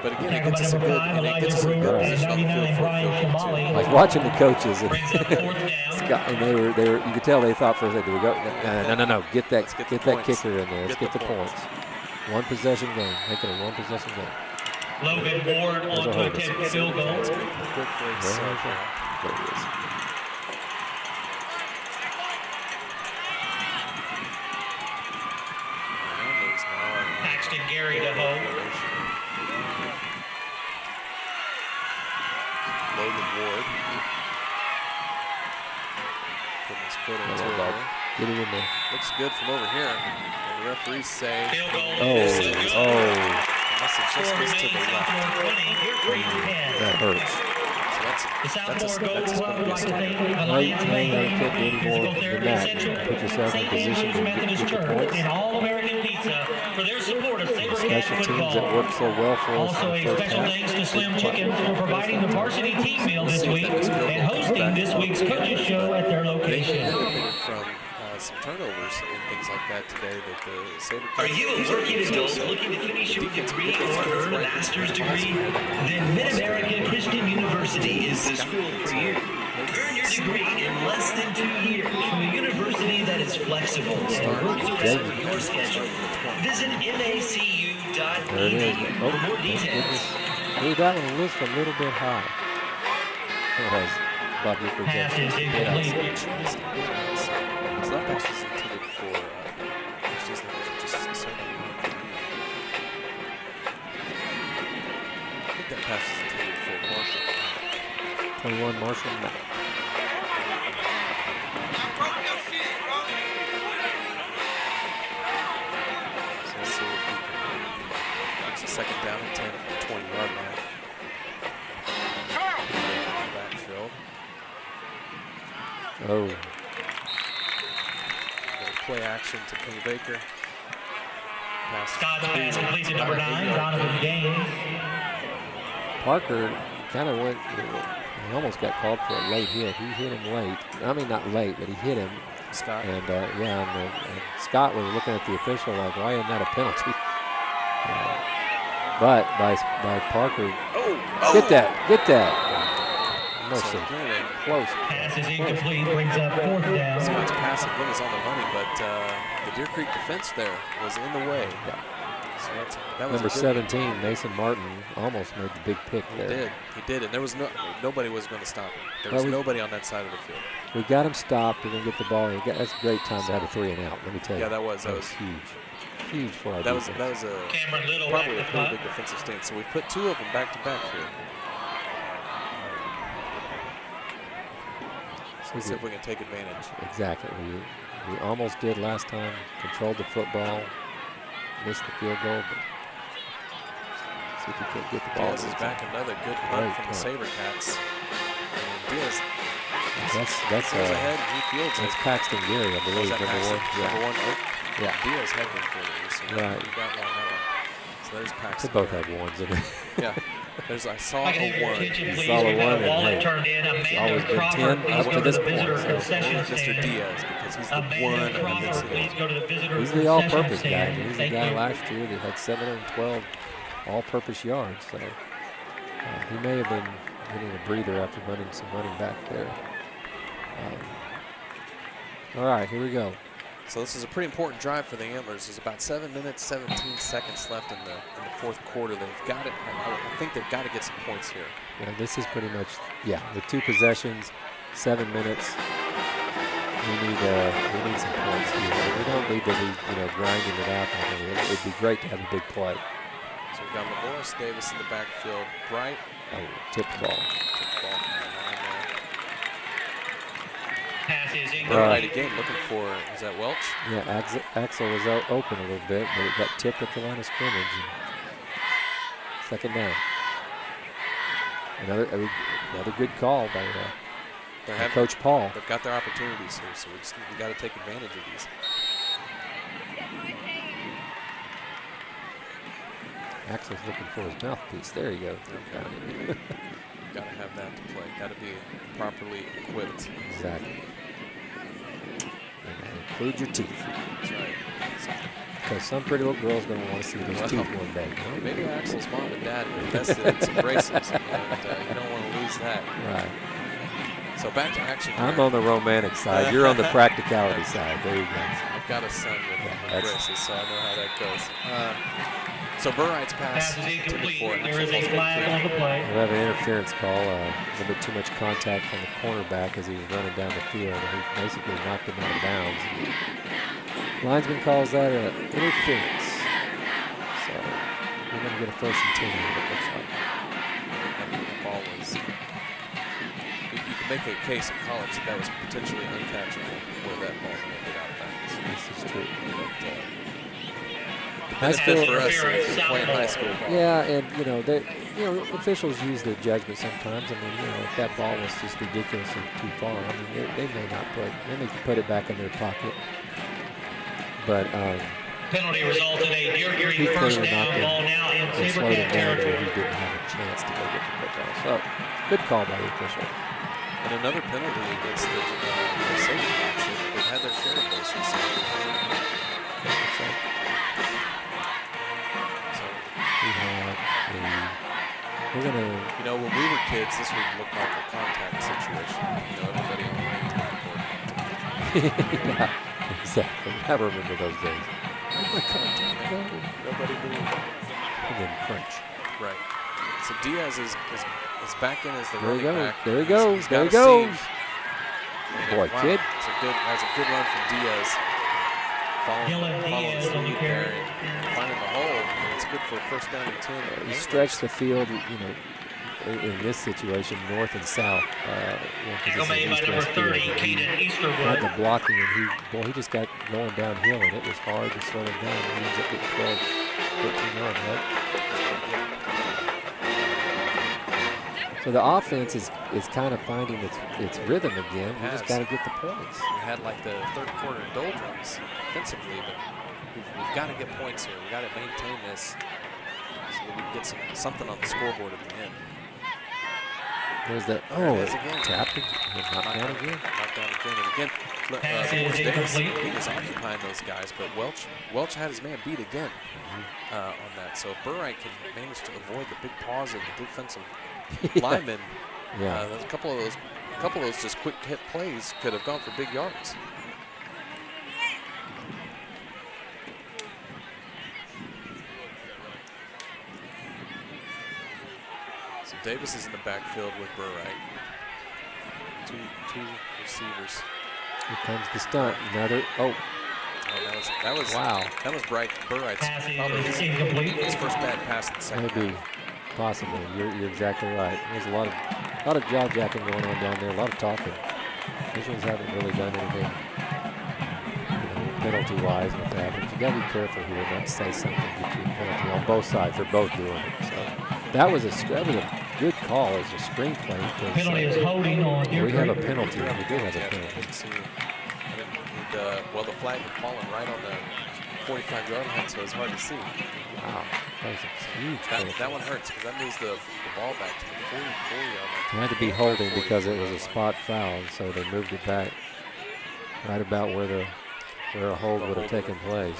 But again, it gets us a good position on the field for field goal too. Like watching the coaches, and Scott, and they were. You could tell they thought for a second, do we go? No. Get that kicker in there. Let's get the points. One possession game. Make it a one possession game. Logan Ward on to attempt field goal. There it is. Paxton Gary to hold. Logan Ward. Putting his foot into it. Get it in there. Looks good from over here. And the referees say, message just missed to the left. That hurts. So that's a start. Put yourself in position to get your points. Special teams that work so well for us. Also, a special thanks to Slim Chickens for providing the varsity team meal this week and hosting this week's coaches show at their location. From some turnovers and things like that today that the SaberCats. Are you a working adult looking to finish your degree or earn a master's degree? Then Mid-America Christian University is the school for you. Earn your degree in less than 2 years from a university that is flexible and works around your schedule. Visit macu.edu for more details. That one looks a little bit high. Pass is incomplete. So that pass was intended for I think that pass was intended for Marshall. 21 Marshall. So let's see if we can. It's a 2nd down and 10 from the 20-yard line. Backfield. Oh. Play action to Kenny Baker. Scott's pass complete to number 9, Donovan Gaines. Parker kind of went, he almost got called for a late hit. He hit him late. I mean, not late, but he hit him. Scott. And and Scott was looking at the official like, why isn't that a penalty? But by Parker, get that. Mercy. Close. Pass is incomplete, brings up 4th down. Scott's pass again is on the money, but the Deer Creek defense there was in the way. Yeah. So that was number 17, Mason Martin, almost made the big pick there. He did, and there was nobody was going to stop him. There was nobody on that side of the field. We got him stopped. We're going to get the ball. That's a great time to have a 3 and out. Let me tell you. Yeah, that was huge for our defense. That was probably a pretty big defensive stance. So we put 2 of them back to back here. See if we can take advantage. Exactly. We almost did last time. Controlled the football. Missed the field goal. But see if we can't get the ball. Diaz is back. Another good punt from the SaberCats. And Diaz That's ahead. He fields that's it. Paxton Geary, I believe, That number 1. Paxton? Number 1. Oh, Yeah. Diaz had one for you. So Right. You got one on that one. So there's Paxton. They both Geary. have 1s in it. Yeah. I saw I can a have your 1. attention, You please. saw a We've got 1 a wallet and, hey, turned in. it's Amanda always been Crawford, 10 please up go to to this the point. visitor So concession Only Mr. stand. Diaz, because he's the Amanda one on Crawford, this please field. go to the visitor he's the concession all-purpose guy. stand. He's the Thank guy you. last year that had 712 all-purpose yards. So he may have been getting a breather after running some running back there. All right, here we go. So this is a pretty important drive for the Antlers. There's about 7 minutes, 17 seconds left in the fourth quarter. They've got it. I think they've got to get some points here. Yeah, this is pretty much, with 2 possessions, 7 minutes. We need some points here. We don't need to be grinding it out. It'd be great to have a big play. So we've got LaMorris Davis in the backfield. Bright. Tipped ball. Tipped ball from the line there. Pass is Right again, looking for, is that Welch? Yeah, Axel was out open a little bit, but it got tipped at the line of scrimmage. And 2nd down. Another good call by Coach Paul. They've got their opportunities here, so we got to take advantage of these. Axel's looking for his mouthpiece. There you go. Got to have that to play. Got to be properly equipped. Exactly. And include your teeth. That's right. Because some pretty little girl's going to want to see those teeth one day. Maybe Axel's mom and dad invested in some braces, and you don't want to lose that. Right. So back to action here. I'm on the romantic side. You're on the practicality side. There you go. I've got a son with braces, so I know how that goes. So Burright's pass intended for There is a flag on the play. We'll have an interference call. A little bit too much contact from the cornerback as he was running down the field, and he basically knocked him out of bounds. Linesman calls that an interference. So we're going to get a 1st and 10 here, it looks like. The ball was. You can make a case in college that was potentially uncatchable where that ball landed out of bounds. This is true. But, high school for us is playing high school ball. Yeah, and officials use their judgment sometimes. I mean, if that ball was just ridiculously too far, I mean, they may not put it back in their pocket. But penalty resulted a Deer Green first down, ball now in Sabercat territory. He didn't have a chance to go get the football. So good call by the official. And another penalty against the Sabercats. They've had their share of those recently. We're gonna. When we were kids, this would look like a contact situation. Everybody on the lane Yeah, exactly. I remember those days. Nobody moved. And then crunch. Right. So Diaz is back in as the running back. There he goes. There he goes. Boy, wow, kid. That's a good run from Diaz. Following the lead there and finding the hole. And it's good for a 1st down and 10. You stretch the field, in this situation, north and south. Made by number 30, Caden Easterwood. Had the blocking, and he just got going downhill, and it was hard to slow him down. He ends up getting 12, 13 yards, right? So the offense is kind of finding its rhythm again. We just got to get the points. We had like the 3rd quarter doldrums defensively, but we've got to get points here. We've got to maintain this so that we can get something on the scoreboard at the end. There's that. Tapped again. Knocked down again. Knocked down again and again. Morris Davis, he was occupying those guys, but Welch had his man beat again on that. So if Burright can manage to avoid the big paws of the defensive linemen, a couple of those just quick hit plays could have gone for big yards. So Davis is in the backfield with Burright. Two receivers. Here comes the stunt. Another. That was wow. That was Burright's probably his first bad pass in the second Maybe. half. Possibly. You're exactly right. There's a lot of jaw jacking going on down there. A lot of talking. Officials haven't really done anything, penalty-wise with that. But you got to be careful here not to say something to get you a penalty on both sides. They're both doing it. So that was a good call as a screen play. Penalty is holding on We have a Deer penalty. We do have a penalty. Well, the flag had fallen right on the 45-yard line, so it's hard to see. Wow, that was a huge penalty. That one hurts because that moves the ball back to the 44-yard line. It had to be holding because it was a spot foul, so they moved it back right about where a hold would have taken place.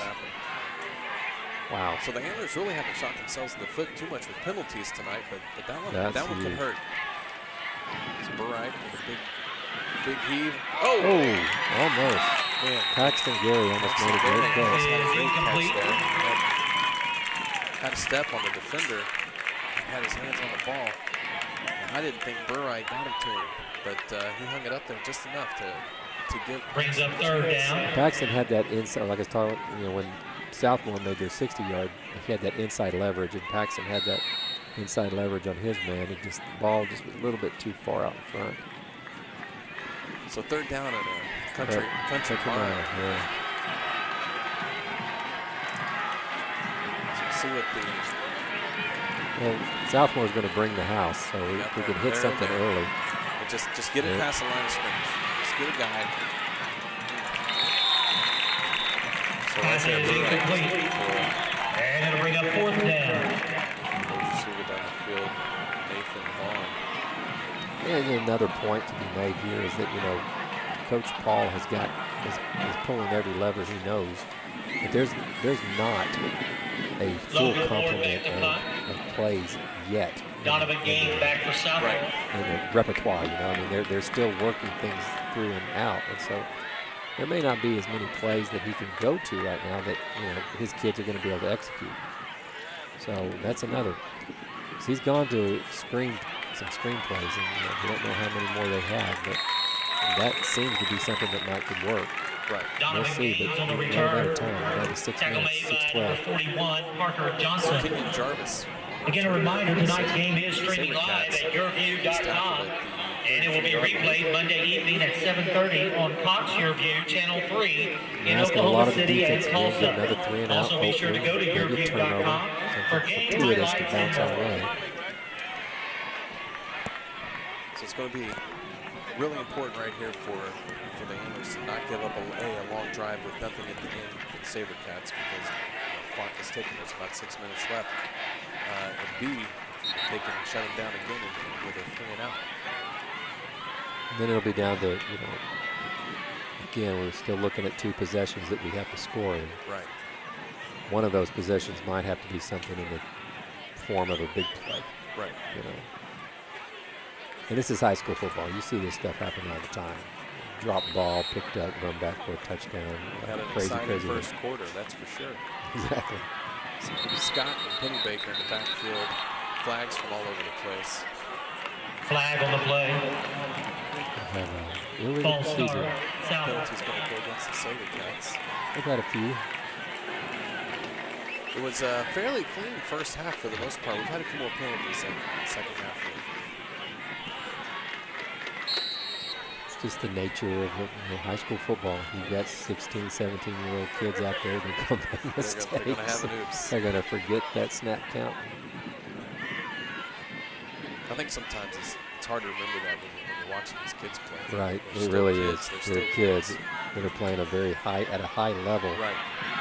Wow. So the Antlers really haven't shot themselves in the foot too much with penalties tonight, but that one could hurt. It's Burright with a big heave. Oh, almost. Man. Paxton Gary almost made a great catch. Had a step on the defender, had his hands on the ball. I didn't think Burright got it to him, but he hung it up there just enough to give. Brings up third down. Paxton had that inside, like I was talking, when Southmoore made their 60-yard, he had that inside leverage, and Paxton had that inside leverage on his man. The ball just was a little bit too far out in front. So third down at a country mile. Yeah. So see what Well, Southmore's going to bring the house, so if we can hit something early. But just get it past the line of scrimmage. Just get a guy. So Pass is incomplete. And it'll bring up fourth down. Receiver down the field, Nathan Vaughn. And another point to be made here is that, Coach Paul is pulling every lever he knows. But there's not a full complement of plays yet. Donovan Gaines back for Southmoore. In the repertoire, they're still working things through and out. And so there may not be as many plays that he can go to right now that, his kids are going to be able to execute. So that's another. So he's gone to some screen plays, and we don't know how many more they have, but that seems to be something that could work. Right. We'll see, but we're out of time. We're down to 6 minutes, 6:12. 41, Parker Johnson. Kenyon Jarvis. Again, a reminder, tonight's game is streaming live at yourview.com, and it will be replayed Monday evening at 7:30 on Cox YourView Channel 3 in Oklahoma City and Tulsa. Another 3 and out. Also, be sure to go to yourview.com for game Fortuitous to highlights bounce our and way. So it's going to be really important right here for the Antlers to not give up a long drive with nothing at the end for the SaberCats, because the clock is ticking. There's about 6 minutes left. And B, they can shut them down again with a 3 and out. Then it'll be down to, again, we're still looking at 2 possessions that we have to score in. Right. One of those possessions might have to be something in the form of a big play. Right. And this is high school football. You see this stuff happen all the time. Drop ball, picked up, run back for a touchdown. Had an crazy first quarter, that's for sure. Exactly. So Scott and Pennybaker in the backfield. Flags from all over the place. Flag on the play. Really False good season. start. Penalty's going to go against the SaberCats. They've had a few. It was a fairly clean first half for the most part. We've had a few more penalties in the second half here. It's just the nature of high school football. You've got 16, 17-year-old kids out there that come make mistakes. They're going to have an oops. They're going to forget that snap count. I think sometimes it's hard to remember that when you're watching these kids play. Right, They're it still really kids. is. They're They're kids that are playing at a high level. Right.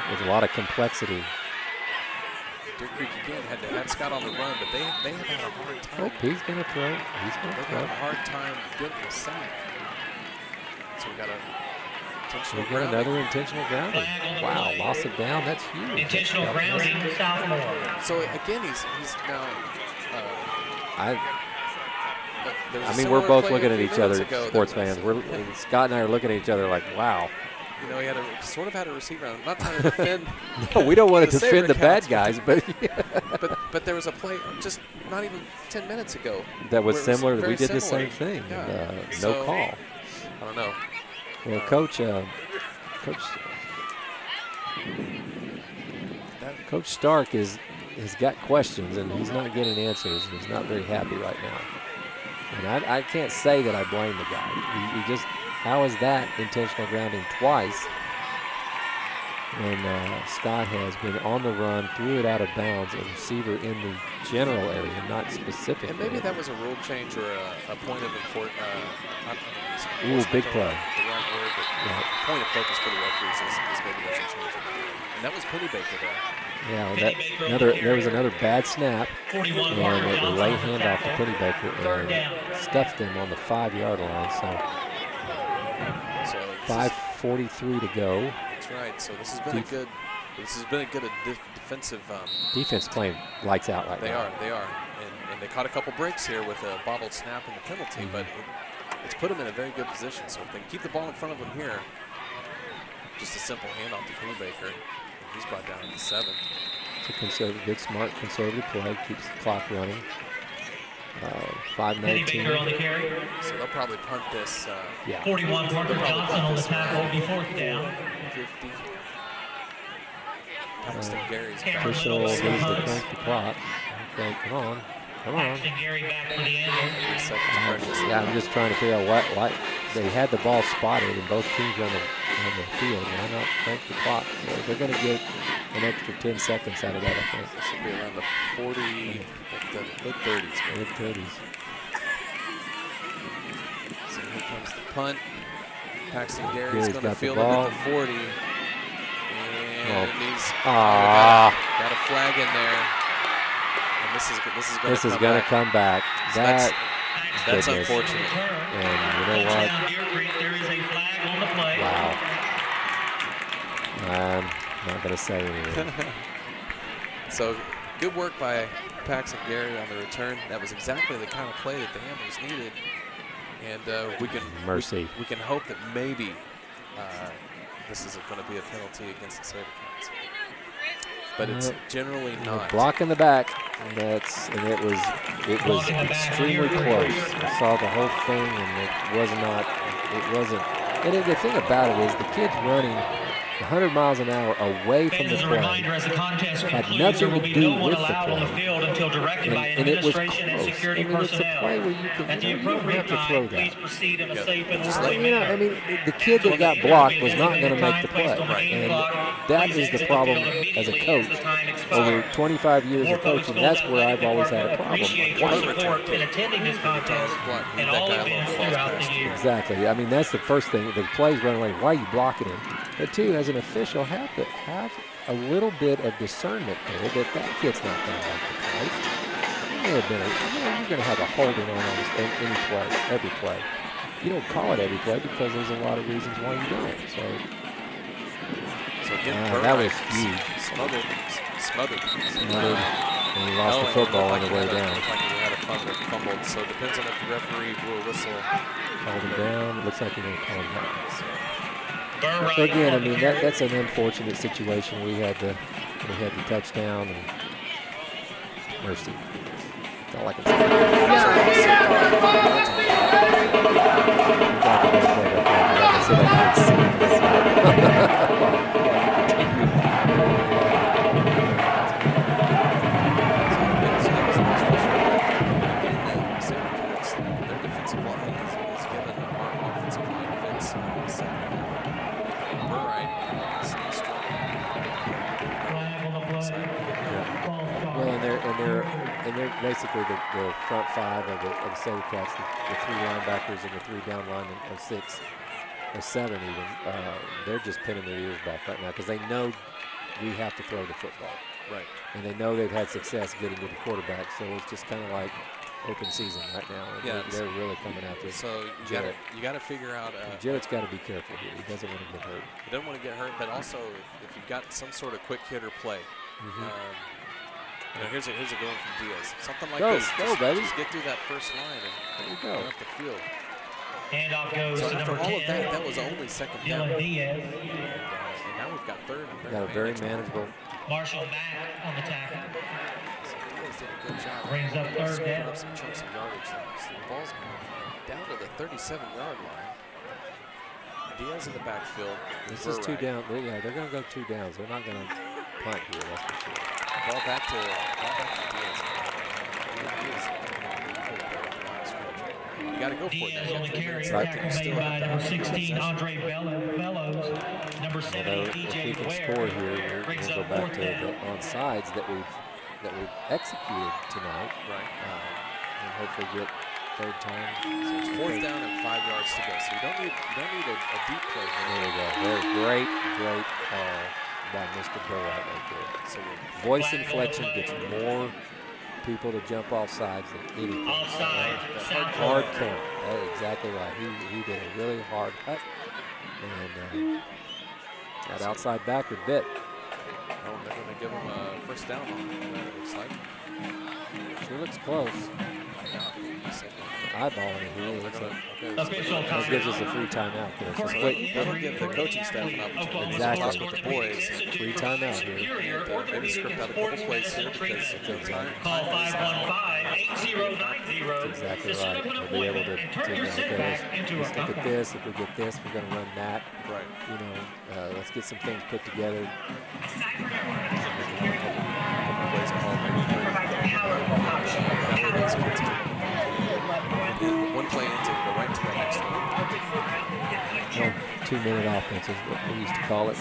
With a lot of complexity. Deer Creek again had Scott on the run, but they have had a hard time. Oh, he's going to throw. He's going to They've throw. had a hard time getting the sack. So we got a intentional We've got grounding. another intentional grounding. Wow, loss of down. That's huge. Intentional grounding, Southmoore. So again, he's now. I mean, we're both looking at each other, sports fans. Scott and I are looking at each other like, wow. He had a receiver. I'm not trying to defend. No, we don't want to the defend the bad SaberCats, guys, but but there was a play just not even 10 minutes ago that was where similar. very We did the similar. same thing. Yeah. No So, call. I don't know. Well, Coach Stark has got questions, and he's not getting answers, and he's not very happy right now. And I can't say that I blame the guy. He just, how is that intentional grounding twice? when Scott has been on the run, threw it out of bounds, a receiver in the general area, not specific. And maybe that was a rule change or a point of enforcement. Ooh, big play. The right word, but point of focus for the referees is maybe doesn't change it. And that was Pennybaker there. Yeah, there was another bad snap, and a late handoff to Pennybaker and stuffed him on the 5-yard line. So 5:43 to go. That's right. So this has been a good defensive. Defense playing lights out right now. They are, and they caught a couple breaks here with a bobbled snap and the penalty, but it's put them in a very good position. So if they keep the ball in front of them here, just a simple handoff to Pennybaker. He's brought down to 7. It's a good, smart, conservative play. Keeps the clock running. 5:19. on the carry. So they'll probably punt this. 41 Parker Johnson on the tackle. Will be 4th down. 50. Paxton Gary's official needs to crank the clock. Okay, come on. Paxton Gary back for the end. Yeah, I'm just trying to figure out why they had the ball spotted and both teams on the field. Why not crank the clock? So they're going to get an extra 10 seconds out of that, I think. This should be around the 40, the mid-30s. Mid-30s. So here comes the punt. Paxton Gary's going to field it ball. at the 40. And he's got a flag in there. And this is going to come back. That's unfortunate. And you know what? There is a flag on the play. Wow. I'm not going to say anything. So good work by Paxton Gary on the return. That was exactly the kind of play that the Hammers needed. And we can hope that maybe this is going to be a penalty against the SaberCats. But it's generally not. Block in the back. And it was extremely close. I saw the whole thing, and it wasn't. And the thing about it is the kid's running 100 miles an hour away from the play. Had nothing to do with the play. And it was close. It's a play where you don't have to throw that. The kid that got blocked was not going to make the play. And that is the problem as a coach. Over 25 years of coaching, that's where I've always had a problem. Exactly. I mean, that's the first thing. The play's running away. Why are you blocking him? But two, as an official, have a little bit of discernment there that kid's not going to make the play. You're going to have a holding on almost any play, every play. You don't call it every play because there's a lot of reasons why you don't. So that was huge. Smothered. And he lost the football on the way down. Like he had a fumble. So it depends on if the referee will whistle. Called him down. It looks like he's going to call him down. So again, I mean that's an unfortunate situation. We had the touchdown and mercy. That's all I can Their defensive line is given our offensive line fits in the second half. Well, and they're basically the front five of the SaberCats, the 3 linebackers and the 3 down linemen, or 6 or 7 even. They're just pinning their ears back right now because they know we have to throw the football. Right. And they know they've had success getting to the quarterback, so it's just kind of like open season right now. And they're really coming after it. So you got to figure out. Jarrett's got to be careful here. He doesn't want to get hurt. He doesn't want to get hurt, but also if you've got some sort of quick hitter play. Here's a going from Diaz. Something like this. Baby. Just get through that first line and go up the field. Handoff goes so to after number all 10, of that was only second down. Diaz. And now we've got third. Got a very manageable. Marshall Mack on the tackle. So Diaz did a good job. Brings up third down. Up some chunks of yardage. So the ball's down to the 37-yard line. Diaz in the backfield. This is 2 down. They're going to go 2 downs. They're not going to punt here, that's for sure. Ball back to Diaz. You got to go for it now. You got 3 minutes Carry left, and you still by have to number have 16, Andre Bellows. Number 70, If DJ we can score Ware. here, Brings we'll up go back fourth to down. the onside that we've executed tonight. Right. And hopefully get third time. So it's 4th down and 5 yards to go. So you don't need a deep play here. There we go. There's great call by Mr. Burright right there. So voice inflection gets more people to jump off sides than anything. Hard count. That's exactly right. He did a really hard cut. And that outside backer bit. Oh, they're going to give him a first down on it, it looks like. Sure looks close. Eyeballing it here. That gives us a free timeout there. So quick. That'll give the coaching staff an opportunity Exactly. with the boys. Free timeout here. And maybe script out a couple plays here because it's time. Call 515-8090. That's exactly right. We'll be able to let's look at this. If we get this, we're going to run that. Right. You know, let's get some things put together. One play into go right to the next one. 2-minute offense is what we used to call it.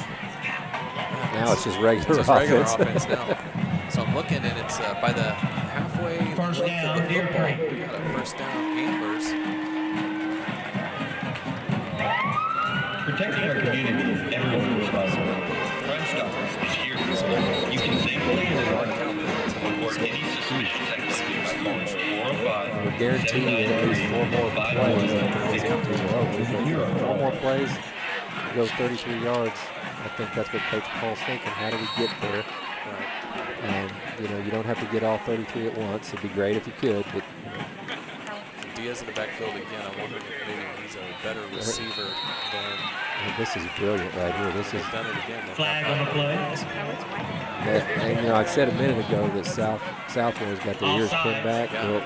Now it's just regular regular offense. offense now. So I'm looking, and it's by the halfway length of the football. We got a first down, Antlers. Protecting our community, everyone's responsible. Crime Stoppers is here for all. You can safely and in one count report any suspicious activity by calling 405. We're guaranteed at least 4 more plays. 4 more plays, go 33 yards. I think that's what Coach Paul's thinking. How do we get there? And you know, you don't have to get all 33 at once. It'd be great if you could, but Diaz in the backfield again. I wonder if maybe he's a better receiver than. This is brilliant right here. This is done it again. Flag on the play. And you know, I said a minute ago that Southmore's got their ears pinned back. Well,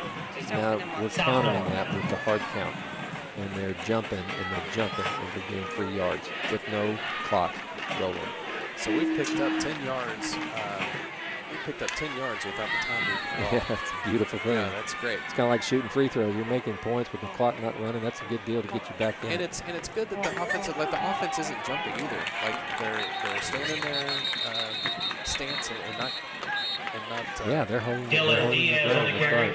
now we're countering that with the hard count. And they're jumping and they're getting 3 yards with no clock rolling. So we've picked up 10 yards. We picked up 10 yards without the time moving at all. Yeah, that's a beautiful thing. Yeah, that's great. It's kind of like shooting free throws. You're making points with the clock not running. That's a good deal to get you back in. And it's good that the offense isn't jumping either. Like they're staying in their stance and not. Yeah, they're holding. Diaz on the carry.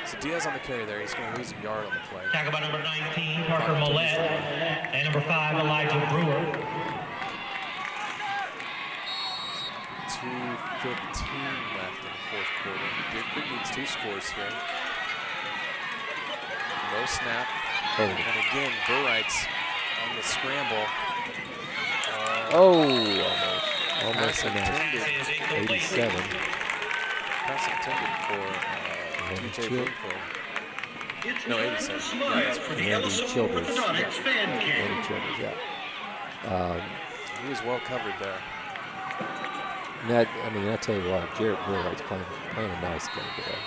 So Diaz on the carry there. He's going to lose a yard on the play. Tackle by number 19, Parker Millette, and number 5, Elijah Brewer. 2:15 left in the fourth quarter. Deer Creek needs 2 scores here. No snap. And again, Burright's on the scramble. Almost intended. 87. Pass intended for DJ Greenfield. No, 87. Yeah, that's Randy Childers. Randy Childers, yeah. He was well covered there. I tell you what, Jarrett Burright's playing a nice game today.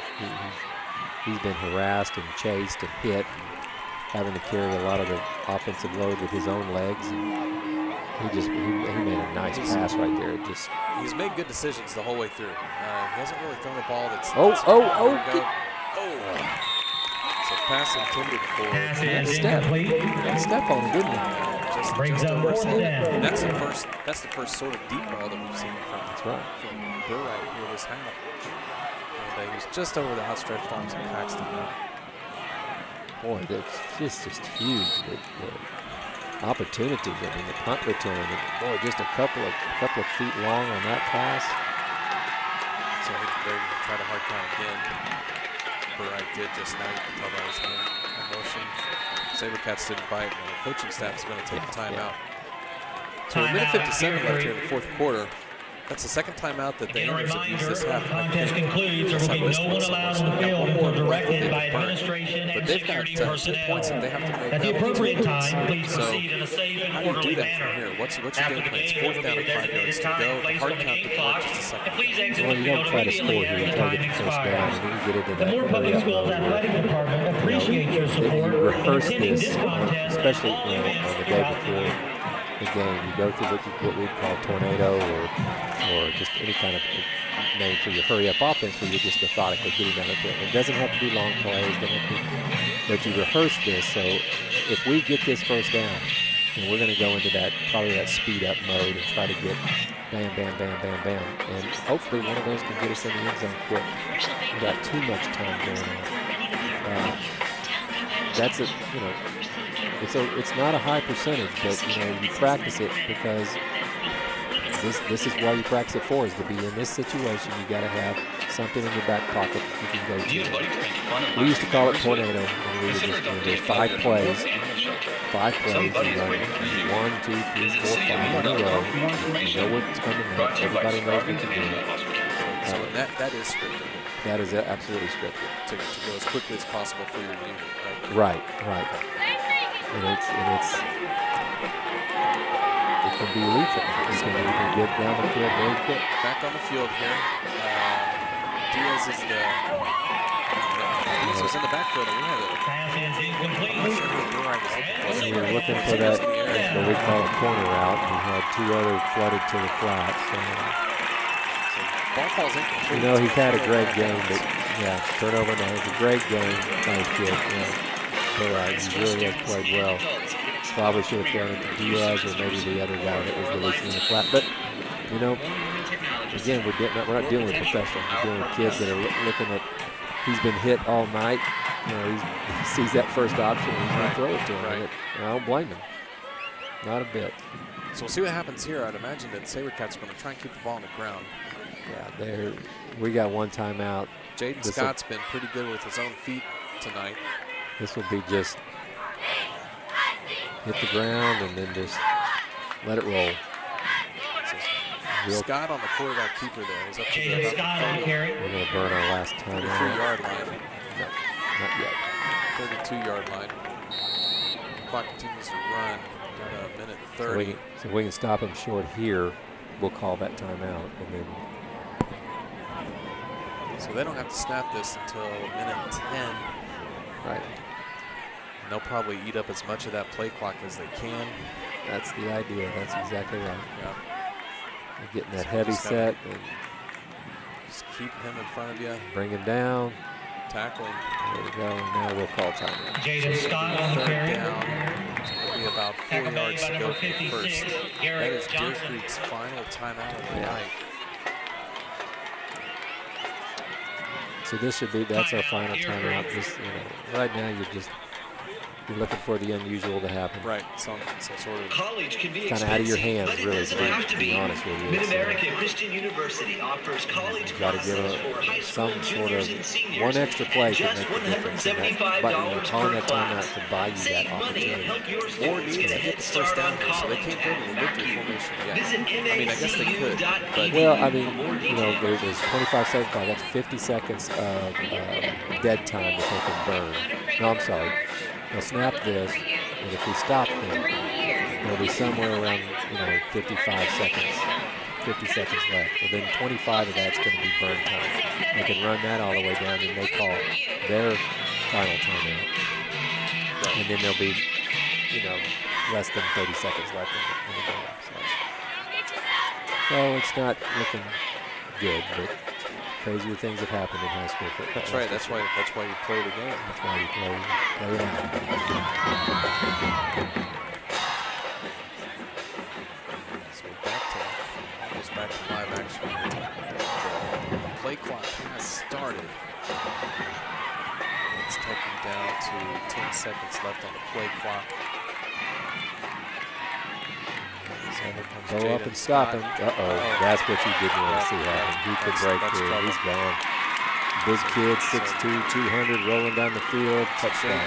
He's been harassed and chased and hit, having to carry a lot of the offensive load with his own legs. And he made a nice pass right there. He's made good decisions the whole way through. He hasn't really thrown a ball that's. So pass intended for step on him, didn't he? Brings up fourth down. That's the first sort of deep ball that we've seen from Burright here this half. And he was just over the outstretched arms of Paxton. Boy, that's just huge. The opportunities. I mean, the punt return. Boy, just a couple of feet long on that pass. So they tried a hard count again. Burright did just now. You can tell by his hand motion. Sabercats didn't bite. The coaching staff is going to take a timeout. So a minute 57 left here in the fourth quarter. That's the second timeout that the Antlers have used this half. Contest concludes. There will be no one allowed on the field until directed by administration and security personnel. Points that they have to make. At the appropriate time, please proceed in a safe and orderly manner. Here? What's your game plan? It's 4th down and 5 yards to go. The hard count to go just a second. Please exit Well, the you field don't try to score immediately here. You as try to time get the first down, expires. and then you get into The that Moore Public hurry-up Schools mode where Athletic Department appreciate your you support in rehearse attending this, this contest especially and all on events the day throughout the before. year. the game. You go through what we'd call tornado or just any kind of name for your hurry-up offense where you're just methodically getting down the field. It doesn't have to be long plays, but you rehearse this. So if we get this first down, then we're going to go into probably that speed-up mode and try to get bam, bam, bam, bam, bam. And hopefully one of those can get us in the end zone quick. We've got too much time going on. It's not a high percentage, but you practice it because this is why you practice it for, is to be in this situation. You got to have something in your back pocket that you can go to. We used to call it tornado, and we would just there's 5 plays. 5 plays, you run 1, 2, 3, 4, 5 in a row. You know what's coming next. Everybody knows what to do. So that is scripted. That is absolutely scripted. To go as quickly as possible for your unit, right? Right. And it can be lethal. You can get down the field very quick. Back on the field here. Diaz is in the backfield, and we have it. We were looking for that, what we call a corner route. We had 2 other flooded to the flats. Ball falls incomplete. He's had a great game, but turnover now. It's a great game. Nice kid. He really has played well. Probably should have thrown it to Diaz or maybe the other guy that was releasing in the flat. But, again, we're not dealing with professionals. We're dealing with kids that are looking at, he's been hit all night. He sees that first option and he's going to throw it to him. Right. And I don't blame him. Not a bit. So we'll see what happens here. I'd imagine that SaberCats are going to try and keep the ball on the ground. Yeah, we got 1 timeout. Jaden Scott's been pretty good with his own feet tonight. This will be just hit the ground and then just let it roll. Scott on the quarterback keeper there. He's up to We're going to burn our last timeout. 33-yard line. No, not yet. 32-yard line. Clock continues to run. Got a minute 30. So we can stop him short here. We'll call that timeout, and then. So they don't have to snap this until minute 10. Right. And they'll probably eat up as much of that play clock as they can. That's the idea. That's exactly right. Yeah. You're getting that heavy set. And just keep him in front of you. Bring him down. Tackling. There we go. And now we'll call timeout. Jaden Scott on the carry. It'll be about 4 yards to go for the first. That is Deer Creek's final timeout of the night. So that's our final timeout. Right now you're looking for the unusual to happen. Right, some sort of college can be kind of out of your hands, really, to be honest with you. Mid-America Christian University offers college classes for high school juniors and seniors. One extra play just can make a difference. $175 Calling per that class. timeout to buy you Save that money and help your students get a head start on so they college can't go to the at victory Mercu. formation yet. Visit I mean, I guess they could. But well, I mean, there's 25 seconds. That's 50 seconds of dead time that they can burn. No, I'm sorry. They'll snap this, and if we stop them, there'll be somewhere around 55 seconds, 50 seconds left. Well, then 25 of that's going to be burn time. They can run that all the way down, and they call their final timeout. And then there'll be, less than 30 seconds left in the game. So it's not looking good, but crazier things have happened in high school football. That's right. That's why you play the game. That's why you play it out. So almost back to live action. The play clock has started. It's ticking down to 10 seconds left on the play clock. Go up and stop him. That's what you didn't want to see happen. He could break through. He's gone. Big kid, 6'2", 200, rolling down the field. Touchdown.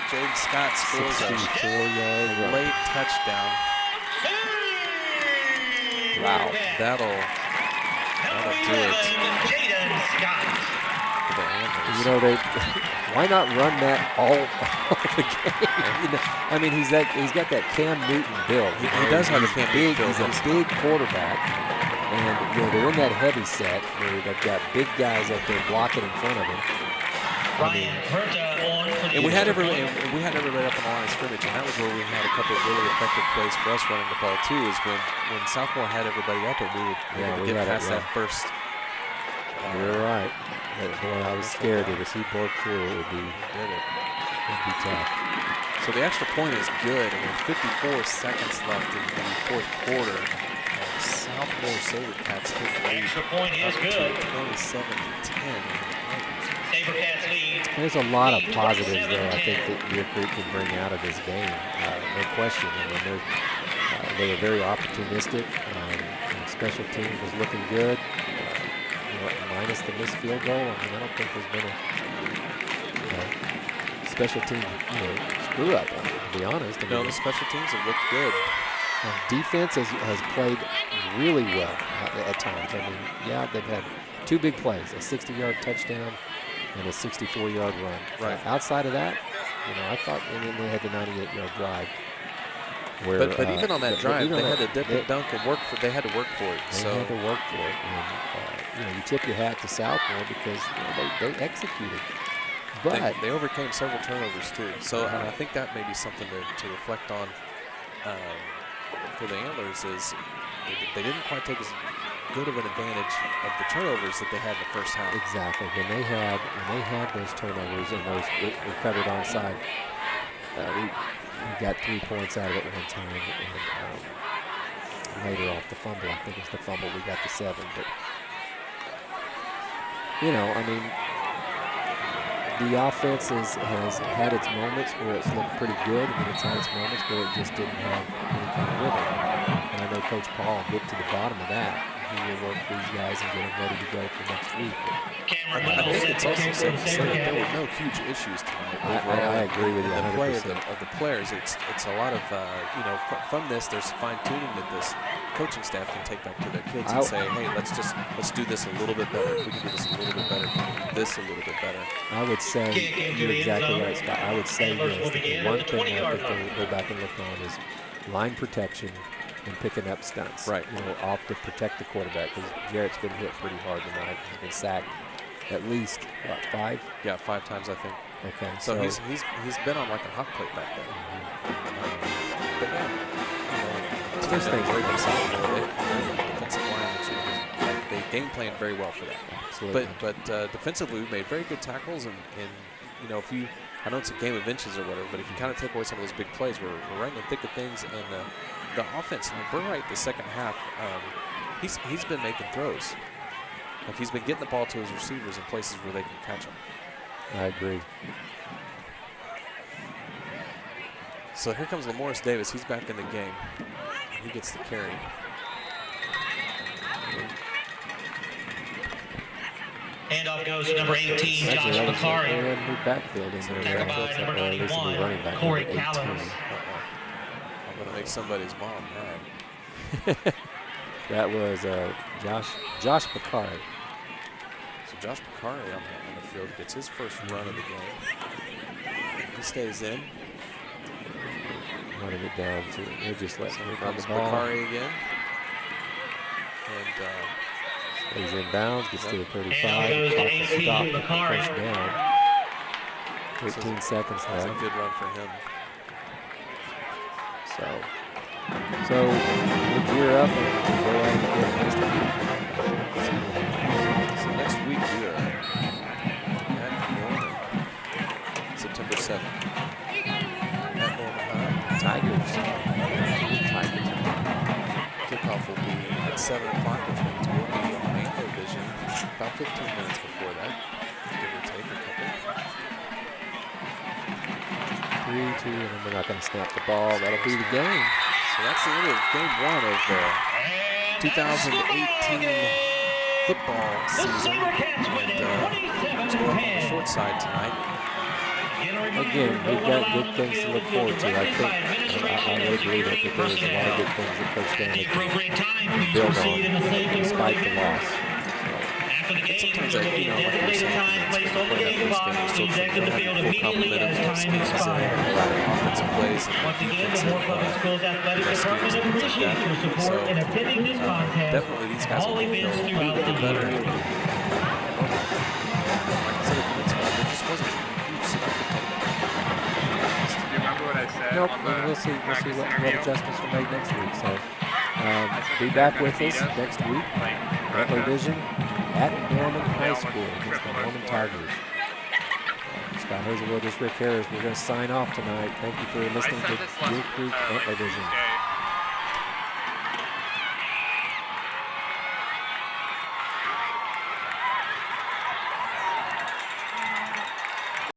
Jaden Scott scores a 64-yard late touchdown. Wow. That'll do it. Jaden Scott. Why not run that all the game? I mean, he's got that Cam Newton build. He does have a Cam Newton build. He's a big quarterback, and they're in that heavy set where they've got big guys up there blocking in front of him. Ryan Herta on And we had everybody up on the line of scrimmage, and that was where we had a couple of really effective plays for us running the ball too. Is when Southmoore had everybody up, and we would get past that first. You're right. Boy, I was scared that if he broke through, it would be tough. So the extra point is good, and with 54 seconds left in the fourth quarter, Southmoore SaberCats take the lead. Extra point is good. 27-10. SaberCats lead. There's a lot of positives, though, I think that Deer Creek can bring out of this game. No question. I mean, they were very opportunistic. Special team was looking good. Minus the missed field goal. I mean, I don't think there's been a special team screw up, to be honest. I mean, the special teams have looked good. Defense has played really well at times. I mean, yeah, they've had 2 big plays, a 60-yard touchdown and a 64-yard run. Right. Outside of that, I thought, and then they had the 98-yard drive. Where, but even on that drive, they had to dip and dunk and work for. They had to work for it. They had to work for it, and you tip your hat to Southmoore because they executed. But they overcame several turnovers too. So and I think that may be something to reflect on for the Antlers is they didn't quite take as good of an advantage of the turnovers that they had in the first half. Exactly. When they had those turnovers and those recovered onside, we got 3 points out of it one time, and later off the fumble, I think it was the fumble, we got the 7. But I mean, the offense has had its moments where it's looked pretty good, and then it's had its moments where it just didn't have any kind of rhythm. And I know Coach Paul will get to the bottom of that. He will work these guys and get them ready to go for next week. I think it's also safe to say that there were no huge issues tonight. I agree with you 100%. The play of the players, it's a lot of, from this, there's fine-tuning that this coaching staff can take back to their kids and say, hey, let's do this a little bit better. If we can do this a little bit better, do this a little bit better. I would say, you're exactly right, Scott. I would say this, the one thing I think they'll go back and look on is line protection and picking up stunts. Right. Off to protect the quarterback, because Jarrett's been hit pretty hard tonight. He's been sacked at least, 5? Yeah, 5 times, I think. Okay. So he's been on like a hot plate back there. But yeah, those things away from Southmoore, defensive line, they game planned very well for that. Absolutely. But defensively, we made very good tackles, and if you, I know it's a game of inches or whatever, but if you kind of take away some of those big plays, we're right in the thick of things, and the offense, like Burright, the second half, he's been making throws. Like he's been getting the ball to his receivers in places where they can catch him. I agree. So here comes Lamorris Davis. He's back in the game. He gets the carry. Handoff goes to number 18, Josh McCarry. New backfield in there. Tackled by number 91, running back, Corey number 18. Callens. I'm going to make somebody's mom mad. That was Josh Bakari. So Josh Bakari on the field gets his first run of the game. He stays in. Running it down to, they're just letting him run the Comes ball. Bakari again. And stays in bounds, gets to the 35. Goes to 18, stop, Bakari. first down. 13 seconds that's left. a good run for him. So we'll gear up and go ahead and get next week. So next week we are at Norman, September 7th. At Norman High. Tigers. Kickoff will be at 7 o'clock, which means we'll be on Anglo Vision about 15 minutes before that, give or take a couple. 3-2, and then we're not going to snap the ball. That'll be the game. So that's the end of game 1 of the 2018 football season. And it's going on the short side tonight. Again, we've got good things to look forward to. I think I really believe that there's a lot of good things that Coach Stanley can build on despite the loss. And sometimes like we were saying, playing up this game, we still can have a full complement of schemes offensive plays and defensive schemes and things like that. So definitely these guys will be a little bit better. Like I said a few minutes ago, there just wasn't a huge significant Nope, and we'll see what adjustments are made next week. So be back with us next week. Antler Vision at Norman High School against the Norman Tigers. Scott Hazelwood, this is Rick Harris. We're going to sign off tonight. Thank you for listening to Deer Creek Antler Vision.